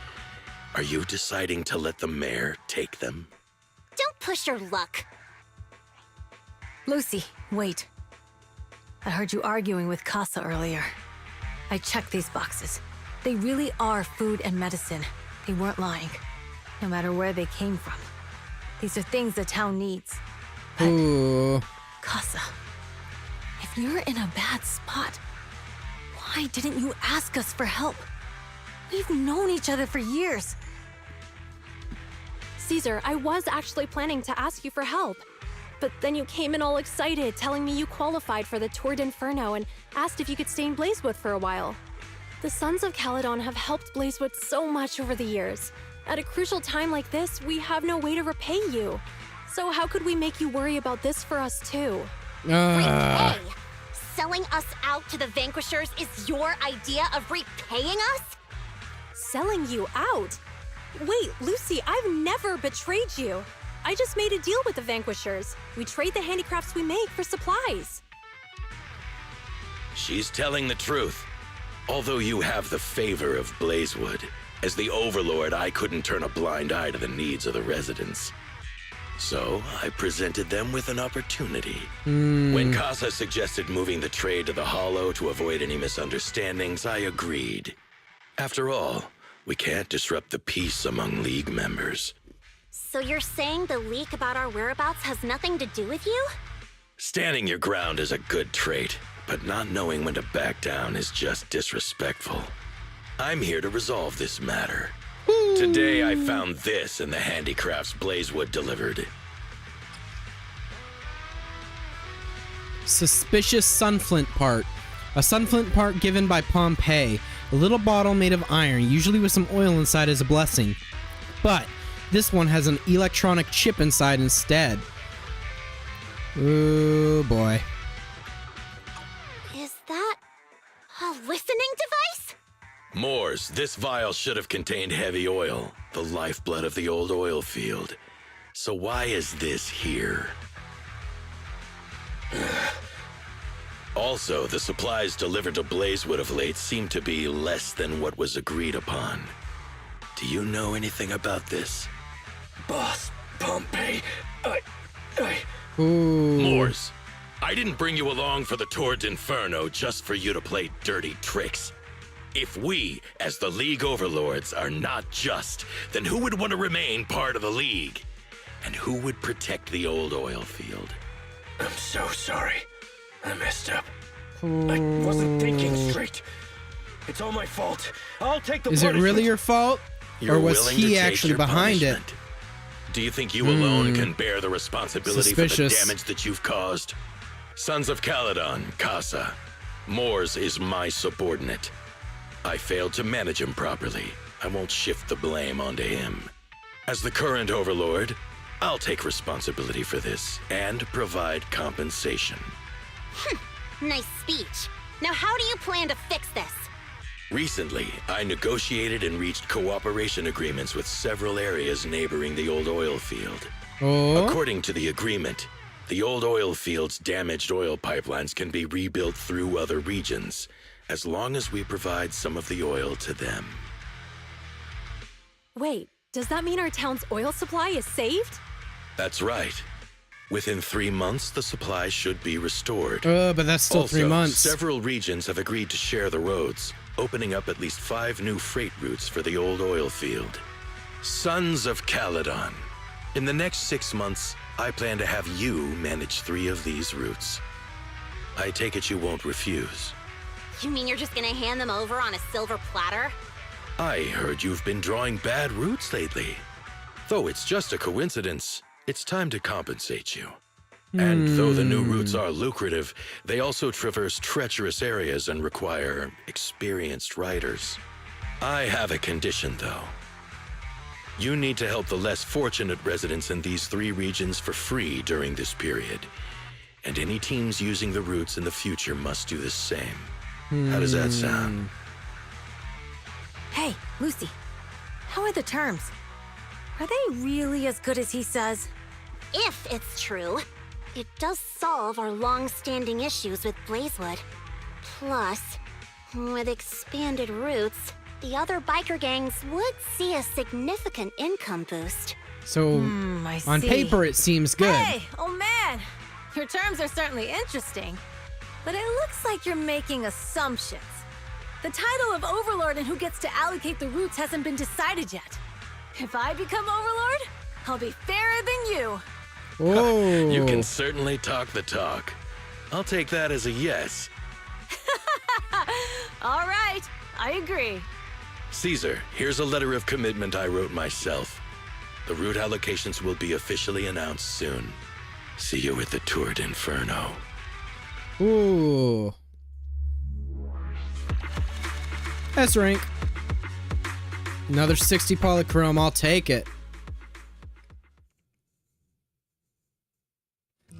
[SPEAKER 5] Are you deciding to let the mayor take them?
[SPEAKER 2] Don't push your luck.
[SPEAKER 6] Lucy, wait. I heard you arguing with Casa earlier. I checked these boxes. They really are food and medicine. They weren't lying, no matter where they came from. These are things the town needs.
[SPEAKER 1] Ooh.
[SPEAKER 6] Casa, if you're in a bad spot, why didn't you ask us for help? We've known each other for years.
[SPEAKER 13] Caesar, I was actually planning to ask you for help. But then you came in all excited, telling me you qualified for the Tour d'Inferno and asked if you could stay in Blazewood for a while. The Sons of Calydon have helped Blazewood so much over the years. At a crucial time like this, we have no way to repay you. So how could we make you worry about this for us too?
[SPEAKER 2] Repay? Selling us out to the Vanquishers is your idea of repaying us?
[SPEAKER 13] Selling you out? Wait, Lucy, I've never betrayed you. I just made a deal with the Vanquishers. We trade the handicrafts we make for supplies.
[SPEAKER 5] She's telling the truth. Although you have the favor of Blazewood, as the Overlord, I couldn't turn a blind eye to the needs of the residents. So, I presented them with an opportunity. When Casa suggested moving the trade to the Hollow to avoid any misunderstandings, I agreed. After all, we can't disrupt the peace among League members.
[SPEAKER 2] So you're saying the leak about our whereabouts has nothing to do with you?
[SPEAKER 5] Standing your ground is a good trait, but not knowing when to back down is just disrespectful. I'm here to resolve this matter. Today I found this in the handicrafts Blazewood delivered.
[SPEAKER 1] Suspicious sunflint part. A sunflint part given by Pompeii. A little bottle made of iron, usually with some oil inside as a blessing. But this one has an electronic chip inside instead. Oh boy.
[SPEAKER 2] Is that a listening device?
[SPEAKER 5] Moors, this vial should have contained heavy oil, the lifeblood of the old oil field. So why is this here? Also, the supplies delivered to Blazewood of late seem to be less than what was agreed upon. Do you know anything about this?
[SPEAKER 16] Boss, Pompeii,
[SPEAKER 5] Moors, I didn't bring you along for the Tour d'Inferno just for you to play dirty tricks. If we, as the League Overlords, are not just, then who would want to remain part of the League? And who would protect the old oil field?
[SPEAKER 16] I'm so sorry. I messed up. I wasn't thinking straight. It's all my fault. I'll take the
[SPEAKER 1] Is it really your fault? Or was
[SPEAKER 5] willing to
[SPEAKER 1] he
[SPEAKER 5] take
[SPEAKER 1] actually
[SPEAKER 5] your
[SPEAKER 1] behind it?
[SPEAKER 5] punishment? Do you think you alone can bear the responsibility for the
[SPEAKER 1] Suspicious.
[SPEAKER 5] damage that you've caused? Sons of Calydon, Casa. Moors is my subordinate. I failed to manage him properly. I won't shift the blame onto him. As the current Overlord, I'll take responsibility for this and provide compensation.
[SPEAKER 2] Nice speech. Now how do you plan to fix this?
[SPEAKER 5] Recently, I negotiated and reached cooperation agreements with several areas neighboring the old oil field. According to the agreement, the old oil field's damaged oil pipelines can be rebuilt through other regions, as long as we provide some of the oil to them.
[SPEAKER 13] Wait, does that mean our town's oil supply is saved?
[SPEAKER 5] That's right. Within 3 months, the supply should be restored.
[SPEAKER 1] But that's still
[SPEAKER 5] Also,
[SPEAKER 1] 3 months.
[SPEAKER 5] Several regions have agreed to share the roads, opening up at least 5 new freight routes for the old oil field. Sons of Calydon. In the next 6 months, I plan to have you manage 3 of these routes. I take it you won't refuse.
[SPEAKER 2] You mean you're just gonna hand them over on a silver platter?
[SPEAKER 5] I heard you've been drawing bad routes lately. Though it's just a coincidence, it's time to compensate you. And though the new routes are lucrative, they also traverse treacherous areas and require experienced riders. I have a condition, though. You need to help the less fortunate residents in these 3 regions for free during this period. And any teams using the routes in the future must do the same. How does that sound?
[SPEAKER 6] Hey, Lucy, how are the terms? Are they really as good as he says?
[SPEAKER 2] If it's true, it does solve our long-standing issues with Blazewood. Plus, with expanded routes, the other biker gangs would see a significant income boost.
[SPEAKER 1] So,
[SPEAKER 6] I
[SPEAKER 1] on
[SPEAKER 6] see.
[SPEAKER 1] paper, it seems good.
[SPEAKER 6] Hey, oh man! Your terms are certainly interesting, but it looks like you're making assumptions. The title of Overlord and who gets to allocate the routes hasn't been decided yet. If I become Overlord, I'll be fairer than you.
[SPEAKER 1] Oh.
[SPEAKER 5] You can certainly talk the talk. I'll take that as a yes.
[SPEAKER 6] All right, I agree.
[SPEAKER 5] Caesar, here's a letter of commitment I wrote myself.
[SPEAKER 17] The route allocations will be officially announced soon. See you at the Tour d'Inferno.
[SPEAKER 1] Ooh. S-rank. Another 60 polychrome, I'll take it.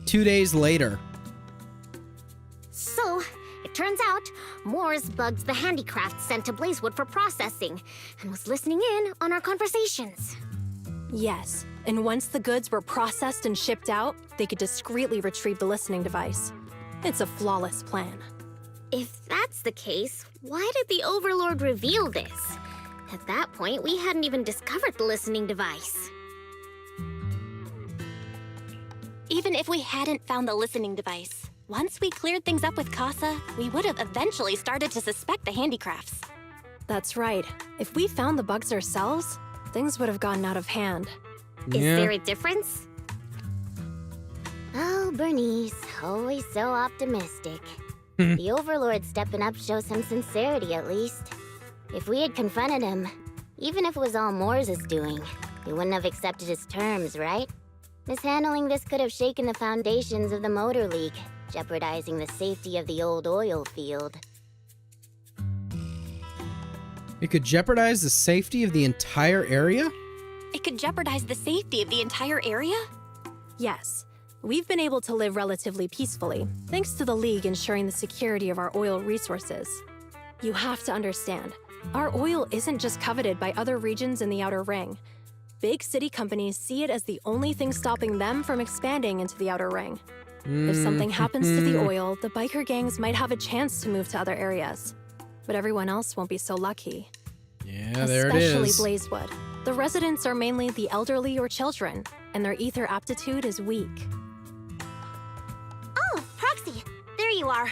[SPEAKER 1] 2 days later.
[SPEAKER 14] So, it turns out, Moores bugged the handicraft sent to Blazewood for processing, and was listening in on our conversations.
[SPEAKER 13] Yes, and once the goods were processed and shipped out, they could discreetly retrieve the listening device. It's a flawless plan.
[SPEAKER 14] If that's the case, why did the Overlord reveal this? At that point, we hadn't even discovered the listening device.
[SPEAKER 7] Even if we hadn't found the listening device, once we cleared things up with Casa, we would have eventually started to suspect the handicrafts.
[SPEAKER 13] That's right. If we found the bugs ourselves, things would have gotten out of hand.
[SPEAKER 14] Is there a difference? Oh, Bernice, always so optimistic. The Overlord stepping up shows some sincerity, at least. If we had confronted him, even if it was all Moores' doing, he wouldn't have accepted his terms, right? Mishandling this could have shaken the foundations of the Motor League, jeopardizing the safety of the old oil field.
[SPEAKER 1] It could jeopardize the safety of the entire area?
[SPEAKER 7] It could jeopardize the safety of the entire area?
[SPEAKER 13] Yes. We've been able to live relatively peacefully, thanks to the League ensuring the security of our oil resources. You have to understand, our oil isn't just coveted by other regions in the Outer Ring. Big city companies see it as the only thing stopping them from expanding into the Outer Ring. If something happens to the oil, the biker gangs might have a chance to move to other areas. But everyone else won't be so lucky.
[SPEAKER 1] Yeah, there it is.
[SPEAKER 13] Especially Blazewood. The residents are mainly the elderly or children, and their ether aptitude is weak.
[SPEAKER 14] Oh, Proxy, there you are.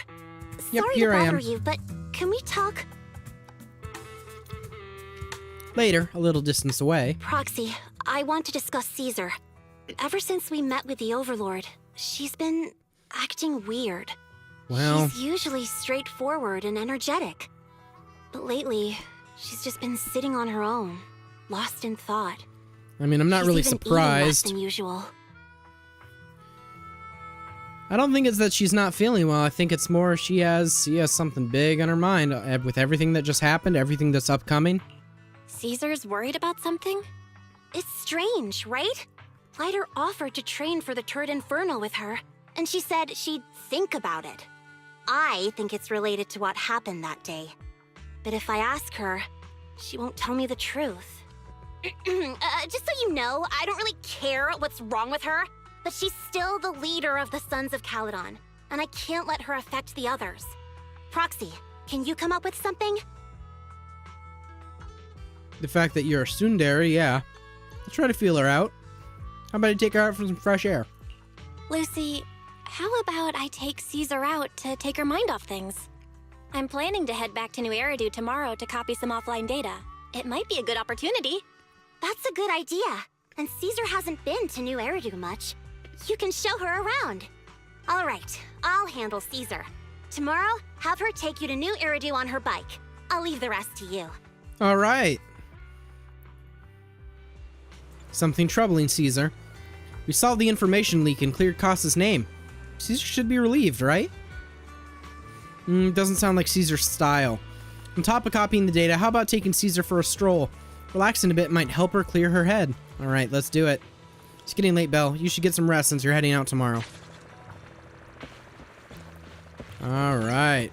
[SPEAKER 1] Yep,
[SPEAKER 14] Sorry
[SPEAKER 1] here
[SPEAKER 14] to
[SPEAKER 1] I am.
[SPEAKER 14] bother you, but can we talk?
[SPEAKER 1] Later, a little distance away.
[SPEAKER 2] Proxy, I want to discuss Caesar. Ever since we met with the Overlord, she's been acting weird.
[SPEAKER 1] Well,
[SPEAKER 2] She's usually straightforward and energetic. But lately, she's just been sitting on her own, lost in thought.
[SPEAKER 1] I mean, I'm not
[SPEAKER 2] She's
[SPEAKER 1] really
[SPEAKER 2] even eating less
[SPEAKER 1] surprised.
[SPEAKER 2] than usual.
[SPEAKER 1] I don't think it's that she's not feeling well. I think it's more she has something big on her mind with everything that just happened, everything that's upcoming.
[SPEAKER 2] Caesar's worried about something? It's strange, right? Lighter offered to train for the Tour d'Inferno with her, and she said she'd think about it. I think it's related to what happened that day. But if I ask her, she won't tell me the truth. Just so you know, I don't really care what's wrong with her, but she's still the leader of the Sons of Calydon, and I can't let her affect the others. Proxy, can you come up with something?
[SPEAKER 1] The fact that you're a tsundere, yeah. I'll try to feel her out. How about I take her out for some fresh air?
[SPEAKER 7] Lucy, how about I take Caesar out to take her mind off things? I'm planning to head back to New Eridu tomorrow to copy some offline data. It might be a good opportunity.
[SPEAKER 2] That's a good idea. And Caesar hasn't been to New Eridu much. You can show her around. All right, I'll handle Caesar. Tomorrow, have her take you to New Eridu on her bike. I'll leave the rest to you.
[SPEAKER 1] All right. Something troubling, Caesar. We solved the information leak and cleared Casa's name. Caesar should be relieved, right? Doesn't sound like Caesar's style. On top of copying the data, how about taking Caesar for a stroll? Relaxing a bit might help her clear her head. All right, let's do it. It's getting late, Belle. You should get some rest since you're heading out tomorrow. All right.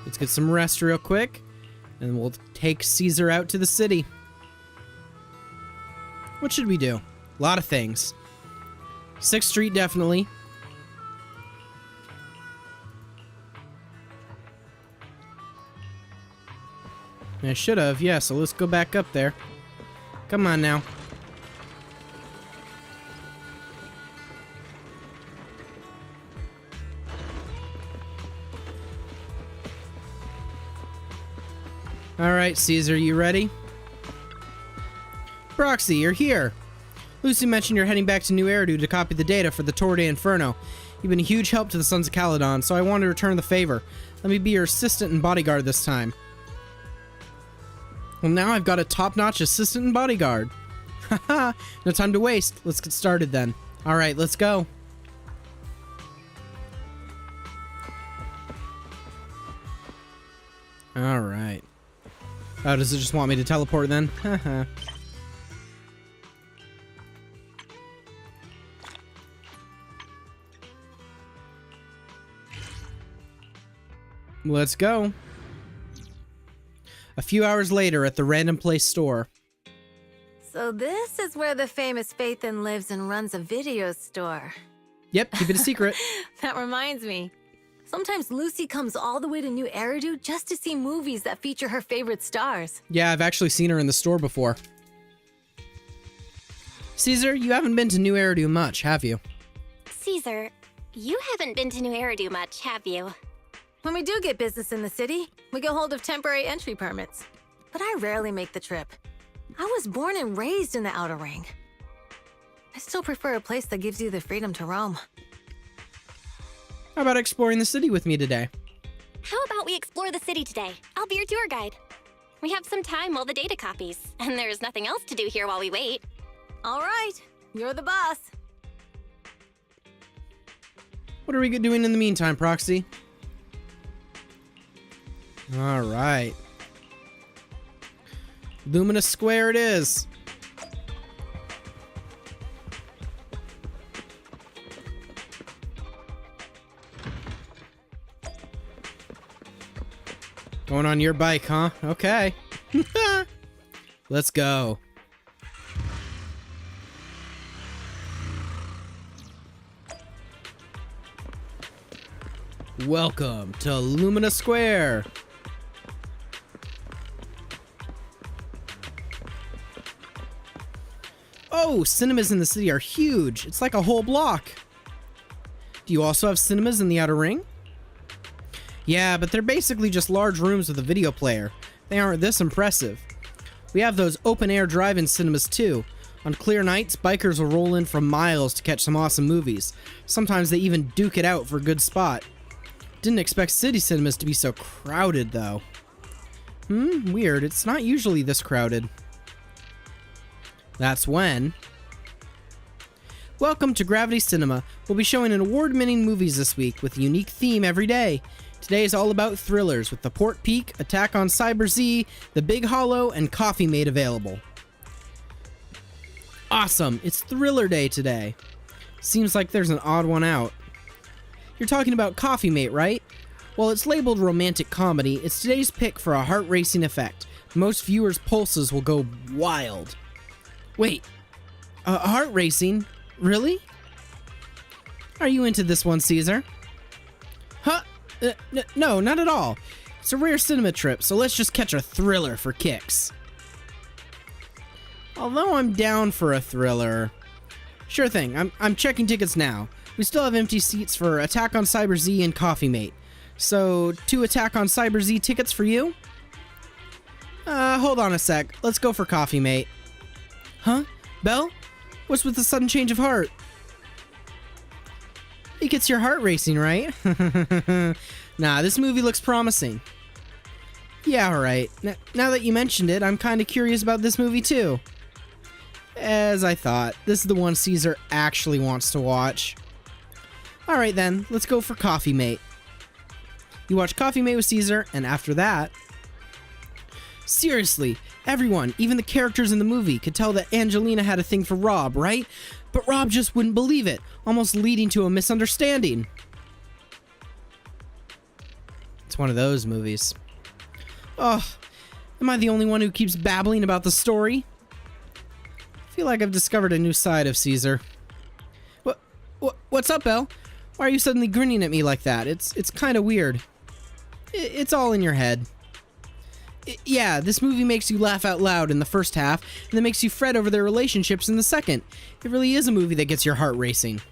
[SPEAKER 1] Let's get some rest real quick, and we'll take Caesar out to the city. What should we do? A lot of things. 6th Street, definitely. I should have, yeah, so let's go back up there. Come on now. Alright, Caesar, you ready? Proxy, you're here. Lucy mentioned you're heading back to New Eridu to copy the data for the Tour d'Inferno. You've been a huge help to the Sons of Calydon, so I want to return the favor. Let me be your assistant and bodyguard this time. Well, now I've got a top-notch assistant and bodyguard. Haha, no time to waste. Let's get started then. Alright, let's go. Alright. Oh, does it just want me to teleport then? Haha. Let's go. A few hours later at the Random Place store.
[SPEAKER 6] So this is where the famous Phaethon lives and runs a video store.
[SPEAKER 1] Yep, keep it a secret.
[SPEAKER 6] That reminds me. Sometimes Lucy comes all the way to New Eridu just to see movies that feature her favorite stars.
[SPEAKER 1] Yeah, I've actually seen her in the store before. Caesar, you haven't been to New Eridu much, have you?
[SPEAKER 7] Caesar, you haven't been to New Eridu much, have you?
[SPEAKER 6] When we do get business in the city, we get hold of temporary entry permits. But I rarely make the trip. I was born and raised in the Outer Ring. I still prefer a place that gives you the freedom to roam.
[SPEAKER 1] How about exploring the city with me today?
[SPEAKER 7] How about we explore the city today? I'll be your tour guide. We have some time while the data copies, and there's nothing else to do here while we wait.
[SPEAKER 6] All right, you're the boss.
[SPEAKER 1] What are we doing in the meantime, Proxy? All right. Luminous Square it is. Going on your bike, huh? Okay. Let's go. Welcome to Lumina Square. Oh, cinemas in the city are huge. It's like a whole block. Do you also have cinemas in the Outer Ring? Yeah, but they're basically just large rooms with a video player. They aren't this impressive. We have those open-air drive-in cinemas too. On clear nights, bikers will roll in from miles to catch some awesome movies. Sometimes they even duke it out for a good spot. Didn't expect city cinemas to be so crowded, though. Weird. It's not usually this crowded. That's when... Welcome to Gravity Cinema. We'll be showing an award-winning movies this week with a unique theme every day. Today is all about thrillers with The Port Peak, Attack on Cyber Z, The Big Hollow, and Coffee Mate available. Awesome! It's Thriller Day today. Seems like there's an odd one out. You're talking about Coffee Mate, right? Well, it's labeled romantic comedy. It's today's pick for a heart-racing effect. Most viewers' pulses will go wild. Wait, heart racing? Really? Are you into this one, Caesar? Huh? No, not at all. It's a rare cinema trip, so let's just catch a thriller for kicks. Although I'm down for a thriller. Sure thing, I'm checking tickets now. We still have empty seats for Attack on Cyber Z and Coffee Mate. So, 2 Attack on Cyber Z tickets for you? Hold on a sec. Let's go for Coffee Mate. Huh? Belle? What's with the sudden change of heart? It gets your heart racing, right? Nah, this movie looks promising. Yeah, alright. Now that you mentioned it, I'm kinda curious about this movie too. As I thought, this is the one Caesar actually wants to watch. Alright then, let's go for Coffee Mate. You watch Coffee Mate with Caesar, and after that... Seriously, everyone, even the characters in the movie, could tell that Angelina had a thing for Rob, right? But Rob just wouldn't believe it, almost leading to a misunderstanding. It's one of those movies. Oh, am I the only one who keeps babbling about the story? I feel like I've discovered a new side of Caesar. What's up, Elle? Why are you suddenly grinning at me like that? It's kind of weird. It's all in your head. Yeah, this movie makes you laugh out loud in the first half, and then makes you fret over their relationships in the second. It really is a movie that gets your heart racing.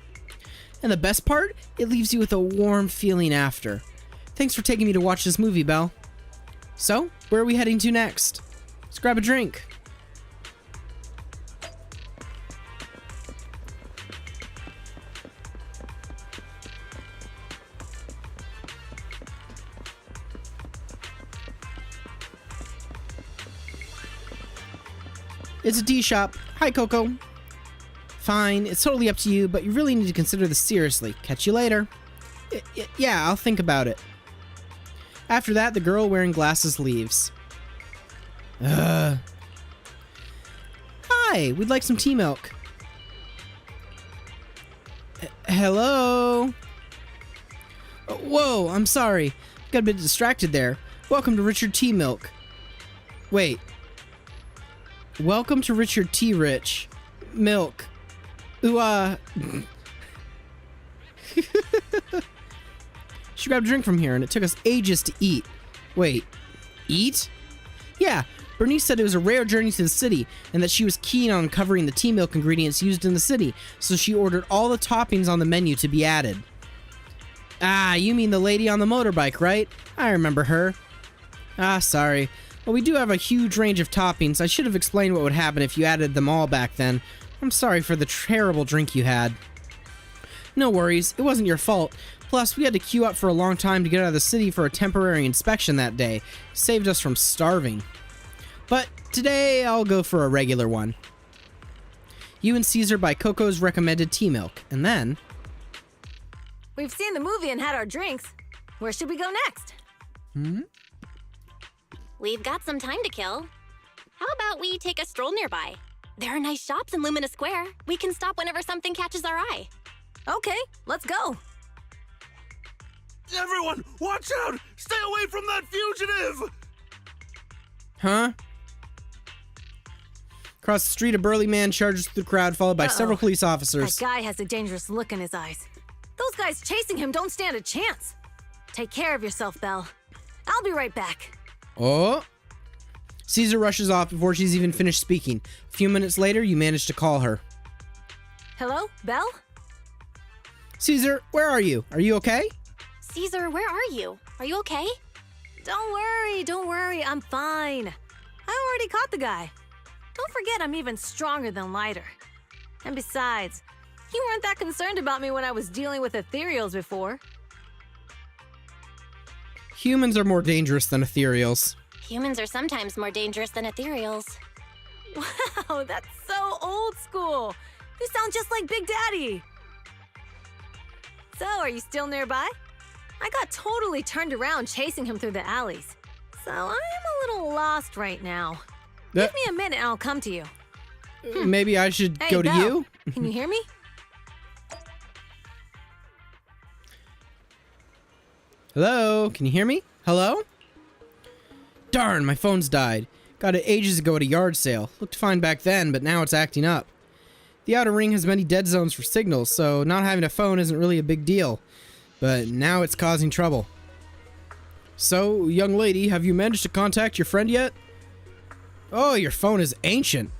[SPEAKER 1] And the best part? It leaves you with a warm feeling after. Thanks for taking me to watch this movie, Belle. So, where are we heading to next? Let's grab a drink. It's a tea shop. Hi, Coco. Fine, it's totally up to you, but you really need to consider this seriously. Catch you later. Yeah, I'll think about it. After that, the girl wearing glasses leaves. Hi, we'd like some tea milk. Hello? Whoa, I'm sorry. Got a bit distracted there. Welcome to Richard T. Milk. Wait. Welcome to Richard T. Rich. Milk. Ooh, She grabbed a drink from here, and it took us ages to eat. Wait. Eat? Yeah, Bernice said it was a rare journey to the city, and that she was keen on uncovering the tea milk ingredients used in the city, so she ordered all the toppings on the menu to be added. Ah, you mean the lady on the motorbike, right? I remember her. Ah, sorry. Well, we do have a huge range of toppings. I should have explained what would happen if you added them all back then. I'm sorry for the terrible drink you had. No worries, it wasn't your fault. Plus, we had to queue up for a long time to get out of the city for a temporary inspection that day. Saved us from starving. But today, I'll go for a regular one. You and Caesar buy Coco's recommended tea milk, and then...
[SPEAKER 6] We've seen the movie and had our drinks. Where should we go next?
[SPEAKER 7] We've got some time to kill. How about we take a stroll nearby? There are nice shops in Lumina Square. We can stop whenever something catches our eye.
[SPEAKER 6] Okay, let's go.
[SPEAKER 5] Everyone, watch out! Stay away from that fugitive!
[SPEAKER 1] Huh? Across the street, a burly man charges through the crowd, followed by several police officers.
[SPEAKER 6] That guy has a dangerous look in his eyes. Those guys chasing him don't stand a chance. Take care of yourself, Belle. I'll be right back.
[SPEAKER 1] Oh. Caesar rushes off before she's even finished speaking. A few minutes later, you manage to call her.
[SPEAKER 6] Hello, Belle?
[SPEAKER 1] Caesar, where are you? Are you okay?
[SPEAKER 7] Caesar, where are you? Are you okay?
[SPEAKER 6] Don't worry, I'm fine. I already caught the guy. Don't forget I'm even stronger than Lighter. And besides, you weren't that concerned about me when I was dealing with ethereals before.
[SPEAKER 1] Humans are more dangerous than ethereals.
[SPEAKER 7] Humans are sometimes more dangerous than ethereals.
[SPEAKER 6] Wow, that's so old school. You sound just like Big Daddy. So, are you still nearby? I got totally turned around chasing him through the alleys. So, I am a little lost right now. Give me a minute and I'll come to you.
[SPEAKER 1] Maybe I should go to
[SPEAKER 6] Belle,
[SPEAKER 1] you?
[SPEAKER 6] Can you hear me?
[SPEAKER 1] Hello? Can you hear me? Hello? Darn, my phone's died. Got it ages ago at a yard sale. Looked fine back then, but now it's acting up. The Outer Ring has many dead zones for signals, so not having a phone isn't really a big deal. But now it's causing trouble. So, young lady, have you managed to contact your friend yet? Oh, your phone is ancient.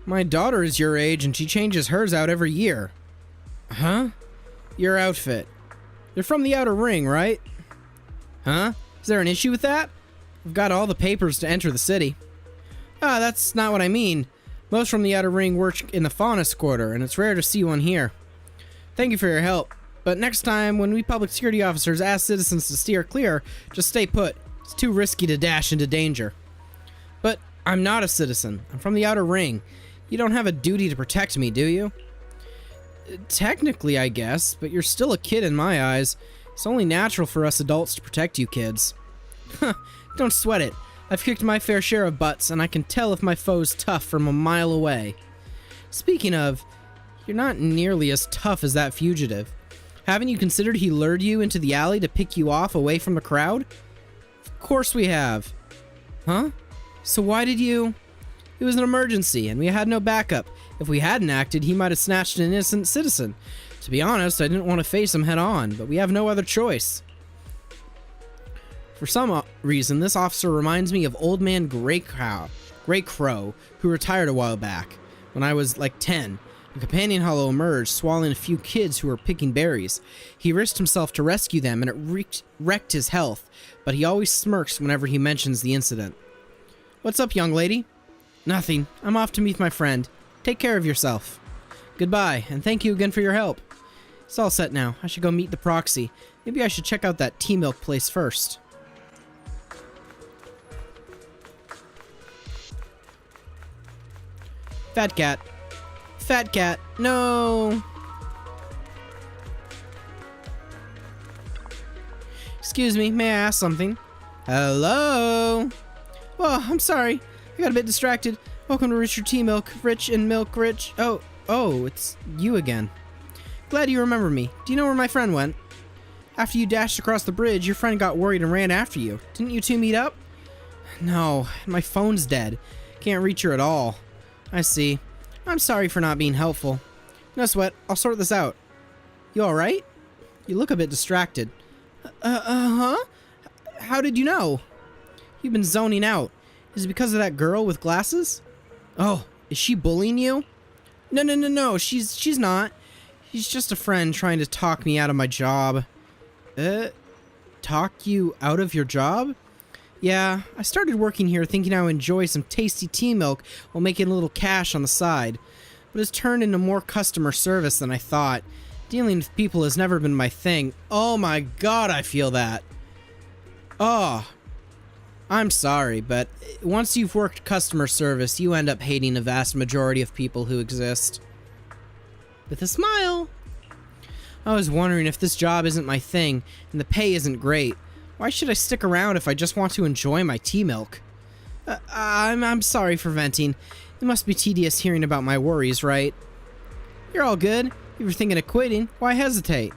[SPEAKER 1] My daughter is your age and she changes hers out every year. Huh? Your outfit. You're from the Outer Ring, right? Huh? Is there an issue with that? I've got all the papers to enter the city. Ah, that's not what I mean. Most from the Outer Ring work in the Faunus Quarter, and it's rare to see one here. Thank you for your help. But next time, when we public security officers ask citizens to steer clear, just stay put. It's too risky to dash into danger. But I'm not a citizen. I'm from the Outer Ring. You don't have a duty to protect me, do you? Technically, I guess, but you're still a kid in my eyes. It's only natural for us adults to protect you kids. Huh, don't sweat it. I've kicked my fair share of butts, and I can tell if my foe's tough from a mile away. Speaking of, you're not nearly as tough as that fugitive. Haven't you considered he lured you into the alley to pick you off away from the crowd? Of course we have. Huh? So why did you... It was an emergency, and we had no backup. If we hadn't acted, he might have snatched an innocent citizen. To be honest, I didn't want to face him head on, but we have no other choice. For some reason, this officer reminds me of Old Man Grey Crow, who retired a while back, when I was like 10. A companion hollow emerged, swallowing a few kids who were picking berries. He risked himself to rescue them, and it wrecked his health, but he always smirks whenever he mentions the incident. What's up, young lady? Nothing. I'm off to meet my friend. Take care of yourself. Goodbye, and thank you again for your help. It's all set now. I should go meet the proxy. Maybe I should check out that tea milk place first. Fat cat. Fat cat. No. Excuse me, may I ask something? Hello? Oh, I'm sorry. I got a bit distracted. Welcome to Richer Tea Milk. Rich in milk, rich. Oh, it's you again. Glad you remember me. Do you know where my friend went? After you dashed across the bridge, your friend got worried and ran after you. Didn't you two meet up? No, my phone's dead. Can't reach her at all. I see. I'm sorry for not being helpful. No sweat, I'll sort this out. You alright? You look a bit distracted. Huh? How did you know? You've been zoning out. Is it because of that girl with glasses? Oh, is she bullying you? No, she's not. She's just a friend trying to talk me out of my job. Talk you out of your job? Yeah, I started working here thinking I would enjoy some tasty tea milk while making a little cash on the side. But it's turned into more customer service than I thought. Dealing with people has never been my thing. Oh my god, I feel that. Oh, I'm sorry, but once you've worked customer service, you end up hating a vast majority of people who exist. With a smile. I was wondering if this job isn't my thing, and the pay isn't great. Why should I stick around if I just want to enjoy my tea milk? I'm sorry for venting. It must be tedious hearing about my worries, right? You're all good. If you're thinking of quitting, why hesitate?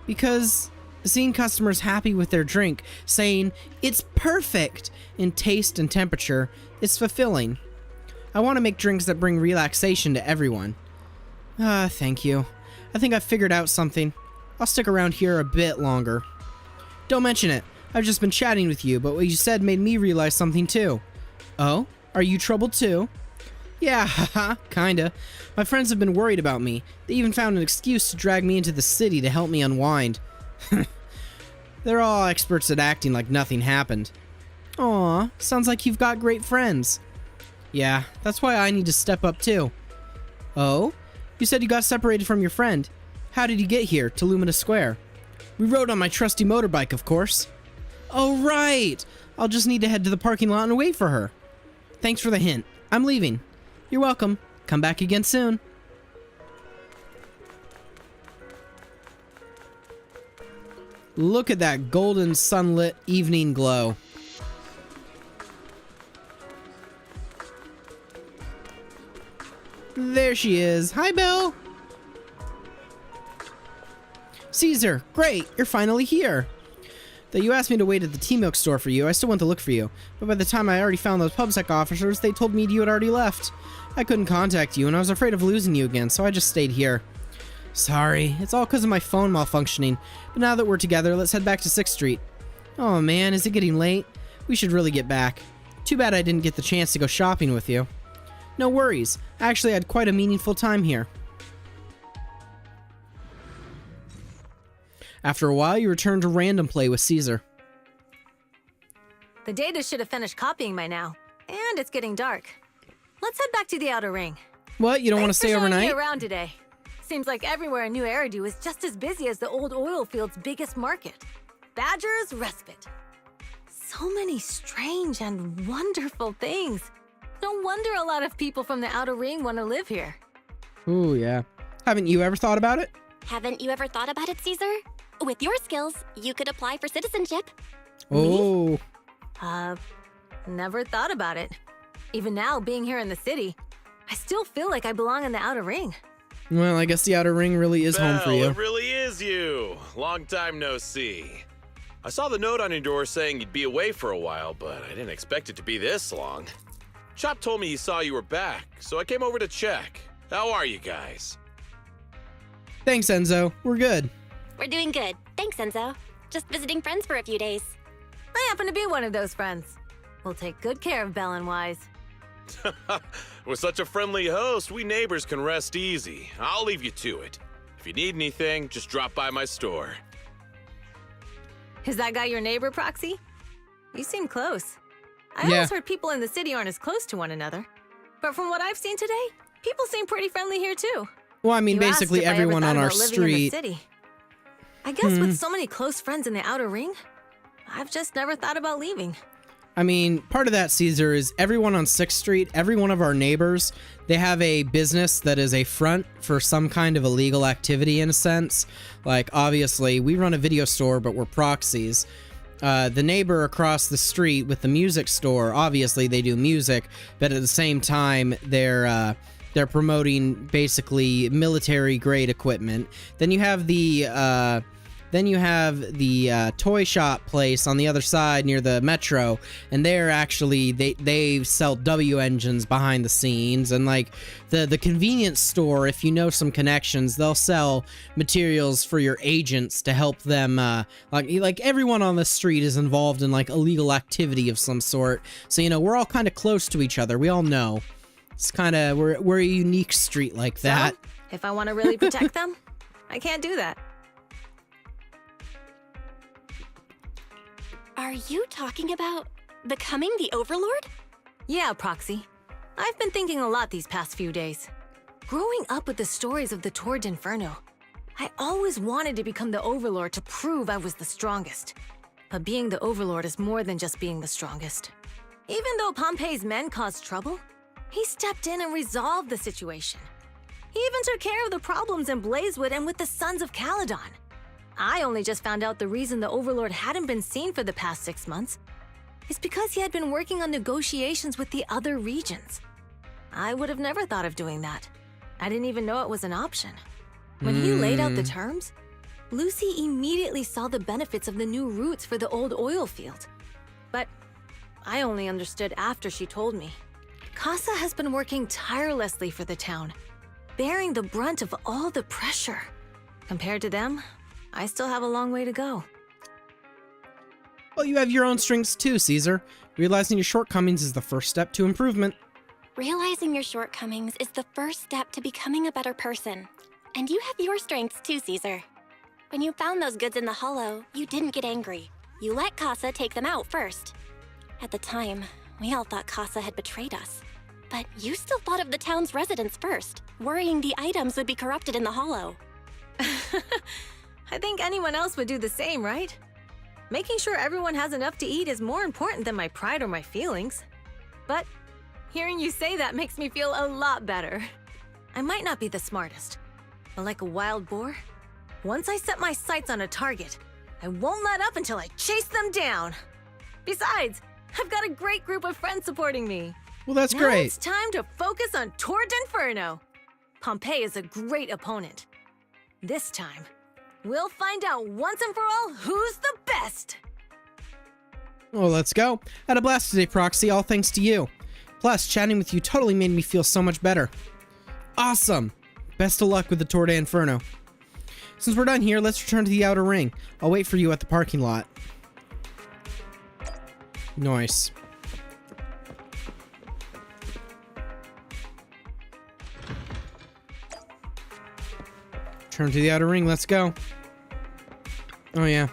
[SPEAKER 1] Because seeing customers happy with their drink, saying, "It's perfect" in taste and temperature, is fulfilling. I want to make drinks that bring relaxation to everyone. Thank you. I think I've figured out something. I'll stick around here a bit longer. Don't mention it. I've just been chatting with you, but what you said made me realize something too. Oh? Are you troubled too? Yeah, haha, kinda. My friends have been worried about me. They even found an excuse to drag me into the city to help me unwind. They're all experts at acting like nothing happened. Aw, sounds like you've got great friends. Yeah, that's why I need to step up too. Oh? You said you got separated from your friend. How did you get here to Lumina Square? We rode on my trusty motorbike, of course. Oh, right! I'll just need to head to the parking lot and wait for her. Thanks for the hint. I'm leaving. You're welcome. Come back again soon. Look at that golden sunlit evening glow. There she is. Hi, Belle. Caesar, great. You're finally here. Though you asked me to wait at the tea milk store for you, I still went to look for you. But by the time I already found those PubSec officers, they told me you had already left. I couldn't contact you, and I was afraid of losing you again, so I just stayed here. Sorry, it's all because of my phone malfunctioning. But now that we're together, let's head back to 6th Street. Oh man, is it getting late? We should really get back. Too bad I didn't get the chance to go shopping with you. No worries. I actually had quite a meaningful time here. After a while, you return to random play with Caesar.
[SPEAKER 6] The data should have finished copying by now, and it's getting dark. Let's head back to the outer ring.
[SPEAKER 1] What? You don't want to stay overnight?
[SPEAKER 6] Thanks for showing me around today. Seems like everywhere in New Eridu is just as busy as the old oil field's biggest market. Badger's Respite. So many strange and wonderful things. No wonder a lot of people from the outer ring want to live here.
[SPEAKER 1] Ooh, yeah. Haven't you ever thought about it?
[SPEAKER 7] Haven't you ever thought about it, Caesar? With your skills, you could apply for citizenship.
[SPEAKER 1] Oh.
[SPEAKER 6] Me? Never thought about it. Even now, being here in the city, I still feel like I belong in the outer ring.
[SPEAKER 1] Well, I guess the outer ring really is home for you.
[SPEAKER 10] It really is you. Long time no see. I saw the note on your door saying you'd be away for a while, but I didn't expect it to be this long. Chop told me he saw you were back, so I came over to check. How are you guys?
[SPEAKER 1] Thanks, Enzo. We're good.
[SPEAKER 7] We're doing good. Thanks, Enzo. Just visiting friends for a few days.
[SPEAKER 6] I happen to be one of those friends. We'll take good care of Belle and Wise.
[SPEAKER 10] With such a friendly host, we neighbors can rest easy. I'll leave you to it. If you need anything, just drop by my store.
[SPEAKER 6] Is that guy your neighbor, Proxy? You seem close. I always heard people in the city aren't as close to one another. But from what I've seen today, people seem pretty friendly here too.
[SPEAKER 1] Well, I mean,
[SPEAKER 6] You
[SPEAKER 1] basically
[SPEAKER 6] asked if I ever
[SPEAKER 1] everyone
[SPEAKER 6] thought
[SPEAKER 1] on our
[SPEAKER 6] about living in the
[SPEAKER 1] street.
[SPEAKER 6] city. I guess with so many close friends in the outer ring, I've just never thought about leaving.
[SPEAKER 1] I mean, part of that, Caesar, is everyone on 6th Street, every one of our neighbors, they have a business that is a front for some kind of illegal activity in a sense. Like, obviously, we run a video store, but we're proxies. The neighbor across the street with the music store, obviously they do music, but at the same time, they're promoting basically military-grade equipment. Then you have the toy shop place on the other side near the metro, and they're actually they sell W engines behind the scenes. And like the convenience store, if you know some connections, they'll sell materials for your agents to help them. Like everyone on the street is involved in like illegal activity of some sort. So we're all kind of close to each other. We all know. It's kind of we're a unique street like that.
[SPEAKER 6] So, if I want to really protect them, I can't do that.
[SPEAKER 7] Are you talking about becoming the Overlord?
[SPEAKER 6] Yeah, Proxy. I've been thinking a lot these past few days. Growing up with the stories of the Torrid Inferno, I always wanted to become the Overlord to prove I was the strongest. But being the Overlord is more than just being the strongest. Even though Pompey's men caused trouble, he stepped in and resolved the situation. He even took care of the problems in Blazewood and with the Sons of Calydon. I only just found out the reason the Overlord hadn't been seen for the past 6 months is because he had been working on negotiations with the other regions. I would have never thought of doing that. I didn't even know it was an option. When he laid out the terms, Lucy immediately saw the benefits of the new routes for the old oil field. But I only understood after she told me. Casa has been working tirelessly for the town, bearing the brunt of all the pressure. Compared to them, I still have a long way to go.
[SPEAKER 1] Well, you have your own strengths too, Caesar. Realizing your shortcomings is the first step to improvement.
[SPEAKER 7] Realizing your shortcomings is the first step to becoming a better person. And you have your strengths too, Caesar. When you found those goods in the hollow, you didn't get angry. You let Casa take them out first. At the time, we all thought Casa had betrayed us. But you still thought of the town's residents first, worrying the items would be corrupted in the hollow.
[SPEAKER 6] I think anyone else would do the same, right? Making sure everyone has enough to eat is more important than my pride or my feelings. But hearing you say that makes me feel a lot better. I might not be the smartest, but like a wild boar, once I set my sights on a target, I won't let up until I chase them down. Besides, I've got a great group of friends supporting me.
[SPEAKER 1] Well, that's
[SPEAKER 6] now
[SPEAKER 1] great.
[SPEAKER 6] It's time to focus on Torrid Inferno. Pompey is a great opponent. This time, we'll find out once and for all who's the best!
[SPEAKER 1] Well, let's go. Had a blast today, Proxy, all thanks to you. Plus, chatting with you totally made me feel so much better. Awesome! Best of luck with the Torrid Inferno. Since we're done here, let's return to the outer ring. I'll wait for you at the parking lot. Nice. Turn to the outer ring, let's go. Oh yeah.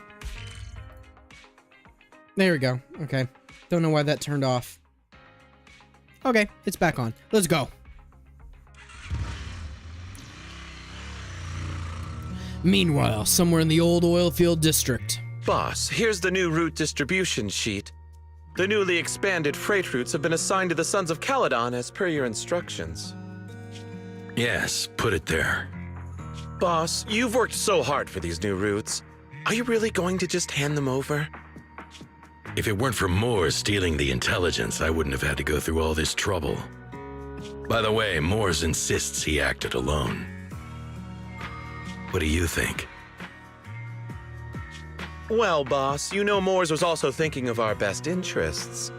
[SPEAKER 1] There we go. Okay. Don't know why that turned off. Okay, it's back on. Let's go. Meanwhile, somewhere in the old oil field district.
[SPEAKER 10] Boss, here's the new route distribution sheet. The newly expanded freight routes have been assigned to the Sons of Calydon as per your instructions.
[SPEAKER 17] Yes, put it there.
[SPEAKER 10] Boss, you've worked so hard for these new routes. Are you really going to just hand them over?
[SPEAKER 17] If it weren't for Moores stealing the intelligence, I wouldn't have had to go through all this trouble. By the way, Moores insists he acted alone. What do you think?
[SPEAKER 10] Well, boss, you know Moores was also thinking of our best interests.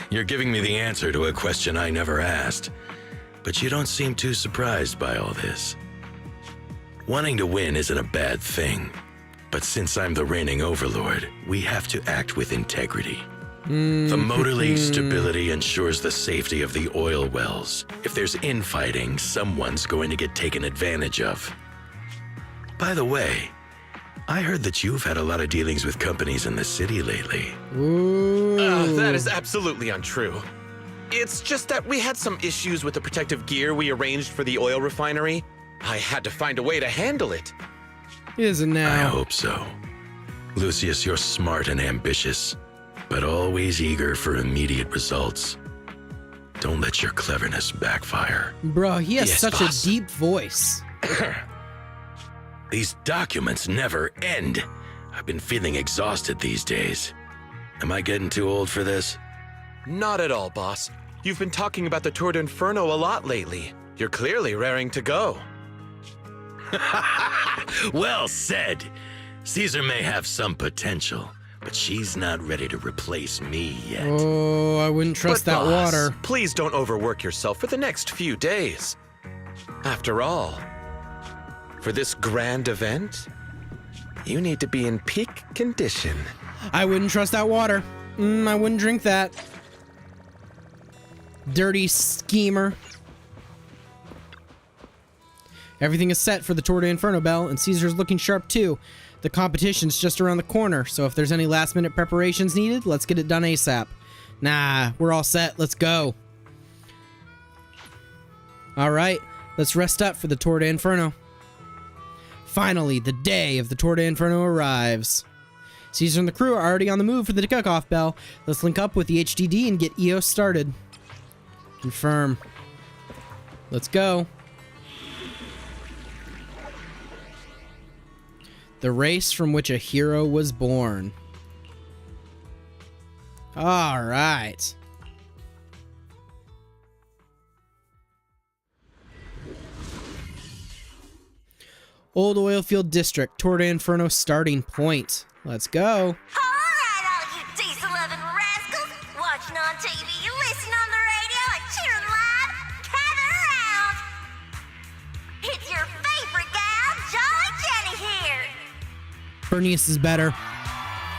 [SPEAKER 17] You're giving me the answer to a question I never asked. But you don't seem too surprised by all this. Wanting to win isn't a bad thing. But since I'm the reigning overlord, we have to act with integrity. The Motor League's stability ensures the safety of the oil wells. If there's infighting, someone's going to get taken advantage of. By the way, I heard that you've had a lot of dealings with companies in the city lately.
[SPEAKER 10] That is absolutely untrue. It's just that we had some issues with the protective gear we arranged for the oil refinery. I had to find a way to handle it.
[SPEAKER 1] Is it now?
[SPEAKER 17] I hope so. Lucius, you're smart and ambitious. but always eager for immediate results. Don't let your cleverness backfire.
[SPEAKER 1] Bro, he has
[SPEAKER 17] Yes,
[SPEAKER 1] such
[SPEAKER 17] boss.
[SPEAKER 1] a deep voice.
[SPEAKER 17] These documents never end. I've been feeling exhausted these days. Am I getting too old for this?
[SPEAKER 10] Not at all, boss. You've been talking about the Tour d'Inferno a lot lately. You're clearly raring to go.
[SPEAKER 17] Well said. Caesar may have some potential, but she's not ready to replace me yet.
[SPEAKER 1] Oh, I wouldn't trust
[SPEAKER 10] But
[SPEAKER 1] that
[SPEAKER 10] boss,
[SPEAKER 1] water.
[SPEAKER 10] Please don't overwork yourself for the next few days. After all, for this grand event, you need to be in peak condition.
[SPEAKER 1] I wouldn't trust that water. I wouldn't drink that. Dirty schemer. Everything is set for the Tour d'Inferno bell, and Caesar's looking sharp too. The competition's just around the corner, so if there's any last-minute preparations needed, let's get it done ASAP. Nah, we're all set. Let's go. All right, let's rest up for the Tour d'Inferno. Finally, the day of the Tour d'Inferno arrives. Caesar and the crew are already on the move for the kickoff bell. Let's link up with the HDD and get EOS started. Confirm. Let's go. The race from which a hero was born. All right. Old Oilfield District, Tour d'Inferno starting point. Let's go.
[SPEAKER 2] Alright, all you diesel-loving rascals, watching on TV, listening on the radio, and cheering live, gather around! It's your favorite gal, Jolly Jenny here!
[SPEAKER 1] Bernice is better.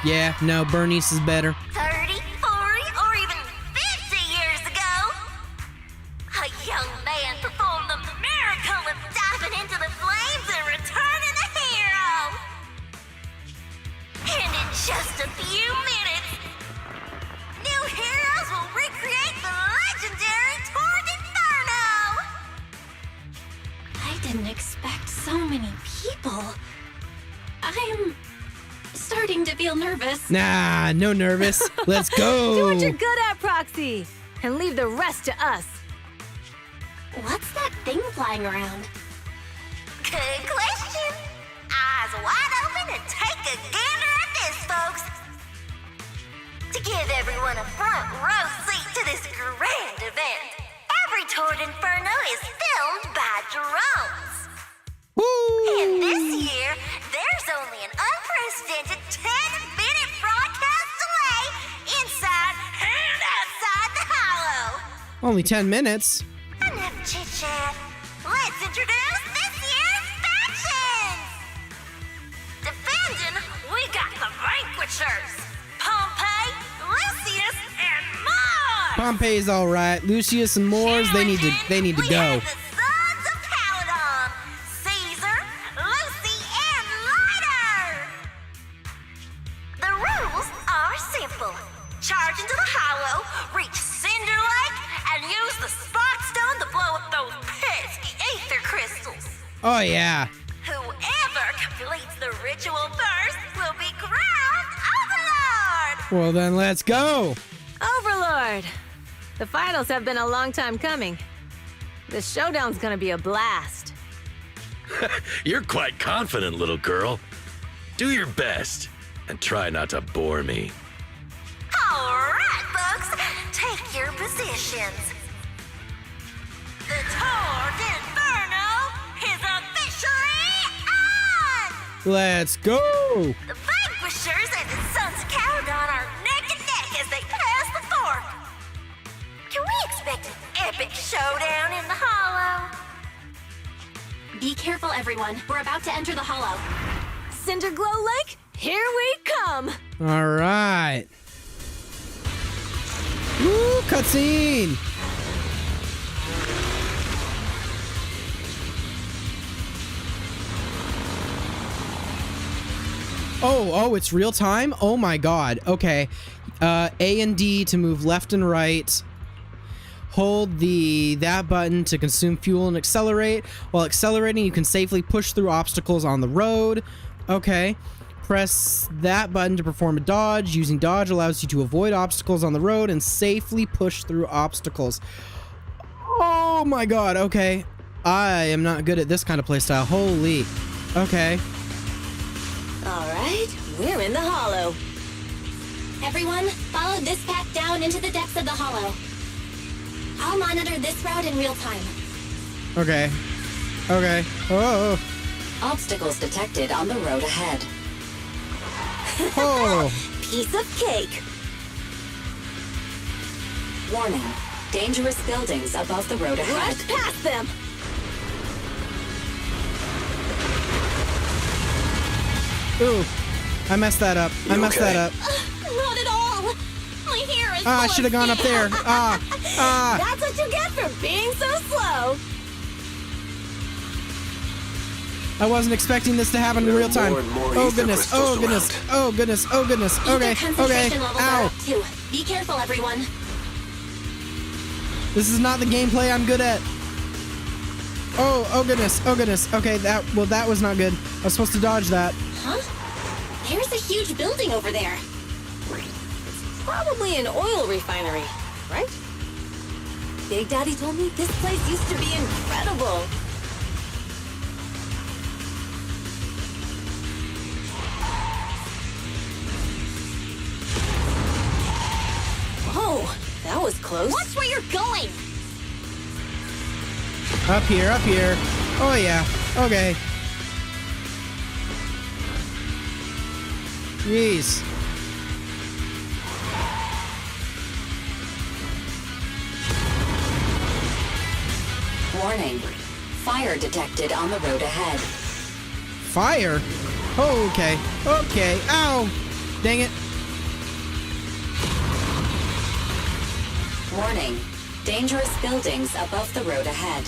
[SPEAKER 1] Yeah, no, Bernice is better.
[SPEAKER 2] 30, 40, or even 50 years ago, a young man performed the miracle of diving into the flames and returning a hero! And in just a few minutes, new heroes will recreate the legendary Tour d'Inferno!
[SPEAKER 7] I didn't expect so many people. I'm starting to feel nervous.
[SPEAKER 1] Nah, no nervous. Let's go.
[SPEAKER 6] Do what you're good at, Proxy, and leave the rest to us.
[SPEAKER 7] What's that thing flying around?
[SPEAKER 2] Good question. Eyes wide open and take a gander at this, folks. To give everyone a front row seat to this grand event, every Tour d'Inferno is filmed by drones.
[SPEAKER 1] Woo!
[SPEAKER 2] And this year, there's only an unprecedented 10-minute broadcast delay inside and outside the Hollow.
[SPEAKER 1] Only 10 minutes.
[SPEAKER 2] Enough chit-chat. Let's introduce this year's factions! Defending, we got the Vanquishers, Pompey, Lucius, and Mars!
[SPEAKER 1] Pompey's all right. Lucius and Moors, they need to
[SPEAKER 2] We
[SPEAKER 1] go.
[SPEAKER 2] have the Sons of Calydon, Caesar, Lucy, and Lighter! The rules are simple. Charge into the Hollow, reach Cinder Lake, and use the Spark Stone to blow up those pesky ether crystals.
[SPEAKER 1] Oh, yeah.
[SPEAKER 2] Whoever completes the ritual first will be crowned Overlord!
[SPEAKER 1] Well, then let's go.
[SPEAKER 6] Overlord! The finals have been a long time coming. The showdown's gonna be a blast.
[SPEAKER 17] You're quite confident, little girl. Do your best, and try not to bore me.
[SPEAKER 2] Alright, folks, take your positions. The Tour d'Inferno is officially on!
[SPEAKER 1] Let's go.
[SPEAKER 2] The Vanquishers and the Sons of Calydon are neck and neck as they pass the fork. Can we expect an epic showdown in the Hollow?
[SPEAKER 7] Be careful, everyone. We're about to enter the Hollow.
[SPEAKER 6] Cinderglow Lake, here we come!
[SPEAKER 1] All right. Woo, cutscene. Oh, it's real time? Oh my god. Okay. A and D to move left and right. Hold that button to consume fuel and accelerate. While accelerating, you can safely push through obstacles on the road. Okay. Press that button to perform a dodge. Using dodge allows you to avoid obstacles on the road and safely push through obstacles. Oh my god, okay. I am not good at this kind of playstyle. Holy. Okay.
[SPEAKER 7] Alright, we're in the hollow. Everyone, follow this path down into the depths of the hollow. I'll monitor this route in real time.
[SPEAKER 1] Okay. Okay. Oh.
[SPEAKER 8] Obstacles detected on the road ahead.
[SPEAKER 1] Oh.
[SPEAKER 7] Piece of cake.
[SPEAKER 8] Warning. Dangerous buildings above the road ahead.
[SPEAKER 6] Rush past them!
[SPEAKER 1] Ooh. I messed that up. I messed that up.
[SPEAKER 7] Not at all. My hair is
[SPEAKER 1] I
[SPEAKER 7] full
[SPEAKER 1] should have
[SPEAKER 7] of
[SPEAKER 1] gone up there.
[SPEAKER 6] That's what you get for being so slow.
[SPEAKER 1] I wasn't expecting this to happen in real time. Oh goodness. Oh goodness. Oh goodness. Oh goodness. Okay. Okay. Ow.
[SPEAKER 7] Too. Be careful, everyone.
[SPEAKER 1] This is not the gameplay I'm good at. Oh goodness. Oh goodness. Okay, that was not good. I was supposed to dodge that.
[SPEAKER 7] Huh? There's a huge building over there.
[SPEAKER 6] It's probably an oil refinery, right? Big Daddy told me this place used to be incredible. Whoa, that was close.
[SPEAKER 2] Watch where you're going!
[SPEAKER 1] Up here, up here. Oh yeah. Okay. Jeez.
[SPEAKER 8] Warning. Fire detected on the road ahead.
[SPEAKER 1] Fire? Oh, okay. Okay. Ow! Dang it.
[SPEAKER 8] Warning. Dangerous buildings above the road ahead.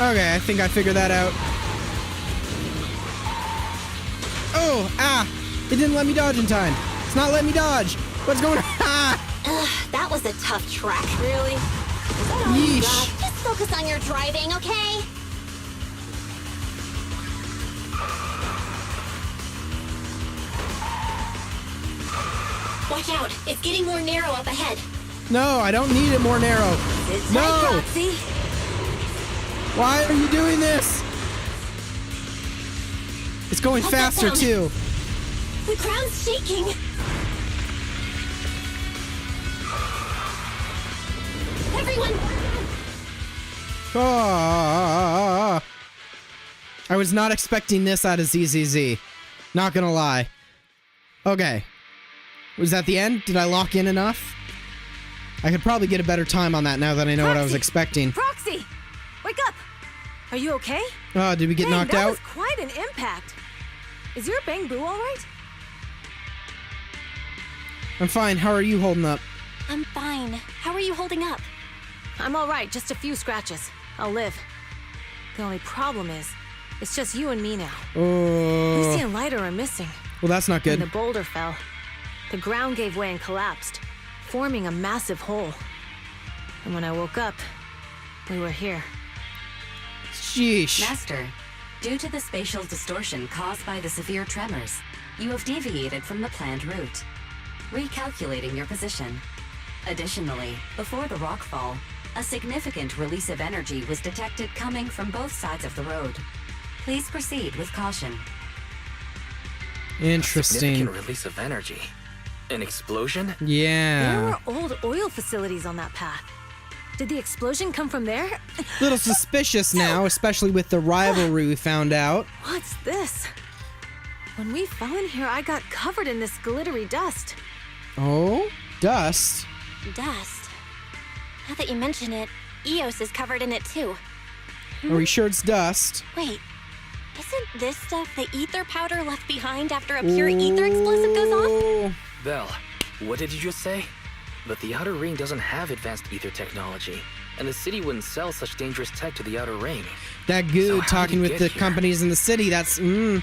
[SPEAKER 1] Okay, I think I figured that out. Oh, it didn't let me dodge in time. It's not letting me dodge. What's going on?
[SPEAKER 2] That was a tough track.
[SPEAKER 6] Really?
[SPEAKER 1] Yeesh.
[SPEAKER 2] Just focus on your driving, okay?
[SPEAKER 7] Watch out. It's getting more narrow up ahead.
[SPEAKER 1] No, I don't need it more narrow.
[SPEAKER 6] It's
[SPEAKER 1] No!
[SPEAKER 6] right, Roxy.
[SPEAKER 1] Why are you doing this? It's going
[SPEAKER 7] What's that
[SPEAKER 1] faster,
[SPEAKER 7] sound?
[SPEAKER 1] too.
[SPEAKER 7] The ground's shaking. Everyone,
[SPEAKER 1] I was not expecting this out of ZZZ. Not gonna lie. Okay. Was that the end? Did I lock in enough? I could probably get a better time on that now that I know what I was expecting.
[SPEAKER 6] Proxy! Wake up! Are you okay?
[SPEAKER 1] Oh, did we get knocked
[SPEAKER 6] that
[SPEAKER 1] out?
[SPEAKER 6] was quite an impact. Is your bang boo all right?
[SPEAKER 1] I'm fine. How are you holding up?
[SPEAKER 7] I'm fine. How are you holding up?
[SPEAKER 6] I'm all right. Just a few scratches. I'll live. The only problem is, it's just you and me now. Lucy
[SPEAKER 1] Oh.
[SPEAKER 6] and Lighter are missing.
[SPEAKER 1] Well, that's not good.
[SPEAKER 6] When the boulder fell, the ground gave way and collapsed, forming a massive hole. And when I woke up, we were here.
[SPEAKER 1] Sheesh.
[SPEAKER 8] Master, due to the spatial distortion caused by the severe tremors, you have deviated from the planned route. Recalculating your position. Additionally, before the rockfall, a significant release of energy was detected coming from both sides of the road. Please proceed with caution.
[SPEAKER 1] Interesting.
[SPEAKER 4] Significant release of energy. An explosion?
[SPEAKER 6] There
[SPEAKER 1] Yeah.
[SPEAKER 6] were old oil facilities on that path. Did the explosion come from there?
[SPEAKER 1] Little suspicious now, especially with the rivalry we found out.
[SPEAKER 6] What's this? When we fell in here, I got covered in this glittery dust.
[SPEAKER 1] Oh? Dust?
[SPEAKER 7] Dust. Now that you mention it, Eos is covered in it too.
[SPEAKER 1] Are we sure it's dust?
[SPEAKER 7] Wait, isn't this stuff the ether powder left behind after a pure ether explosive goes off?
[SPEAKER 4] Belle, what did you just say? But the Outer Ring doesn't have advanced ether technology, and the city wouldn't sell such dangerous tech to the Outer Ring.
[SPEAKER 1] That
[SPEAKER 4] So
[SPEAKER 1] good
[SPEAKER 4] how
[SPEAKER 1] talking
[SPEAKER 4] did it
[SPEAKER 1] with
[SPEAKER 4] get
[SPEAKER 1] the
[SPEAKER 4] here?
[SPEAKER 1] companies in the city. That's, we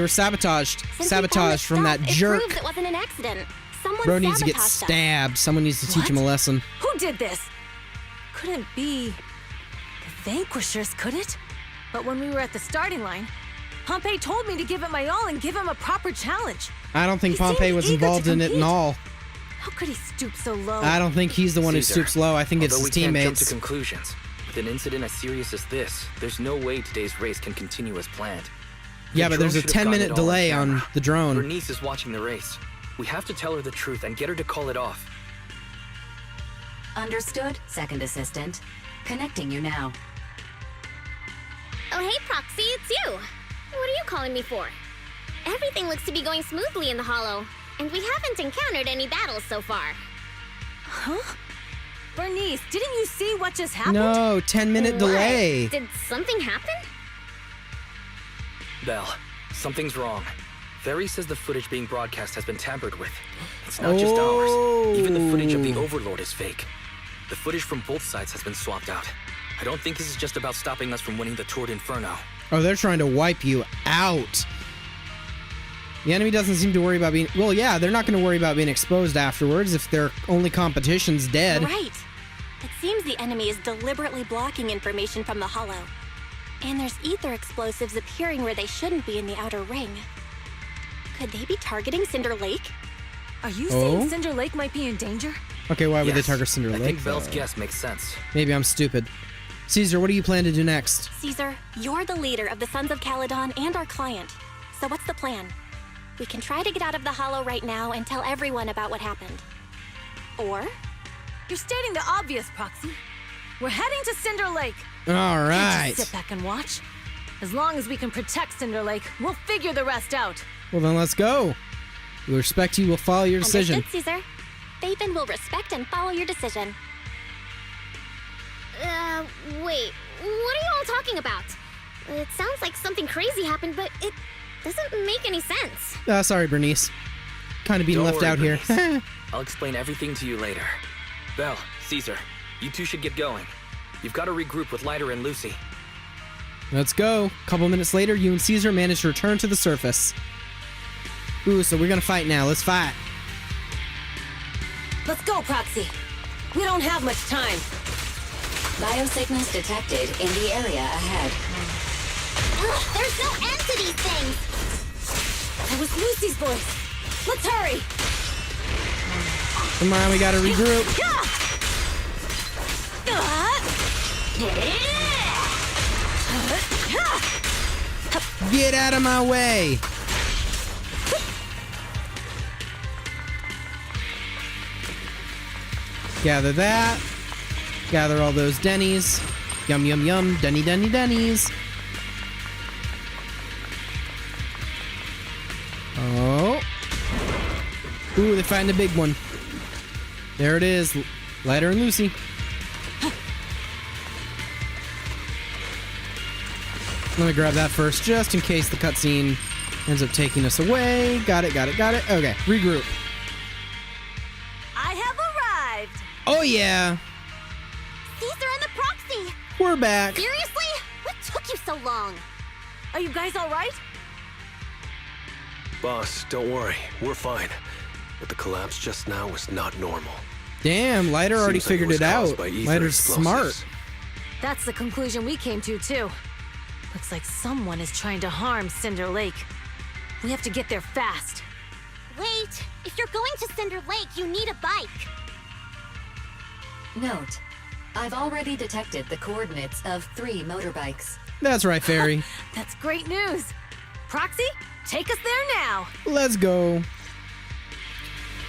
[SPEAKER 1] were sabotaged.
[SPEAKER 7] Since we found
[SPEAKER 1] Sabotaged
[SPEAKER 7] the
[SPEAKER 1] from that
[SPEAKER 7] stuff,
[SPEAKER 1] jerk.
[SPEAKER 7] It proves it wasn't an accident. Someone
[SPEAKER 1] Bro needs to get
[SPEAKER 7] sabotaged us.
[SPEAKER 1] stabbed. Someone needs to teach him a lesson.
[SPEAKER 6] Who did this? Couldn't be the Vanquishers, could it? But when we were at the starting line, Pompey told me to give it my all and give him a proper challenge.
[SPEAKER 1] I don't think
[SPEAKER 6] He
[SPEAKER 1] Pompey
[SPEAKER 6] seemed
[SPEAKER 1] was
[SPEAKER 6] eager to
[SPEAKER 1] involved in it
[SPEAKER 6] compete.
[SPEAKER 1] at all.
[SPEAKER 6] How could he stoop so low?
[SPEAKER 1] I don't think he's the one who
[SPEAKER 4] Caesar,
[SPEAKER 1] stoops low. I think it's
[SPEAKER 4] although
[SPEAKER 1] his
[SPEAKER 4] we can't jump to
[SPEAKER 1] teammates.
[SPEAKER 4] conclusions, with an incident as serious as this, there's no way today's race can continue as planned.
[SPEAKER 1] Yeah, but there's a 10-minute delay on the drone.
[SPEAKER 4] Bernice is watching the race. We have to tell her the truth and get her to call it off.
[SPEAKER 8] Understood, second assistant. Connecting you now.
[SPEAKER 14] Oh, hey, Proxy, it's you. What are you calling me for? Everything looks to be going smoothly in the Hollow, and we haven't encountered any battles so far.
[SPEAKER 6] Huh? Bernice, didn't you see what just happened?
[SPEAKER 1] No, 10-minute delay.
[SPEAKER 14] Did something happen?
[SPEAKER 4] Belle, something's wrong. Ferry says the footage being broadcast has been tampered with. It's not just ours. Even the footage of the Overlord is fake. The footage from both sides has been swapped out. I don't think this is just about stopping us from winning the Tour d'Inferno.
[SPEAKER 1] Oh, they're trying to wipe you out. The enemy doesn't seem to worry about being... Well, yeah, they're not going to worry about being exposed afterwards if their only competition's dead.
[SPEAKER 7] Right. It seems the enemy is deliberately blocking information from the Hollow. And there's ether explosives appearing where they shouldn't be in the outer ring. Could they be targeting Cinder Lake?
[SPEAKER 6] Are you saying Cinder Lake might be in danger?
[SPEAKER 1] Okay, why would they target Cinder Lake?
[SPEAKER 4] I think Belle's guess makes sense.
[SPEAKER 1] Maybe I'm stupid. Caesar, what do you plan to do next?
[SPEAKER 7] Caesar, you're the leader of the Sons of Calydon and our client. So what's the plan? We can try to get out of the Hollow right now and tell everyone about what happened. Or?
[SPEAKER 6] You're stating the obvious, Proxy. We're heading to Cinder Lake.
[SPEAKER 1] All
[SPEAKER 6] Can't
[SPEAKER 1] right.
[SPEAKER 6] just sit back and watch. As long as we can protect Cinder Lake, we'll figure the rest out.
[SPEAKER 1] Well, then let's go. We'll respect you. We'll follow your decision.
[SPEAKER 7] Understood, Caesar. Faven will respect and follow your decision.
[SPEAKER 14] Wait, what are you all talking about? It sounds like something crazy happened, but it doesn't make any sense.
[SPEAKER 1] Sorry, Bernice. Kind of being
[SPEAKER 4] Don't
[SPEAKER 1] left
[SPEAKER 4] worry,
[SPEAKER 1] out here.
[SPEAKER 4] Bernice. I'll explain everything to you later. Belle, Caesar, you two should get going. You've got to regroup with Leiter and Lucy.
[SPEAKER 1] Let's go. A couple minutes later, you and Caesar manage to return to the surface. Ooh, so we're gonna fight now. Let's fight.
[SPEAKER 6] Let's go, Proxy. We don't have much time.
[SPEAKER 8] Biosignals detected in the area ahead.
[SPEAKER 14] Ugh, there's no end to these things!
[SPEAKER 6] That was Lucy's voice. Let's hurry!
[SPEAKER 1] Come on, we gotta regroup. Get out of my way! Gather that. Gather all those Denny's. Yum, yum, yum. Denny, Denny, Denny's. Oh. Ooh, they find a big one. There it is. Leiter and Lucy. Let me grab that first, just in case the cutscene ends up taking us away. Got it, got it, got it. Okay, regroup.
[SPEAKER 6] I have arrived.
[SPEAKER 1] Oh, yeah.
[SPEAKER 14] Caesar and the Proxy!
[SPEAKER 1] We're back.
[SPEAKER 14] Seriously? What took you so long?
[SPEAKER 6] Are you guys all right?
[SPEAKER 11] Boss, don't worry. We're fine. But the collapse just now was not normal.
[SPEAKER 1] Damn, Leiter already
[SPEAKER 11] Seems like it
[SPEAKER 1] figured
[SPEAKER 11] was
[SPEAKER 1] it
[SPEAKER 11] caused
[SPEAKER 1] out.
[SPEAKER 11] by ether
[SPEAKER 1] Leiter's
[SPEAKER 11] explosives.
[SPEAKER 1] smart.
[SPEAKER 6] That's the conclusion we came to, too. Looks like someone is trying to harm Cinder Lake. We have to get there fast.
[SPEAKER 14] Wait, if you're going to Cinder Lake, you need a bike.
[SPEAKER 8] Note, I've already detected the coordinates of 3 motorbikes.
[SPEAKER 1] That's right, Fairy.
[SPEAKER 6] That's great news. Proxy, take us there now.
[SPEAKER 1] Let's go.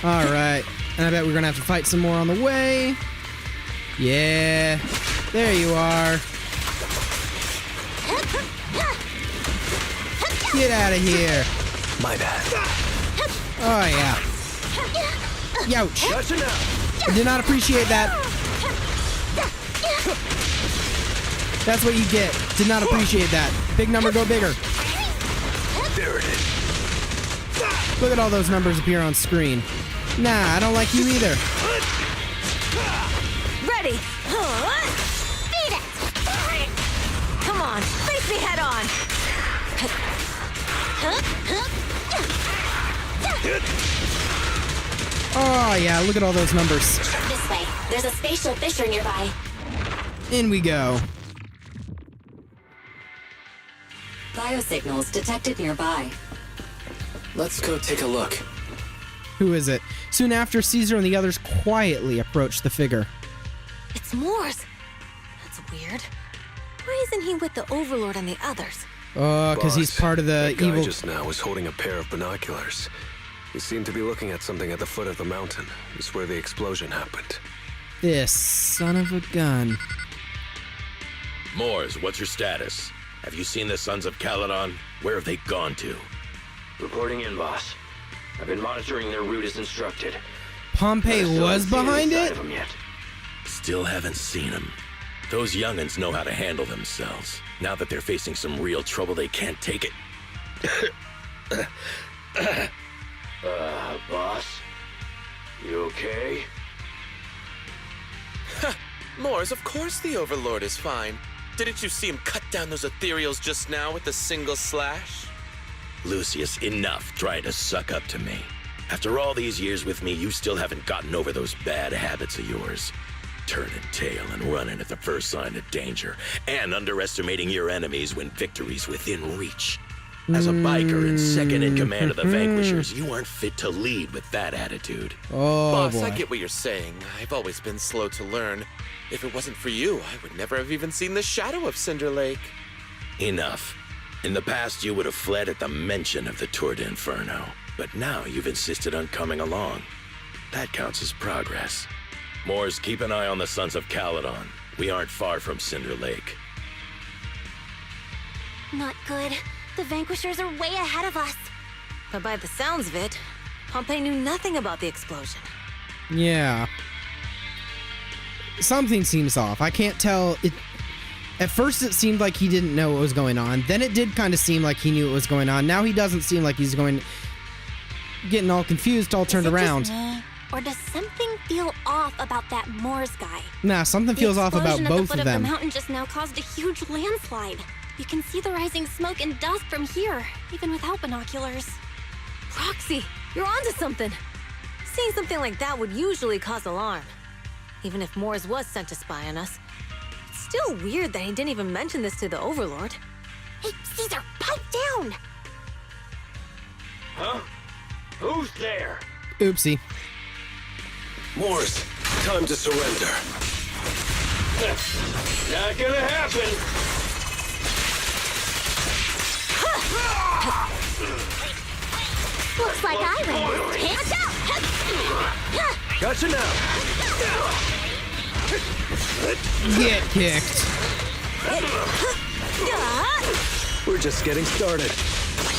[SPEAKER 1] All right. And I bet we're going to have to fight some more on the way. Yeah. There you are. Get out of here.
[SPEAKER 11] My bad.
[SPEAKER 1] Oh, yeah. Youch.
[SPEAKER 11] Gotcha now.
[SPEAKER 1] I did not appreciate that. That's what you get. Did not appreciate that. Big number, go bigger.
[SPEAKER 11] There it is.
[SPEAKER 1] Look at all those numbers appear on screen. Nah, I don't like you either.
[SPEAKER 6] Ready?
[SPEAKER 14] Beat it!
[SPEAKER 6] Come on, face me head on.
[SPEAKER 1] Oh, yeah, look at all those numbers.
[SPEAKER 7] This way. There's a spatial fissure nearby.
[SPEAKER 1] In we go.
[SPEAKER 8] Biosignals detected nearby.
[SPEAKER 4] Let's go take a look.
[SPEAKER 1] Who is it? Soon after, Caesar and the others quietly approach the figure.
[SPEAKER 6] It's Mors. That's weird. Why isn't he with the Overlord and the others?
[SPEAKER 1] Because he's part of the
[SPEAKER 11] that guy
[SPEAKER 1] evil...
[SPEAKER 11] just now was holding a pair of binoculars. He seemed to be looking at something at the foot of the mountain. It's where the explosion happened.
[SPEAKER 1] This son of a gun.
[SPEAKER 17] Mors, what's your status? Have you seen the Sons of Calydon? Where have they gone to?
[SPEAKER 16] Reporting in, boss. I've been monitoring their route as instructed.
[SPEAKER 1] Pompey was behind it?
[SPEAKER 17] Still haven't seen them. Those young'uns know how to handle themselves. Now that they're facing some real trouble, they can't take it.
[SPEAKER 16] Boss? You okay?
[SPEAKER 10] Mors, of course the Overlord is fine. Didn't you see him cut down those ethereals just now with a single slash?
[SPEAKER 17] Lucius, enough trying to suck up to me. After all these years with me, you still haven't gotten over those bad habits of yours. Turning tail and running at the first sign of danger, and underestimating your enemies when victory's within reach. As a biker and second in command of the Vanquishers, you aren't fit to lead with that attitude.
[SPEAKER 1] Oh,
[SPEAKER 10] Boss,
[SPEAKER 1] boy.
[SPEAKER 10] I get what you're saying. I've always been slow to learn. If it wasn't for you, I would never have even seen the shadow of Cinder Lake.
[SPEAKER 17] Enough. In the past, you would have fled at the mention of the Tour de Inferno, but now you've insisted on coming along. That counts as progress. Mors, keep an eye on the Sons of Calydon. We aren't far from Cinder Lake.
[SPEAKER 2] Not good. The Vanquishers are way ahead of us.
[SPEAKER 6] But by the sounds of it, Pompey knew nothing about the explosion.
[SPEAKER 1] Yeah. Something seems off. I can't tell. At first it seemed like he didn't know what was going on. Then it did kind of seem like he knew what was going on. Now he doesn't seem like he's getting all confused, all turned around.
[SPEAKER 7] Or does something feel off about that Mors guy?
[SPEAKER 1] Nah, something feels off about both of
[SPEAKER 7] The
[SPEAKER 1] them.
[SPEAKER 7] mountain just now caused a huge landslide. You can see the rising smoke and dust from here, even without binoculars.
[SPEAKER 6] Proxy, you're onto something. Seeing something like that would usually cause alarm. Even if Mors was sent to spy on us. It's still weird that he didn't even mention this to the Overlord.
[SPEAKER 2] Hey, Caesar, pipe down!
[SPEAKER 16] Huh? Who's there?
[SPEAKER 1] Oopsie.
[SPEAKER 11] Mors, time to surrender.
[SPEAKER 16] Not gonna happen!
[SPEAKER 2] Looks like I win. Hands out!
[SPEAKER 11] Gotcha now!
[SPEAKER 1] Get kicked.
[SPEAKER 11] We're just getting started.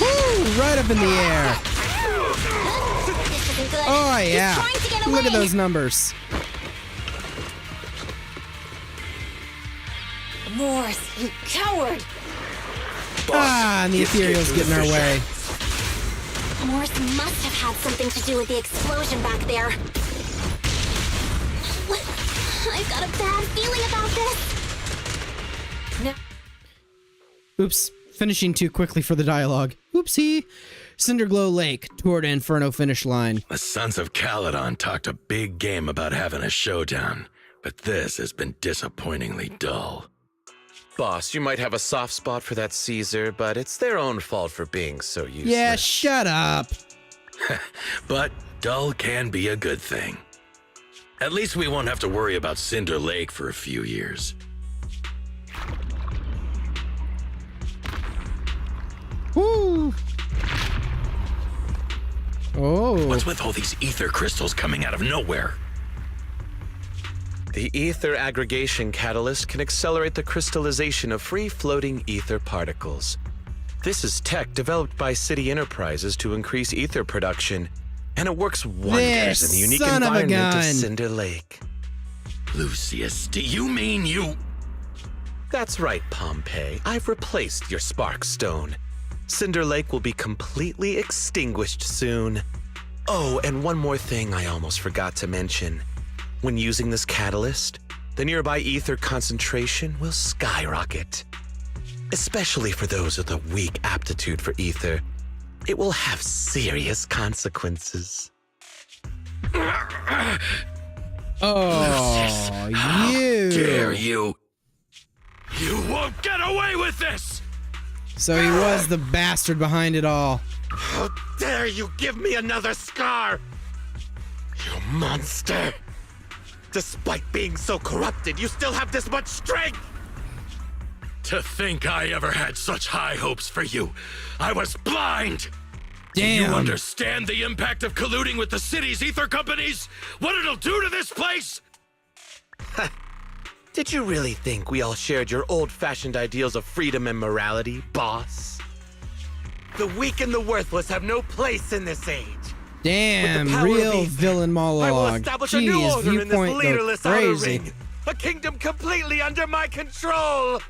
[SPEAKER 1] Woo! Right up in the air.
[SPEAKER 2] This isn't good.
[SPEAKER 1] Oh,
[SPEAKER 2] He's
[SPEAKER 1] yeah.
[SPEAKER 2] trying to get
[SPEAKER 1] Look
[SPEAKER 2] away.
[SPEAKER 1] at those numbers.
[SPEAKER 6] Mors, you coward!
[SPEAKER 1] And the ethereal's getting our way.
[SPEAKER 2] Mors must have had something to do with the explosion back there. I've got a bad feeling about this.
[SPEAKER 6] No.
[SPEAKER 1] Oops. Finishing too quickly for the dialogue. Oopsie. Cinderglow Lake, Tour de Inferno finish line.
[SPEAKER 17] The Sons of Calydon talked a big game about having a showdown, but this has been disappointingly dull.
[SPEAKER 10] Boss, you might have a soft spot for that Caesar, but it's their own fault for being so useless.
[SPEAKER 1] Yeah, shut up.
[SPEAKER 17] But dull can be a good thing. At least we won't have to worry about Cinder Lake for a few years.
[SPEAKER 1] Woo. Oh.
[SPEAKER 17] What's with all these ether crystals coming out of nowhere?
[SPEAKER 10] The ether aggregation catalyst can accelerate the crystallization of free-floating ether particles. This is tech developed by City Enterprises to increase ether production, and it works wonders in the unique
[SPEAKER 1] son of a
[SPEAKER 10] environment of
[SPEAKER 1] gun.
[SPEAKER 10] Cinder Lake.
[SPEAKER 17] Lucius, do you mean you...
[SPEAKER 10] That's right, Pompey. I've replaced your spark stone. Cinder Lake will be completely extinguished soon. Oh, and one more thing I almost forgot to mention. When using this catalyst, the nearby ether concentration will skyrocket. Especially for those with a weak aptitude for ether, it will have serious consequences.
[SPEAKER 1] Oh,
[SPEAKER 17] How
[SPEAKER 1] you.
[SPEAKER 17] dare you? You won't get away with this!
[SPEAKER 1] So he was the bastard behind it all.
[SPEAKER 10] How dare you give me another scar! You monster! Despite being so corrupted, you still have this much strength!
[SPEAKER 17] To think I ever had such high hopes for you. I was blind!
[SPEAKER 1] Damn.
[SPEAKER 17] Do you understand the impact of colluding with the city's ether companies? What it'll do to this place?
[SPEAKER 10] Did you really think we all shared your old-fashioned ideals of freedom and morality, boss? The weak and the worthless have no place in this age.
[SPEAKER 1] Damn,
[SPEAKER 10] power
[SPEAKER 1] real
[SPEAKER 10] of ether,
[SPEAKER 1] villain
[SPEAKER 10] I will
[SPEAKER 1] monologue.
[SPEAKER 10] establish a new
[SPEAKER 1] Jeez,
[SPEAKER 10] order in this
[SPEAKER 1] viewpoint go
[SPEAKER 10] leaderless outer
[SPEAKER 1] crazy.
[SPEAKER 10] ring. A kingdom completely under my control.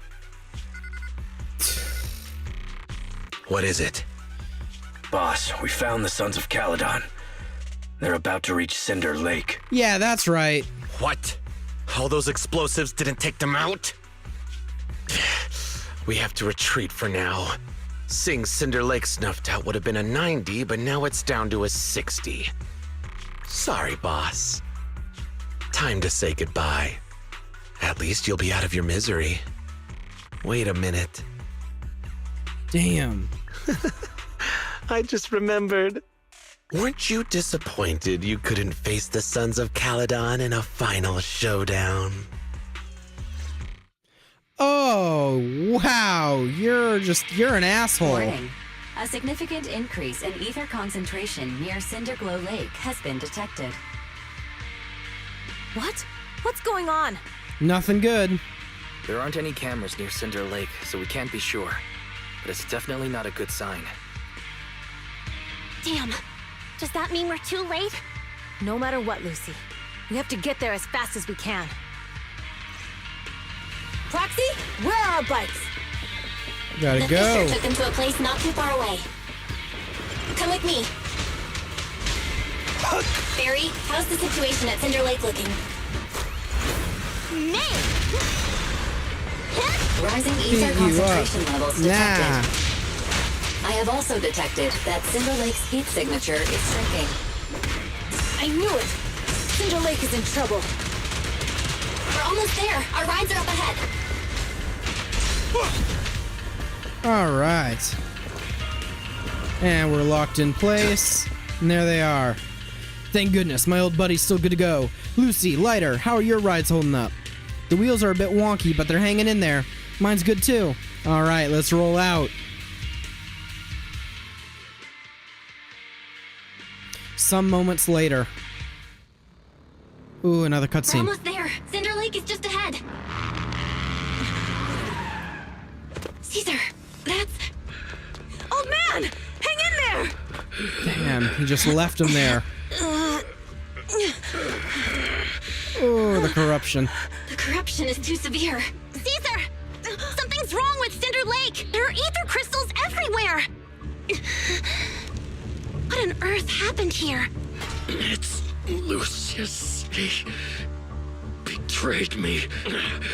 [SPEAKER 16] What is it? Boss, we found the Sons of Calydon. They're about to reach Cinder Lake.
[SPEAKER 1] Yeah, that's right.
[SPEAKER 10] What? All those explosives didn't take them out? We have to retreat for now. Seeing Cinder Lake snuffed out would have been a 90, but now it's down to a 60. Sorry, boss. Time to say goodbye. At least you'll be out of your misery. Wait a minute.
[SPEAKER 1] Damn.
[SPEAKER 10] I just remembered. Weren't you disappointed you couldn't face the Sons of Calydon in a final showdown?
[SPEAKER 1] Oh, wow. You're an asshole.
[SPEAKER 8] Warning. A significant increase in ether concentration near Cinderglow Lake has been detected.
[SPEAKER 6] What? What's going on?
[SPEAKER 1] Nothing good.
[SPEAKER 4] There aren't any cameras near Cinder Lake, so we can't be sure. But it's definitely not a good sign.
[SPEAKER 2] Damn. Does that mean we're too late?
[SPEAKER 6] No matter what, Lucy. We have to get there as fast as we can. Proxy, where are our bikes?
[SPEAKER 1] Gotta
[SPEAKER 7] the
[SPEAKER 1] go.
[SPEAKER 7] Fisher took them to a place not too far away. Come with me. Barry, how's the situation at Cinder Lake looking?
[SPEAKER 2] Man!
[SPEAKER 8] Rising
[SPEAKER 1] Beat
[SPEAKER 8] ether
[SPEAKER 1] you
[SPEAKER 8] concentration
[SPEAKER 1] up.
[SPEAKER 8] levels detected.
[SPEAKER 1] Nah.
[SPEAKER 8] I have also detected that Cinder Lake's heat signature is shrinking.
[SPEAKER 6] I knew it! Cinder Lake is in trouble.
[SPEAKER 7] We're almost there. Our rides are up ahead.
[SPEAKER 1] All right. And we're locked in place. And there they are. Thank goodness, my old buddy's still good to go. Lucy, Lighter, how are your rides holding up? The wheels are a bit wonky, but they're hanging in there. Mine's good too. All right, let's roll out. Some moments later. Ooh, another
[SPEAKER 7] We're
[SPEAKER 1] cutscene.
[SPEAKER 7] almost there. Cinder Lake is just ahead. Caesar, that's...
[SPEAKER 6] Old man! Hang in there!
[SPEAKER 1] Damn, he just left him there. Oh, the corruption.
[SPEAKER 7] The corruption is too severe.
[SPEAKER 2] Caesar! Something's wrong with Cinder Lake! There are ether crystals everywhere! What on earth happened here?
[SPEAKER 17] It's Lucius. He betrayed me.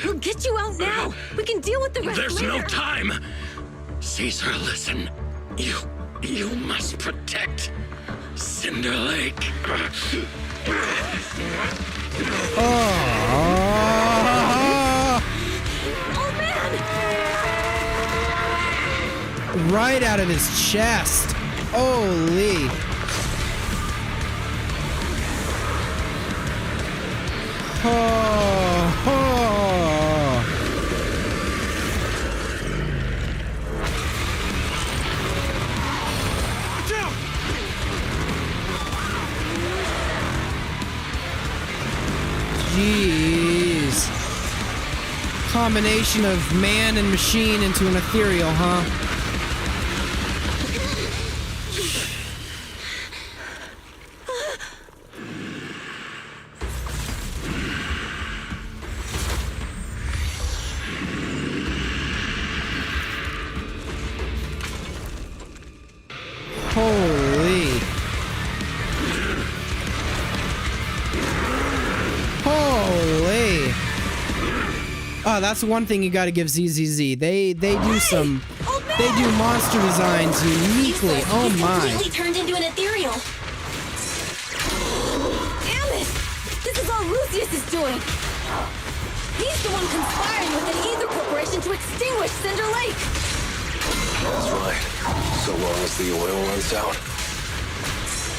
[SPEAKER 6] We'll get you out now! We can deal with the rest
[SPEAKER 17] There's
[SPEAKER 6] later!
[SPEAKER 17] no time! Caesar, listen. You must protect Cinder Lake.
[SPEAKER 6] Old man!
[SPEAKER 1] Right out of his chest. Holy. Oh, oh. Jeez. Combination of man and machine into an ethereal, huh? Holy. Holy. Oh, that's one thing you gotta give ZZZ. They do some... They do monster designs uniquely. Oh
[SPEAKER 7] He's
[SPEAKER 1] my.
[SPEAKER 7] completely turned into an ethereal.
[SPEAKER 6] Damn it! This is all Lucius is doing! He's the one conspiring with the Ether Corporation to extinguish Cinder Lake!
[SPEAKER 11] So long as the oil runs out,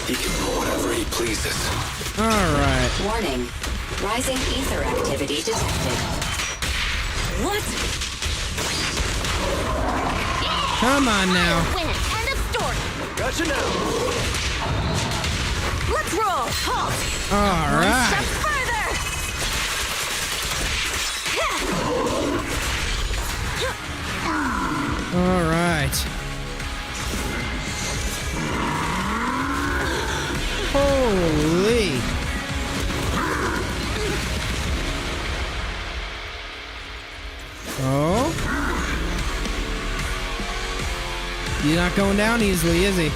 [SPEAKER 11] he can do whatever he pleases.
[SPEAKER 1] Alright.
[SPEAKER 8] Warning. Rising ether activity detected.
[SPEAKER 6] What?
[SPEAKER 1] Come on now.
[SPEAKER 2] Win it. End of story.
[SPEAKER 11] Gotcha now.
[SPEAKER 6] Let's roll. Halt.
[SPEAKER 1] All
[SPEAKER 6] One
[SPEAKER 1] right.
[SPEAKER 6] step further.
[SPEAKER 1] All right. Holy. Oh. He's not going down easily, is he?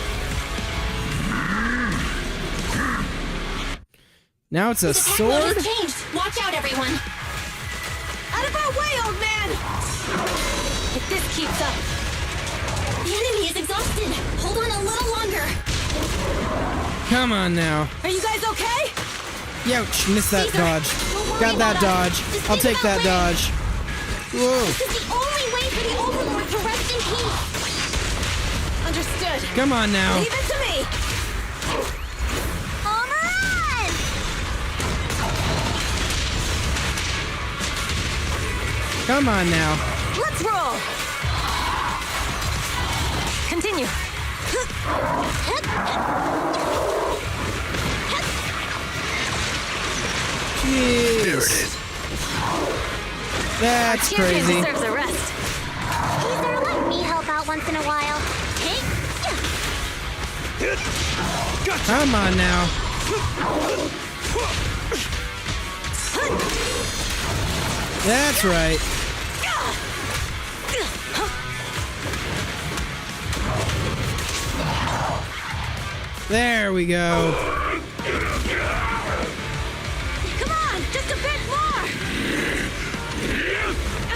[SPEAKER 1] Now it's a sword?
[SPEAKER 7] Has changed. Watch out, everyone.
[SPEAKER 6] Out of our way, old man! If this keeps up...
[SPEAKER 7] The enemy is exhausted. Hold on a little longer.
[SPEAKER 1] Come on now.
[SPEAKER 6] Are you guys okay?
[SPEAKER 1] Youch, missed that
[SPEAKER 7] Caesar,
[SPEAKER 1] dodge.
[SPEAKER 7] don't worry
[SPEAKER 1] Got that
[SPEAKER 7] about us.
[SPEAKER 1] dodge.
[SPEAKER 7] Just
[SPEAKER 1] I'll
[SPEAKER 7] think
[SPEAKER 1] take that
[SPEAKER 7] about
[SPEAKER 1] dodge. Whoa.
[SPEAKER 7] This is the only way for the Overlord to rest in peace.
[SPEAKER 6] Understood.
[SPEAKER 1] Come on now.
[SPEAKER 6] Leave it to me.
[SPEAKER 2] On the run!
[SPEAKER 1] Come on now.
[SPEAKER 6] Let's roll. Continue.
[SPEAKER 1] Jeez.
[SPEAKER 5] There it is.
[SPEAKER 1] That's
[SPEAKER 6] Champion
[SPEAKER 1] crazy.
[SPEAKER 6] deserves a rest.
[SPEAKER 2] Caesar, let me help out once in a while. Hey,
[SPEAKER 1] Come on now. That's right. There we go.
[SPEAKER 6] Come on, just a bit more.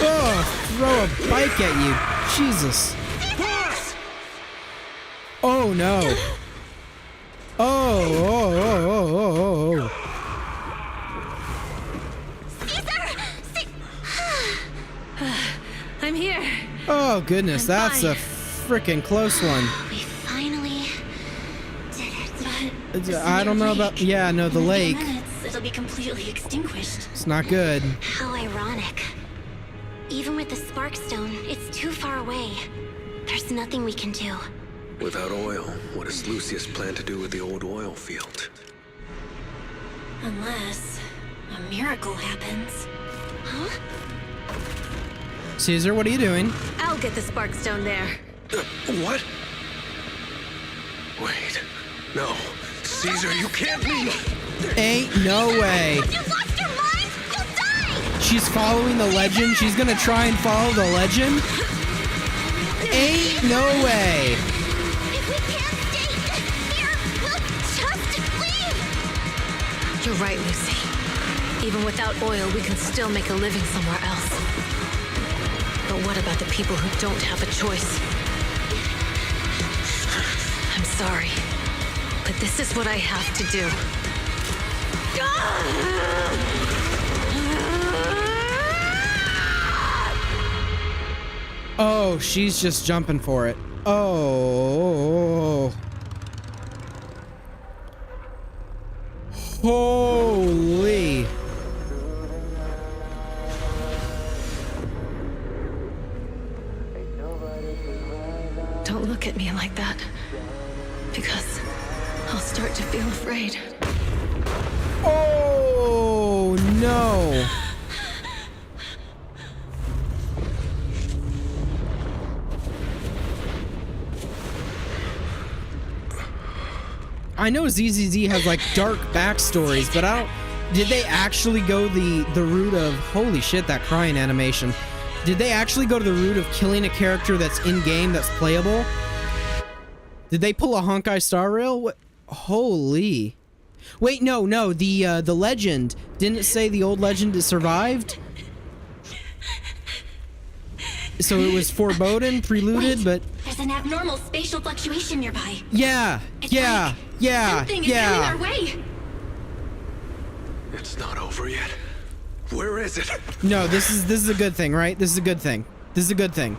[SPEAKER 1] Oh, throw a bike at you. Jesus. Oh no. Oh.
[SPEAKER 6] I'm here.
[SPEAKER 1] Oh goodness,
[SPEAKER 6] I'm
[SPEAKER 1] that's a freaking close one.
[SPEAKER 2] we finally did it.
[SPEAKER 1] I don't know about. Yeah, no, the
[SPEAKER 7] In a few
[SPEAKER 1] lake.
[SPEAKER 7] minutes, it'll be completely extinguished.
[SPEAKER 1] It's not good.
[SPEAKER 2] How ironic. Even with the Sparkstone, it's too far away. There's nothing we can do.
[SPEAKER 11] Without oil, what does Lucius plan to do with the old oil field?
[SPEAKER 7] Unless a miracle happens.
[SPEAKER 2] Huh?
[SPEAKER 1] Caesar, what are you doing?
[SPEAKER 6] I'll get the Sparkstone there.
[SPEAKER 11] What? Wait. No. Caesar, you can't leave!
[SPEAKER 1] Ain't no way.
[SPEAKER 2] If you lost your mind, you'll die!
[SPEAKER 1] She's following the legend. She's gonna try and follow the legend. Ain't no way.
[SPEAKER 2] If we can't stay here, we'll just leave!
[SPEAKER 6] You're right, Lucy. Even without oil, we can still make a living somewhere else. But what about the people who don't have a choice? I'm sorry, but this is what I have to do.
[SPEAKER 1] Oh, she's just jumping for it. Oh. Holy.
[SPEAKER 6] Don't look at me like that, because I'll start to feel afraid.
[SPEAKER 1] Oh, no. I know ZZZ has like dark backstories, but I don't. Did they actually go the route of holy shit, that crying animation? Did they actually go to the route of killing a character that's in game that's playable? Did they pull a Honkai Star Rail? What? Holy! Wait, no. The legend didn't it say the old legend is survived. So it was foreboding, preluded,
[SPEAKER 7] Wait,
[SPEAKER 1] but
[SPEAKER 7] there's an abnormal spatial fluctuation nearby.
[SPEAKER 1] yeah.
[SPEAKER 7] Something is coming our way.
[SPEAKER 11] It's not over yet. Where is it?
[SPEAKER 1] No, this is a good thing, right? This is a good thing. This is a good thing.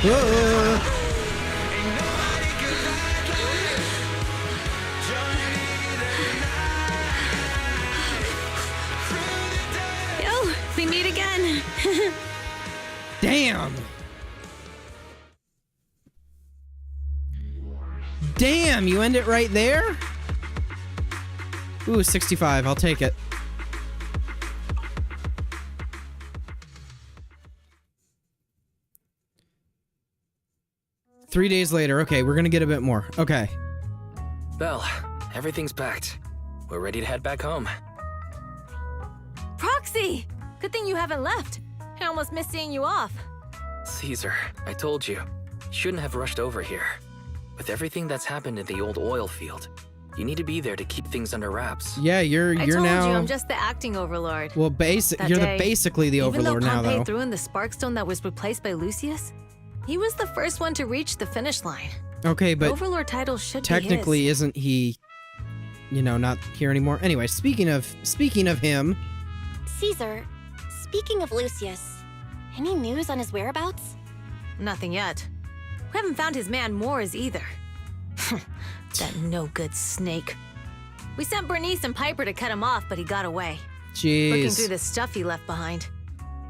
[SPEAKER 6] Yo, we meet again.
[SPEAKER 1] Damn. Damn, you end it right there? Ooh, 65. I'll take it. Three days later. Okay, we're gonna get a bit more. Okay.
[SPEAKER 4] Belle, everything's packed. We're ready to head back home.
[SPEAKER 6] Proxy! Good thing you haven't left. I almost missed seeing you off.
[SPEAKER 4] Caesar, I told you. Shouldn't have rushed over here. With everything that's happened in the old oil field, you need to be there to keep things under wraps.
[SPEAKER 1] Yeah, you're
[SPEAKER 6] I told
[SPEAKER 1] now.
[SPEAKER 6] you I'm just the acting overlord.
[SPEAKER 1] Well,
[SPEAKER 6] That
[SPEAKER 1] you're
[SPEAKER 6] day,
[SPEAKER 1] basically the overlord now,
[SPEAKER 6] Even though
[SPEAKER 1] though.
[SPEAKER 6] Pompey threw in the Sparkstone that was replaced by Lucius, he was the first one to reach the finish line.
[SPEAKER 1] Okay,
[SPEAKER 6] The
[SPEAKER 1] but
[SPEAKER 6] overlord title should
[SPEAKER 1] technically,
[SPEAKER 6] be his.
[SPEAKER 1] isn't he? You know, not here anymore. Anyway, speaking of him,
[SPEAKER 7] Caesar, speaking of Lucius, any news on his whereabouts?
[SPEAKER 6] Nothing yet. We haven't found his man Moores either. That no-good snake. We sent Bernice and Piper to cut him off, but he got away.
[SPEAKER 1] jeez.
[SPEAKER 6] Looking through the stuff he left behind,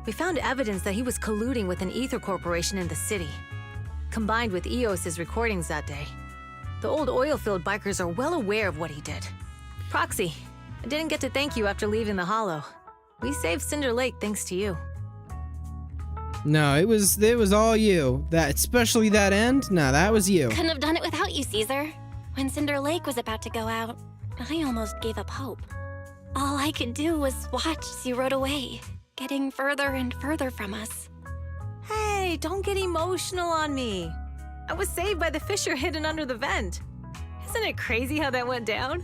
[SPEAKER 6] we found evidence that he was colluding with an ether corporation in the city, combined with Eos's recordings that day. The old oilfield bikers are well aware of what he did. Proxy, I didn't get to thank you after leaving the Hollow. We saved Cinder Lake thanks to you.
[SPEAKER 1] No, it was all you. That, especially that end. No, that was you.
[SPEAKER 7] Couldn't have done it without you, Caesar. When Cinder Lake was about to go out, I almost gave up hope. All I could do was watch as you rode away, getting further and further from us.
[SPEAKER 6] Hey, don't get emotional on me. I was saved by the fissure hidden under the vent. Isn't it crazy how that went down?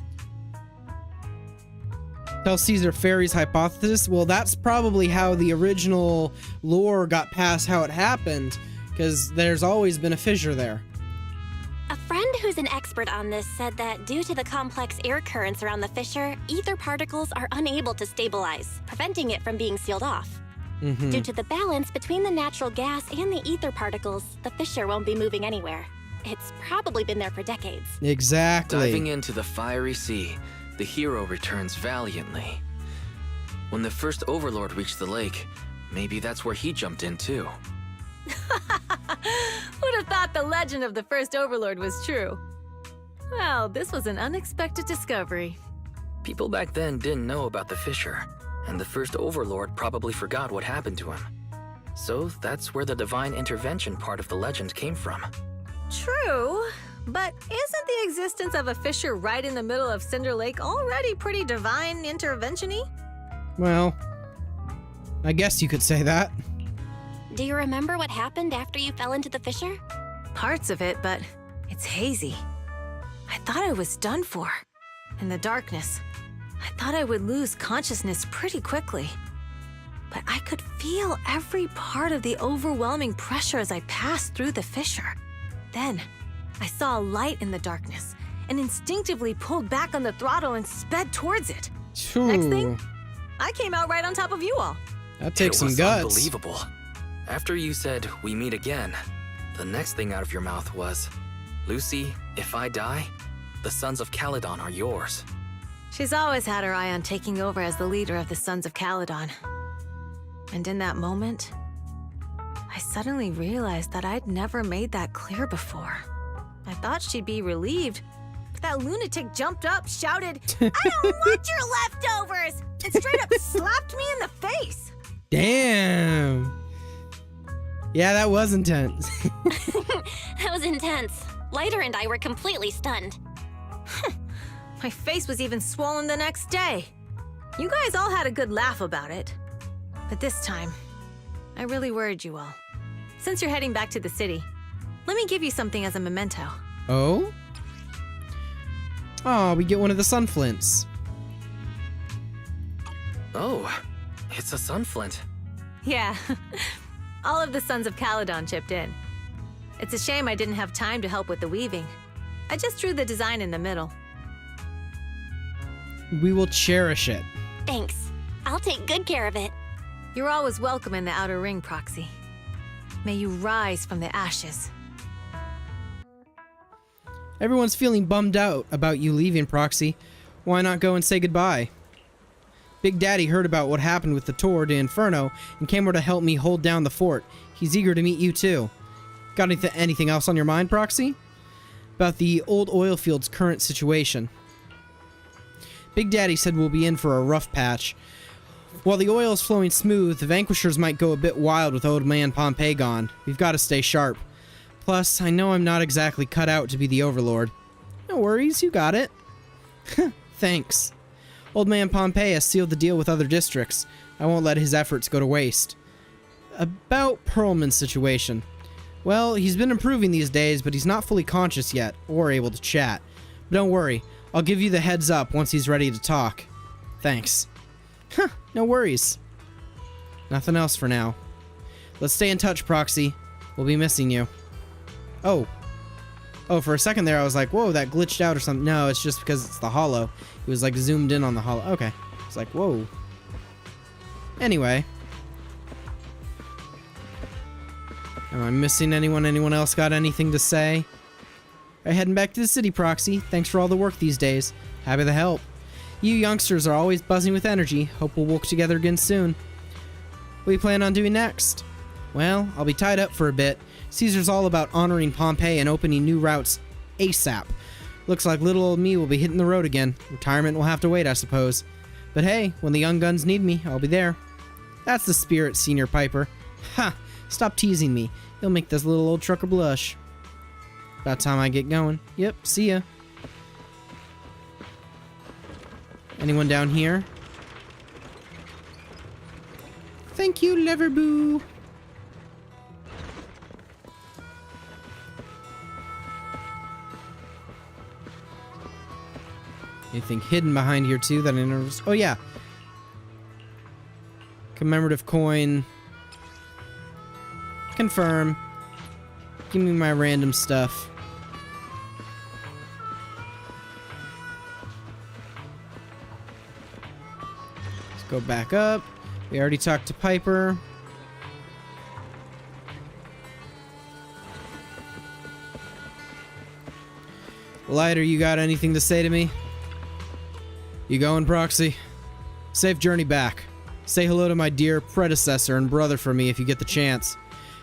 [SPEAKER 1] Tell Caesar Fairy's hypothesis. Well, that's probably how the original lore got past how it happened, because there's always been a fissure there.
[SPEAKER 7] A friend who's an expert on this said that due to the complex air currents around the fissure, ether particles are unable to stabilize, preventing it from being sealed off. Due to the balance between the natural gas and the ether particles, the fissure won't be moving anywhere. It's probably been there for decades.
[SPEAKER 1] Exactly.
[SPEAKER 4] Diving into the fiery sea, the hero returns valiantly. When the first overlord reached the lake, maybe that's where he jumped in too.
[SPEAKER 6] Who'd have thought the legend of the first overlord was true? Well, this was an unexpected discovery.
[SPEAKER 4] People back then didn't know about the fissure, and the first overlord probably forgot what happened to him. So that's where the divine intervention part of the legend came from.
[SPEAKER 6] True, but isn't the existence of a fissure right in the middle of Cinder Lake already pretty divine intervention-y?
[SPEAKER 1] Well, I guess you could say that.
[SPEAKER 7] Do you remember what happened after you fell into the fissure?
[SPEAKER 6] Parts of it, but it's hazy. I thought I was done for. In the darkness, I thought I would lose consciousness pretty quickly. But I could feel every part of the overwhelming pressure as I passed through the fissure. Then, I saw a light in the darkness and instinctively pulled back on the throttle and sped towards it. Next thing, I came out right on top of you all.
[SPEAKER 1] That takes some guts.
[SPEAKER 4] Unbelievable. After you said, "We meet again," the next thing out of your mouth was, "Lucy, if I die, the Sons of Calydon are yours."
[SPEAKER 6] She's always had her eye on taking over as the leader of the Sons of Calydon. And in that moment, I suddenly realized that I'd never made that clear before. I thought she'd be relieved, but that lunatic jumped up, shouted, "I don't want your leftovers!" and straight up slapped me in the face.
[SPEAKER 1] Damn. Yeah, that was intense.
[SPEAKER 7] That was intense. Lighter and I were completely stunned.
[SPEAKER 6] My face was even swollen the next day. You guys all had a good laugh about it. But this time, I really worried you all. Since you're heading back to the city, let me give you something as a memento.
[SPEAKER 1] Oh? Oh, we get one of the sunflints.
[SPEAKER 4] Oh, it's a sunflint.
[SPEAKER 6] Yeah, all of the Sons of Calydon chipped in. It's a shame I didn't have time to help with the weaving. I just drew the design in the middle.
[SPEAKER 1] We will cherish it.
[SPEAKER 7] Thanks. I'll take good care of it.
[SPEAKER 6] You're always welcome in the Outer Ring, Proxy. May you rise from the ashes.
[SPEAKER 1] Everyone's feeling bummed out about you leaving, Proxy. Why not go and say goodbye? Big Daddy heard about what happened with the tour to Inferno and came over to help me hold down the fort. He's eager to meet you too. Got anything else on your mind, Proxy? About the old oil field's current situation. Big Daddy said we'll be in for a rough patch. While the oil is flowing smooth, the Vanquishers might go a bit wild with Old Man Pompeii gone. We've got to stay sharp. Plus, I know I'm not exactly cut out to be the Overlord. No worries, you got it. Thanks. Old Man Pompeii has sealed the deal with other districts. I won't let his efforts go to waste. About Pearlman's situation. Well, he's been improving these days, but he's not fully conscious yet, or able to chat. But don't worry, I'll give you the heads up once he's ready to talk. Thanks. No worries. Nothing else for now. Let's stay in touch, Proxy. We'll be missing you. Oh, for a second there I was like, whoa, that glitched out or something. No, it's just because it's the holo. It was like zoomed in on the holo. Okay. It's like, whoa. Anyway. Am I missing anyone? Anyone else got anything to say? Alright, heading back to the city, Proxy. Thanks for all the work these days. Happy to help. You youngsters are always buzzing with energy. Hope we'll work together again soon. What do you plan on doing next? Well, I'll be tied up for a bit. Caesar's all about honoring Pompeii and opening new routes ASAP. Looks like little old me will be hitting the road again. Retirement will have to wait, I suppose. But hey, when the young guns need me, I'll be there. That's the spirit, Senior Piper. Ha! Stop teasing me. You'll make this little old trucker blush. About time I get going. Yep, see ya. Anyone down here? Thank you, Leverboo. Anything hidden behind here too that I noticed? Oh yeah. Commemorative coin. Confirm. Give me my random stuff. Let's go back up. We already talked to Piper. Lighter, you got anything to say to me? You going, Proxy? Safe journey back. Say hello to my dear predecessor and brother for me if you get the chance.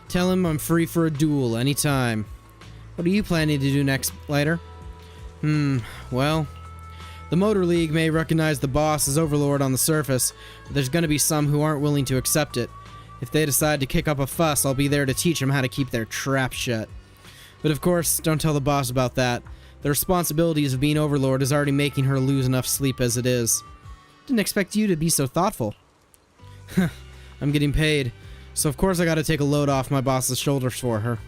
[SPEAKER 1] Tell him I'm free for a duel anytime. What are you planning to do next, Lighter? Well, the Motor League may recognize the boss as Overlord on the surface, but there's gonna be some who aren't willing to accept it. If they decide to kick up a fuss, I'll be there to teach them how to keep their trap shut. But of course, don't tell the boss about that. The responsibilities of being Overlord is already making her lose enough sleep as it is. Didn't expect you to be so thoughtful. I'm getting paid, so of course I gotta take a load off my boss's shoulders for her.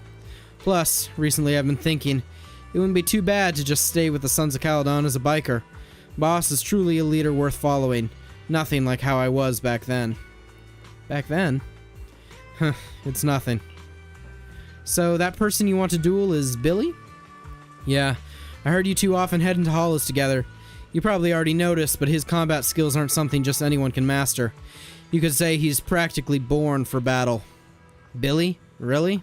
[SPEAKER 1] Plus, recently I've been thinking, it wouldn't be too bad to just stay with the Sons of Calydon as a biker. Boss is truly a leader worth following. Nothing like how I was back then. Back then? It's nothing. So that person you want to duel is Billy? Yeah, I heard you two often head into hollows together. You probably already noticed, but his combat skills aren't something just anyone can master. You could say he's practically born for battle. Billy? Really?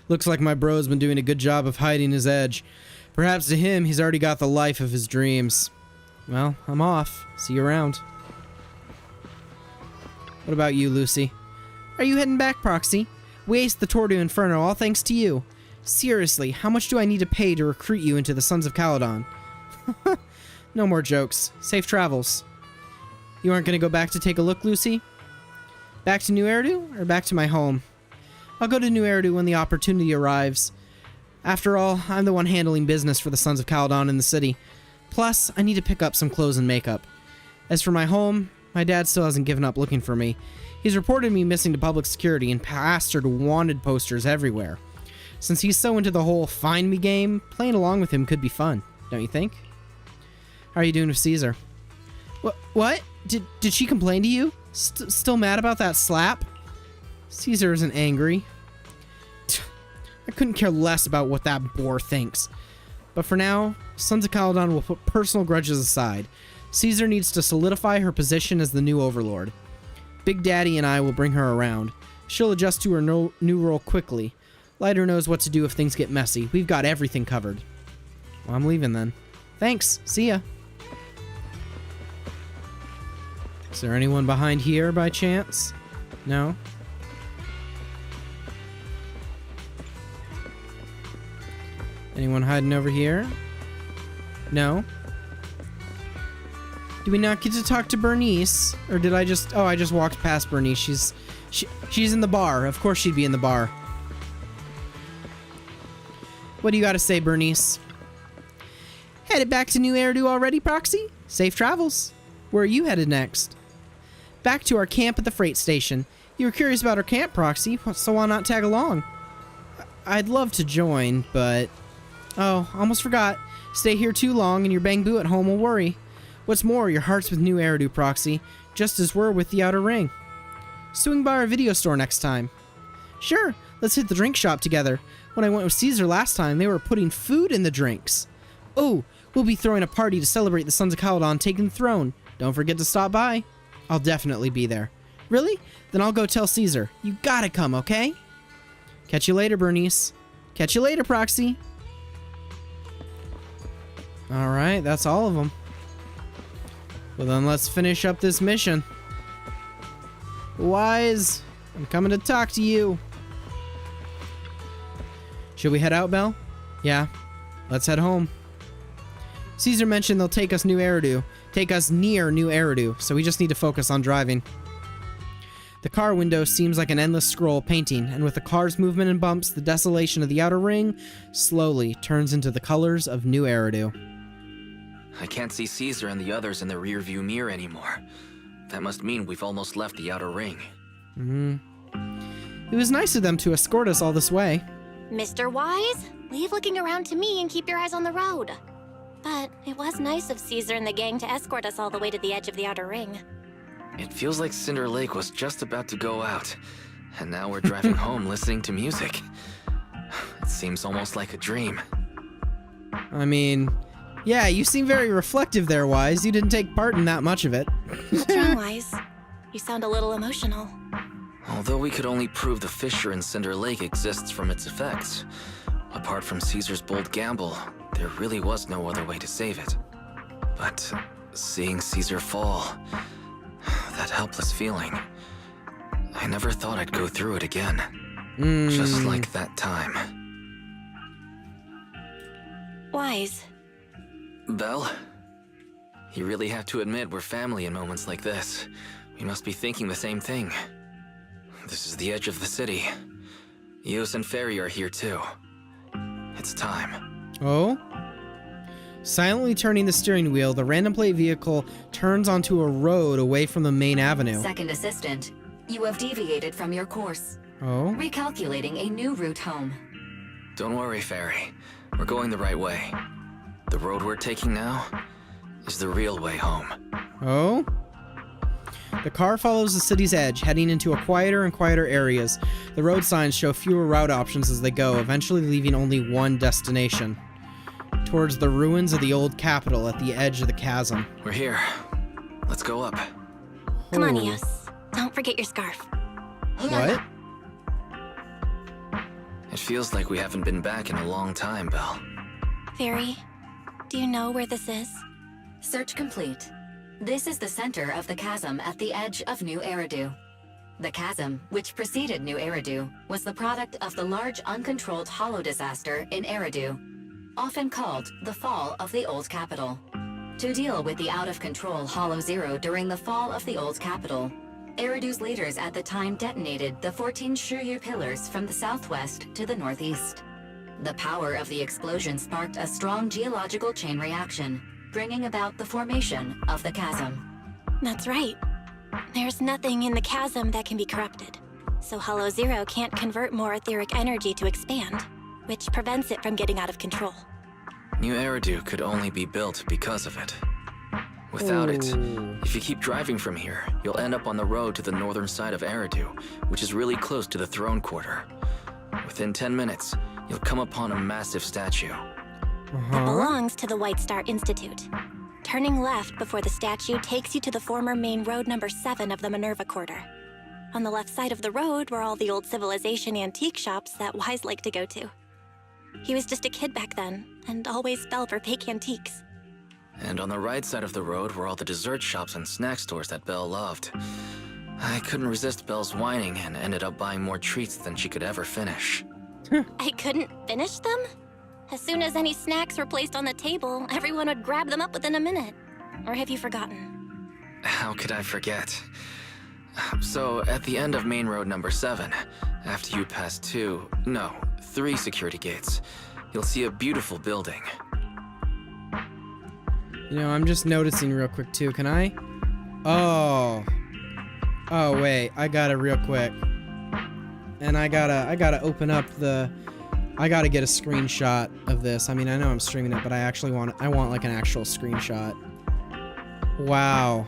[SPEAKER 1] Looks like my bro's been doing a good job of hiding his edge. Perhaps to him, he's already got the life of his dreams. Well, I'm off. See you around. What about you, Lucy? Are you heading back, Proxy? We aced the tour to Inferno, all thanks to you. Seriously, how much do I need to pay to recruit you into the Sons of Calydon? No more jokes. Safe travels. You aren't going to go back to take a look, Lucy? Back to New Eridu, or back to my home? I'll go to New Eridu when the opportunity arrives. After all, I'm the one handling business for the Sons of Calydon in the city. Plus, I need to pick up some clothes and makeup. As for my home, my dad still hasn't given up looking for me. He's reported me missing to public security and plastered wanted posters everywhere. Since he's so into the whole find me game, playing along with him could be fun, don't you think? How are you doing with Caesar? What? Did she complain to you? Still mad about that slap? Caesar isn't angry. I couldn't care less about what that boar thinks. But for now, Sons of Calydon will put personal grudges aside. Caesar needs to solidify her position as the new Overlord. Big Daddy and I will bring her around. She'll adjust to her new role quickly. Lighter knows what to do if things get messy. We've got everything covered. Well, I'm leaving then. Thanks. See ya. Is there anyone behind here by chance? No? Anyone hiding over here? No? Do we not get to talk to Bernice? Or did I just... Oh, I just walked past Bernice. She's in the bar. Of course she'd be in the bar. What do you got to say, Bernice? Headed back to New Eridu already, Proxy? Safe travels. Where are you headed next? Back to our camp at the freight station. You were curious about our camp, Proxy, so why not tag along? I'd love to join, but... Oh, almost forgot. Stay here too long and your bang boo at home will worry. What's more, your heart's with New Eridu, Proxy, just as we're with the Outer Ring. Swing by our video store next time. Sure, let's hit the drink shop together. When I went with Caesar last time, they were putting food in the drinks. Oh, we'll be throwing a party to celebrate the Sons of Calydon taking the throne. Don't forget to stop by. I'll definitely be there. Really? Then I'll go tell Caesar. You gotta come, okay? Catch you later, Bernice. Catch you later, Proxy. Alright, that's all of them. Well then, let's finish up this mission. Wise, I'm coming to talk to you. Should we head out, Belle? Yeah, let's head home. Caesar mentioned they'll take us near New Eridu, so we just need to focus on driving. The car window seems like an endless scroll painting, and with the car's movement and bumps, the desolation of the Outer Ring slowly turns into the colors of New Eridu.
[SPEAKER 4] I can't see Caesar and the others in the rearview mirror anymore. That must mean we've almost left the Outer Ring.
[SPEAKER 1] It was nice of them to escort us all this way.
[SPEAKER 7] Mr. Wise, leave looking around to me and keep your eyes on the road. But it was nice of Caesar and the gang to escort us all the way to the edge of the Outer Ring.
[SPEAKER 4] It feels like Cinder Lake was just about to go out, and now we're driving home listening to music. It seems almost like a dream.
[SPEAKER 1] I mean, yeah, you seem very reflective there, Wise. You didn't take part in that much of it.
[SPEAKER 7] What's wrong, Wise? You sound a little emotional.
[SPEAKER 4] Although we could only prove the fissure in Cinder Lake exists from its effects, apart from Caesar's bold gamble, there really was no other way to save it. But seeing Caesar fall, that helpless feeling, I never thought I'd go through it again. Just like that time.
[SPEAKER 7] Wise.
[SPEAKER 4] Belle? You really have to admit we're family in moments like this. We must be thinking the same thing. This is the edge of the city. Eos and Ferry are here too. It's time.
[SPEAKER 1] Oh? Silently turning the steering wheel, the random plate vehicle turns onto a road away from the main avenue.
[SPEAKER 8] Second assistant, you have deviated from your course.
[SPEAKER 1] Oh?
[SPEAKER 8] Recalculating a new route home.
[SPEAKER 4] Don't worry, Ferry. We're going the right way. The road we're taking now is the real way home.
[SPEAKER 1] Oh? The car follows the city's edge, heading into a quieter and quieter areas. The road signs show fewer route options as they go, eventually leaving only one destination. Towards the ruins of the old capital at the edge of the chasm.
[SPEAKER 4] We're here. Let's go up.
[SPEAKER 7] Come on, Eos. Don't forget your scarf.
[SPEAKER 1] What?
[SPEAKER 4] It feels like we haven't been back in a long time, Belle.
[SPEAKER 7] Fairy, do you know where this is?
[SPEAKER 8] Search complete. This is the center of the chasm at the edge of New Eridu. The chasm, which preceded New Eridu, was the product of the large uncontrolled hollow disaster in Eridu, often called the fall of the old capital. To deal with the out-of-control Hollow Zero during the fall of the old capital, Eridu's leaders at the time detonated the 14 Soooo pillars from the southwest to the northeast. The power of the explosion sparked a strong geological chain reaction, bringing about the formation of the chasm.
[SPEAKER 7] That's right. There's nothing in the chasm that can be corrupted, so Hollow Zero can't convert more etheric energy to expand, which prevents it from getting out of control.
[SPEAKER 4] New Eridu could only be built because of it. Without it, if you keep driving from here, you'll end up on the road to the northern side of Eridu, which is really close to the throne quarter. Within 10 minutes, you'll come upon a massive statue.
[SPEAKER 7] That belongs to the White Star Institute. Turning left before the statue takes you to the former main road number 7 of the Minerva Quarter. On the left side of the road were all the old civilization antique shops that Wise liked to go to. He was just a kid back then, and always fell for fake antiques.
[SPEAKER 4] And on the right side of the road were all the dessert shops and snack stores that Belle loved. I couldn't resist Belle's whining and ended up buying more treats than she could ever finish.
[SPEAKER 7] I couldn't finish them? As soon as any snacks were placed on the table, everyone would grab them up within a minute. Or have you forgotten?
[SPEAKER 4] How could I forget? So, at the end of main road number 7, after you pass 3 security gates, you'll see a beautiful building.
[SPEAKER 1] You know, I'm just noticing real quick too. Can I? Oh, wait, I gotta real quick. And I gotta open up the, I gotta get a screenshot of this. I mean, I know I'm streaming it, but I want like an actual screenshot. Wow.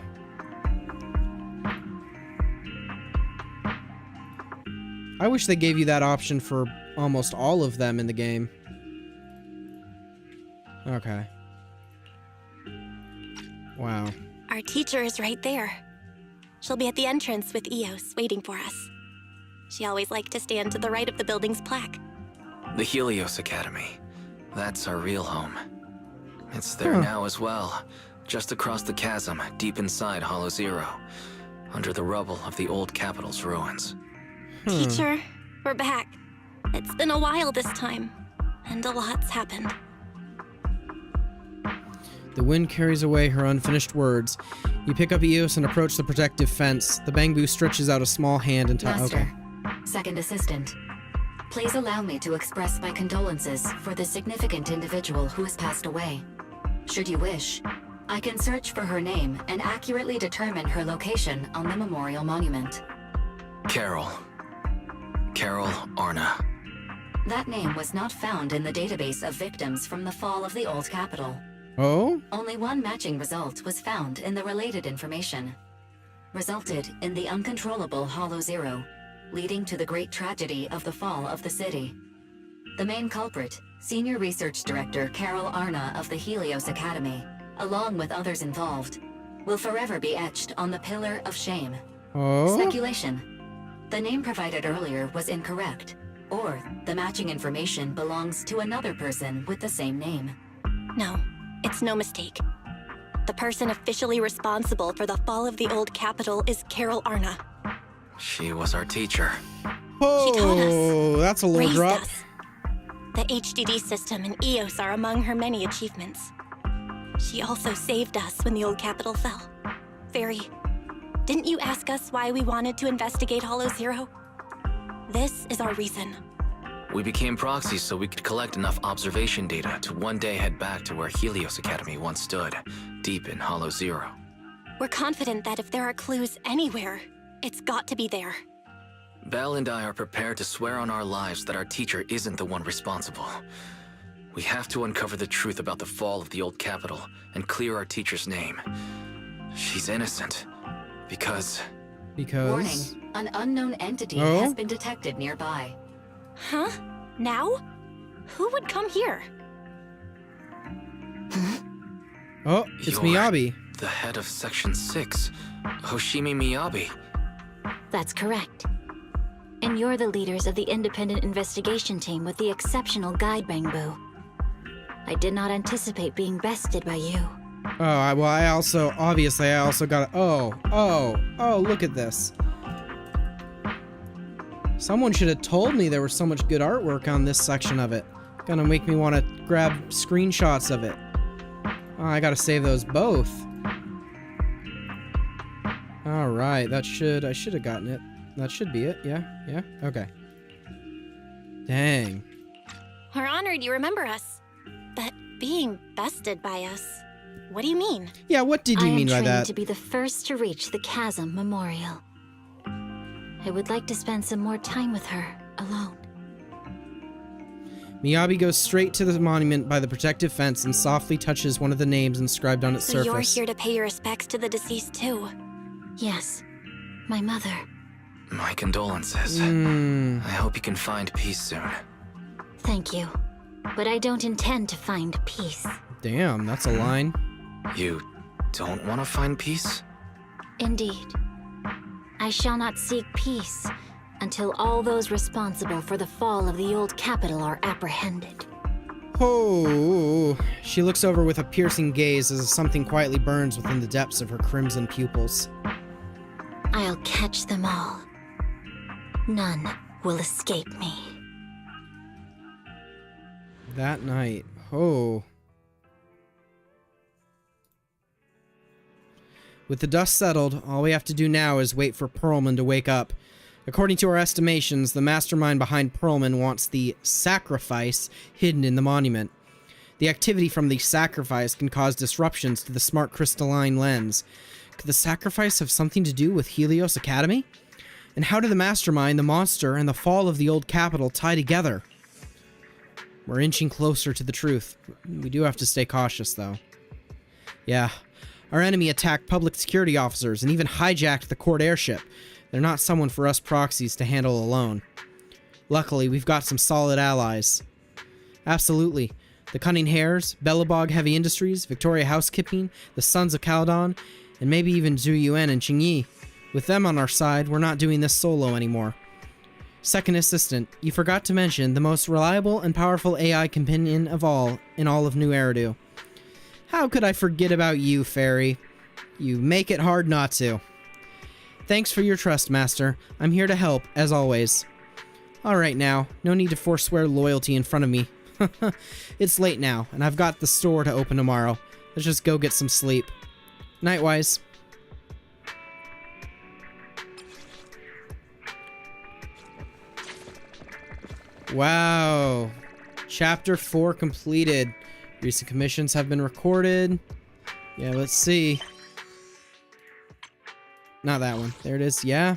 [SPEAKER 1] I wish they gave you that option for almost all of them in the game. Okay. Wow.
[SPEAKER 7] Our teacher is right there. She'll be at the entrance with Eos, waiting for us. She always liked to stand to the right of the building's plaque.
[SPEAKER 4] The Helios Academy. That's our real home. It's there now as well, just across the chasm, deep inside Hollow Zero, under the rubble of the old capital's ruins.
[SPEAKER 7] Teacher, we're back. It's been a while this time, and a lot's happened.
[SPEAKER 1] The wind carries away her unfinished words. You pick up Eos and approach the protective fence. The Bangbu stretches out a small hand and
[SPEAKER 8] Master, Second Assistant, please allow me to express my condolences for the significant individual who has passed away. Should you wish, I can search for her name and accurately determine her location on the memorial monument.
[SPEAKER 4] Carol Arna.
[SPEAKER 8] That name was not found in the database of victims from the fall of the old capital.
[SPEAKER 1] Oh?
[SPEAKER 8] Only one matching result was found in the related information. Resulted in the uncontrollable Hollow Zero, leading to the great tragedy of the fall of the city. The main culprit, Senior Research Director Carol Arna of the Helios Academy, along with others involved, will forever be etched on the Pillar of Shame.
[SPEAKER 1] Oh?
[SPEAKER 8] Speculation. The name provided earlier was incorrect, or the matching information belongs to another person with the same name.
[SPEAKER 7] No, it's no mistake. The person officially responsible for the fall of the old capital is Carol Arna.
[SPEAKER 4] She was our teacher.
[SPEAKER 1] Oh,
[SPEAKER 7] she taught us,
[SPEAKER 1] that's a low
[SPEAKER 7] raised
[SPEAKER 1] drop.
[SPEAKER 7] us. The HDD system and EOS are among her many achievements. She also saved us when the old capital fell. Fairy, didn't you ask us why we wanted to investigate Hollow Zero? This is our reason.
[SPEAKER 4] We became proxies so we could collect enough observation data to one day head back to where Helios Academy once stood, deep in Hollow Zero.
[SPEAKER 7] We're confident that if there are clues anywhere, it's got to be there.
[SPEAKER 4] Belle and I are prepared to swear on our lives that our teacher isn't the one responsible. We have to uncover the truth about the fall of the old capital and clear our teacher's name. She's innocent. Because...
[SPEAKER 8] Warning, an unknown entity has been detected nearby.
[SPEAKER 7] Huh? Now? Who would come here?
[SPEAKER 1] Oh, it's
[SPEAKER 4] You're
[SPEAKER 1] Miyabi.
[SPEAKER 4] the head of Section 6, Hoshimi Miyabi.
[SPEAKER 18] That's correct. And you're the leaders of the independent investigation team with the exceptional guide Bangbu. I did not anticipate being bested by you.
[SPEAKER 1] Oh, well, I also got look at this. Someone should have told me there was so much good artwork on this section of it. Gonna make me want to grab screenshots of it. Oh, I gotta save those both. Alright, I should have gotten it. That should be it, yeah, okay. Dang.
[SPEAKER 7] We're honored you remember us. But being bested by us, what do you mean?
[SPEAKER 1] Yeah, what did you mean by
[SPEAKER 18] I am
[SPEAKER 1] that?
[SPEAKER 18] trained to be the first to reach the Chasm Memorial. I would like to spend some more time with her, alone.
[SPEAKER 1] Miyabi goes straight to the monument by the protective fence and softly touches one of the names inscribed on its
[SPEAKER 7] So
[SPEAKER 1] surface.
[SPEAKER 7] you're here to pay your respects to the deceased too?
[SPEAKER 18] Yes, my mother.
[SPEAKER 4] My condolences.
[SPEAKER 1] Mm.
[SPEAKER 4] I hope you can find peace soon.
[SPEAKER 18] Thank you. But I don't intend to find peace.
[SPEAKER 1] Damn, that's a line.
[SPEAKER 4] You don't want to find peace?
[SPEAKER 18] Indeed. I shall not seek peace until all those responsible for the fall of the old capital are apprehended.
[SPEAKER 1] Oh, she looks over with a piercing gaze as something quietly burns within the depths of her crimson pupils.
[SPEAKER 18] I'll catch them all. None will escape me.
[SPEAKER 1] That night. Oh. With the dust settled, all we have to do now is wait for Pearlman to wake up. According to our estimations, the mastermind behind Pearlman wants the sacrifice hidden in the monument. The activity from the sacrifice can cause disruptions to the smart crystalline lens. Could the sacrifice have something to do with Helios Academy? And how do the mastermind, the monster, and the fall of the old capital tie together? We're inching closer to the truth. We do have to stay cautious, though. Yeah, our enemy attacked public security officers and even hijacked the court airship. They're not someone for us proxies to handle alone. Luckily, we've got some solid allies. Absolutely. The Cunning Hares, Bellabog Heavy Industries, Victoria Housekeeping, the Sons of Calydon, and maybe even Zhu Yuan and Qingyi. With them on our side, we're not doing this solo anymore. Second Assistant, you forgot to mention the most reliable and powerful AI companion of all in all of New Eridu. How could I forget about you, Fairy? You make it hard not to. Thanks for your trust, Master. I'm here to help, as always. Alright now, no need to forswear loyalty in front of me. It's late now, and I've got the store to open tomorrow. Let's just go get some sleep. Nightwise. Wow. Chapter 4 completed. Recent commissions have been recorded. Yeah, let's see. Not that one. There it is. Yeah.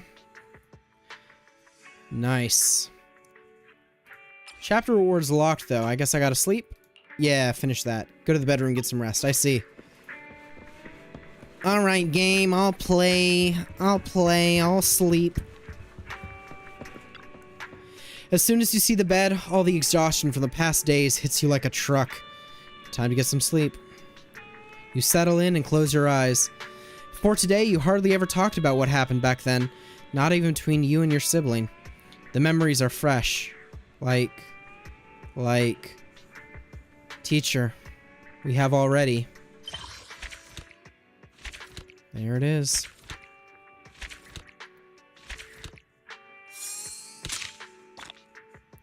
[SPEAKER 1] Nice. Chapter rewards locked, though. I guess I gotta sleep? Yeah, finish that. Go to the bedroom, get some rest. I see. Alright, game. I'll play. I'll sleep. As soon as you see the bed, all the exhaustion from the past days hits you like a truck. Time to get some sleep. You settle in and close your eyes. For today, you hardly ever talked about what happened back then. Not even between you and your sibling. The memories are fresh. Like... Teacher. We have already. There it is.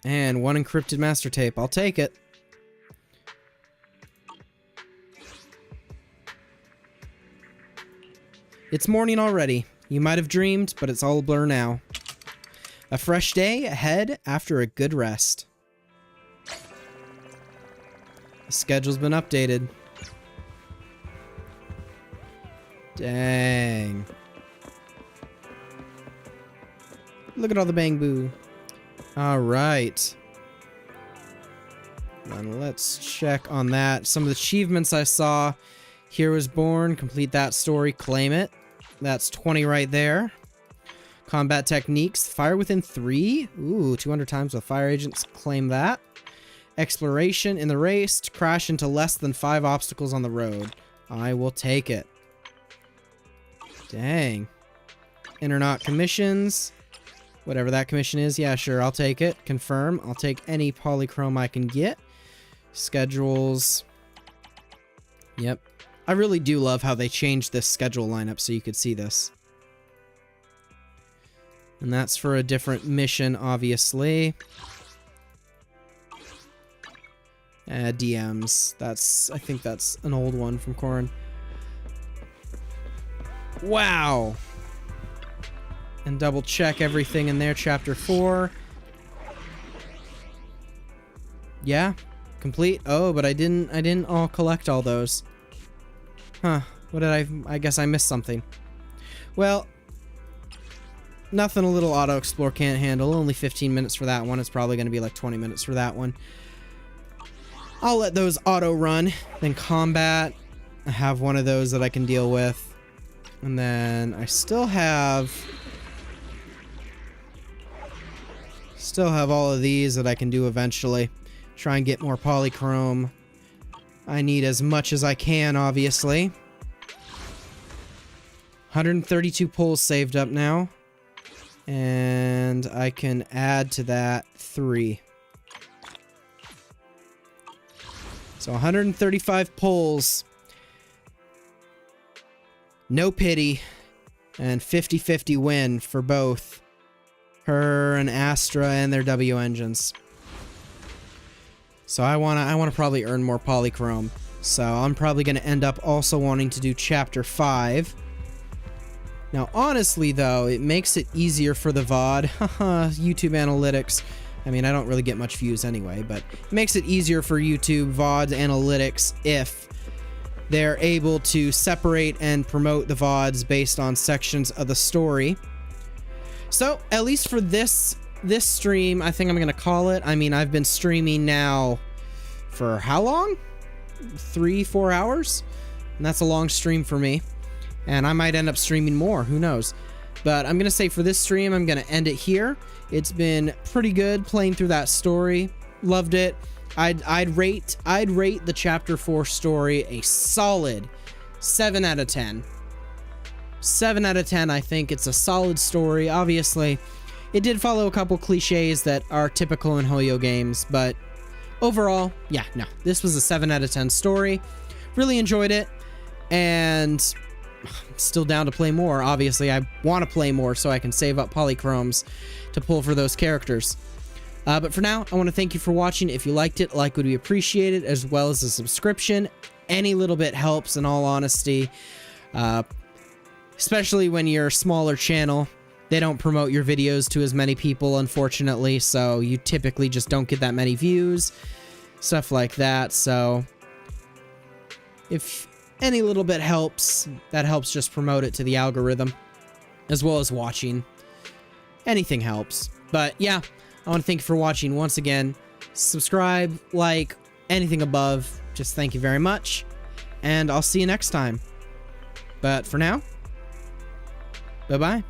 [SPEAKER 1] And one encrypted master tape. I'll take it. It's morning already. You might have dreamed, but it's all a blur now. A fresh day ahead after a good rest. The schedule's been updated. Dang. Look at all the bang boo. Alright. Then let's check on that. Some of the achievements I saw. Here was born. Complete that story. Claim it. That's 20 right there. Combat techniques. Fire within 3. Ooh, 200 times with fire agents. Claim that. Exploration in the race. To crash into less than 5 obstacles on the road. I will take it. Dang. Internaut commissions. Whatever that commission is. Yeah, sure. I'll take it. Confirm. I'll take any polychrome I can get. Schedules. Yep. I really do love how they changed this schedule lineup so you could see this. And that's for a different mission, obviously. DMs. I think that's an old one from Corrin. Wow. And double check everything in there. Chapter 4. Yeah. Complete. Oh, but I didn't all collect all those. Huh. What did I guess I missed something. Well, nothing a little auto-explore can't handle. Only 15 minutes for that one. It's probably going to be like 20 minutes for that one. I'll let those auto-run. Then combat. I have one of those that I can deal with. And then I still have all of these that I can do eventually. Try and get more polychrome. I need as much as I can, obviously. 132 pulls saved up now. And I can add to that 3. So 135 pulls. No pity. And 50-50 win for both her and Astra and their W engines. So I wanna probably earn more polychrome. So I'm probably gonna end up also wanting to do chapter 5. Now honestly though, it makes it easier for the VOD. Haha, YouTube analytics. I mean, I don't really get much views anyway, but it makes it easier for YouTube VOD analytics if they're able to separate and promote the VODs based on sections of the story. So, at least for this stream, I think I'm gonna call it. I mean, I've been streaming now for how long? 3-4 hours? And that's a long stream for me. And I might end up streaming more, who knows? But I'm gonna say for this stream, I'm gonna end it here. It's been pretty good playing through that story. Loved it. I'd rate the chapter 4 story a solid 7 out of 10. 7 out of 10. I think it's a solid story. Obviously, it did follow a couple cliches that are typical in Hoyo games, but overall, yeah, no, this was a 7 out of 10 story. Really enjoyed it, and I'm still down to play more. Obviously, I want to play more so I can save up polychromes to pull for those characters. But for now, I want to thank you for watching. If you liked it, a like would be appreciated, as well as a subscription. Any little bit helps, in all honesty. Especially when you're a smaller channel. They don't promote your videos to as many people, unfortunately, so you typically just don't get that many views. Stuff like that, so if any little bit helps, that helps just promote it to the algorithm, as well as watching. Anything helps. But yeah, I want to thank you for watching once again. Subscribe, like, anything above. Just thank you very much. And I'll see you next time. But for now, bye-bye.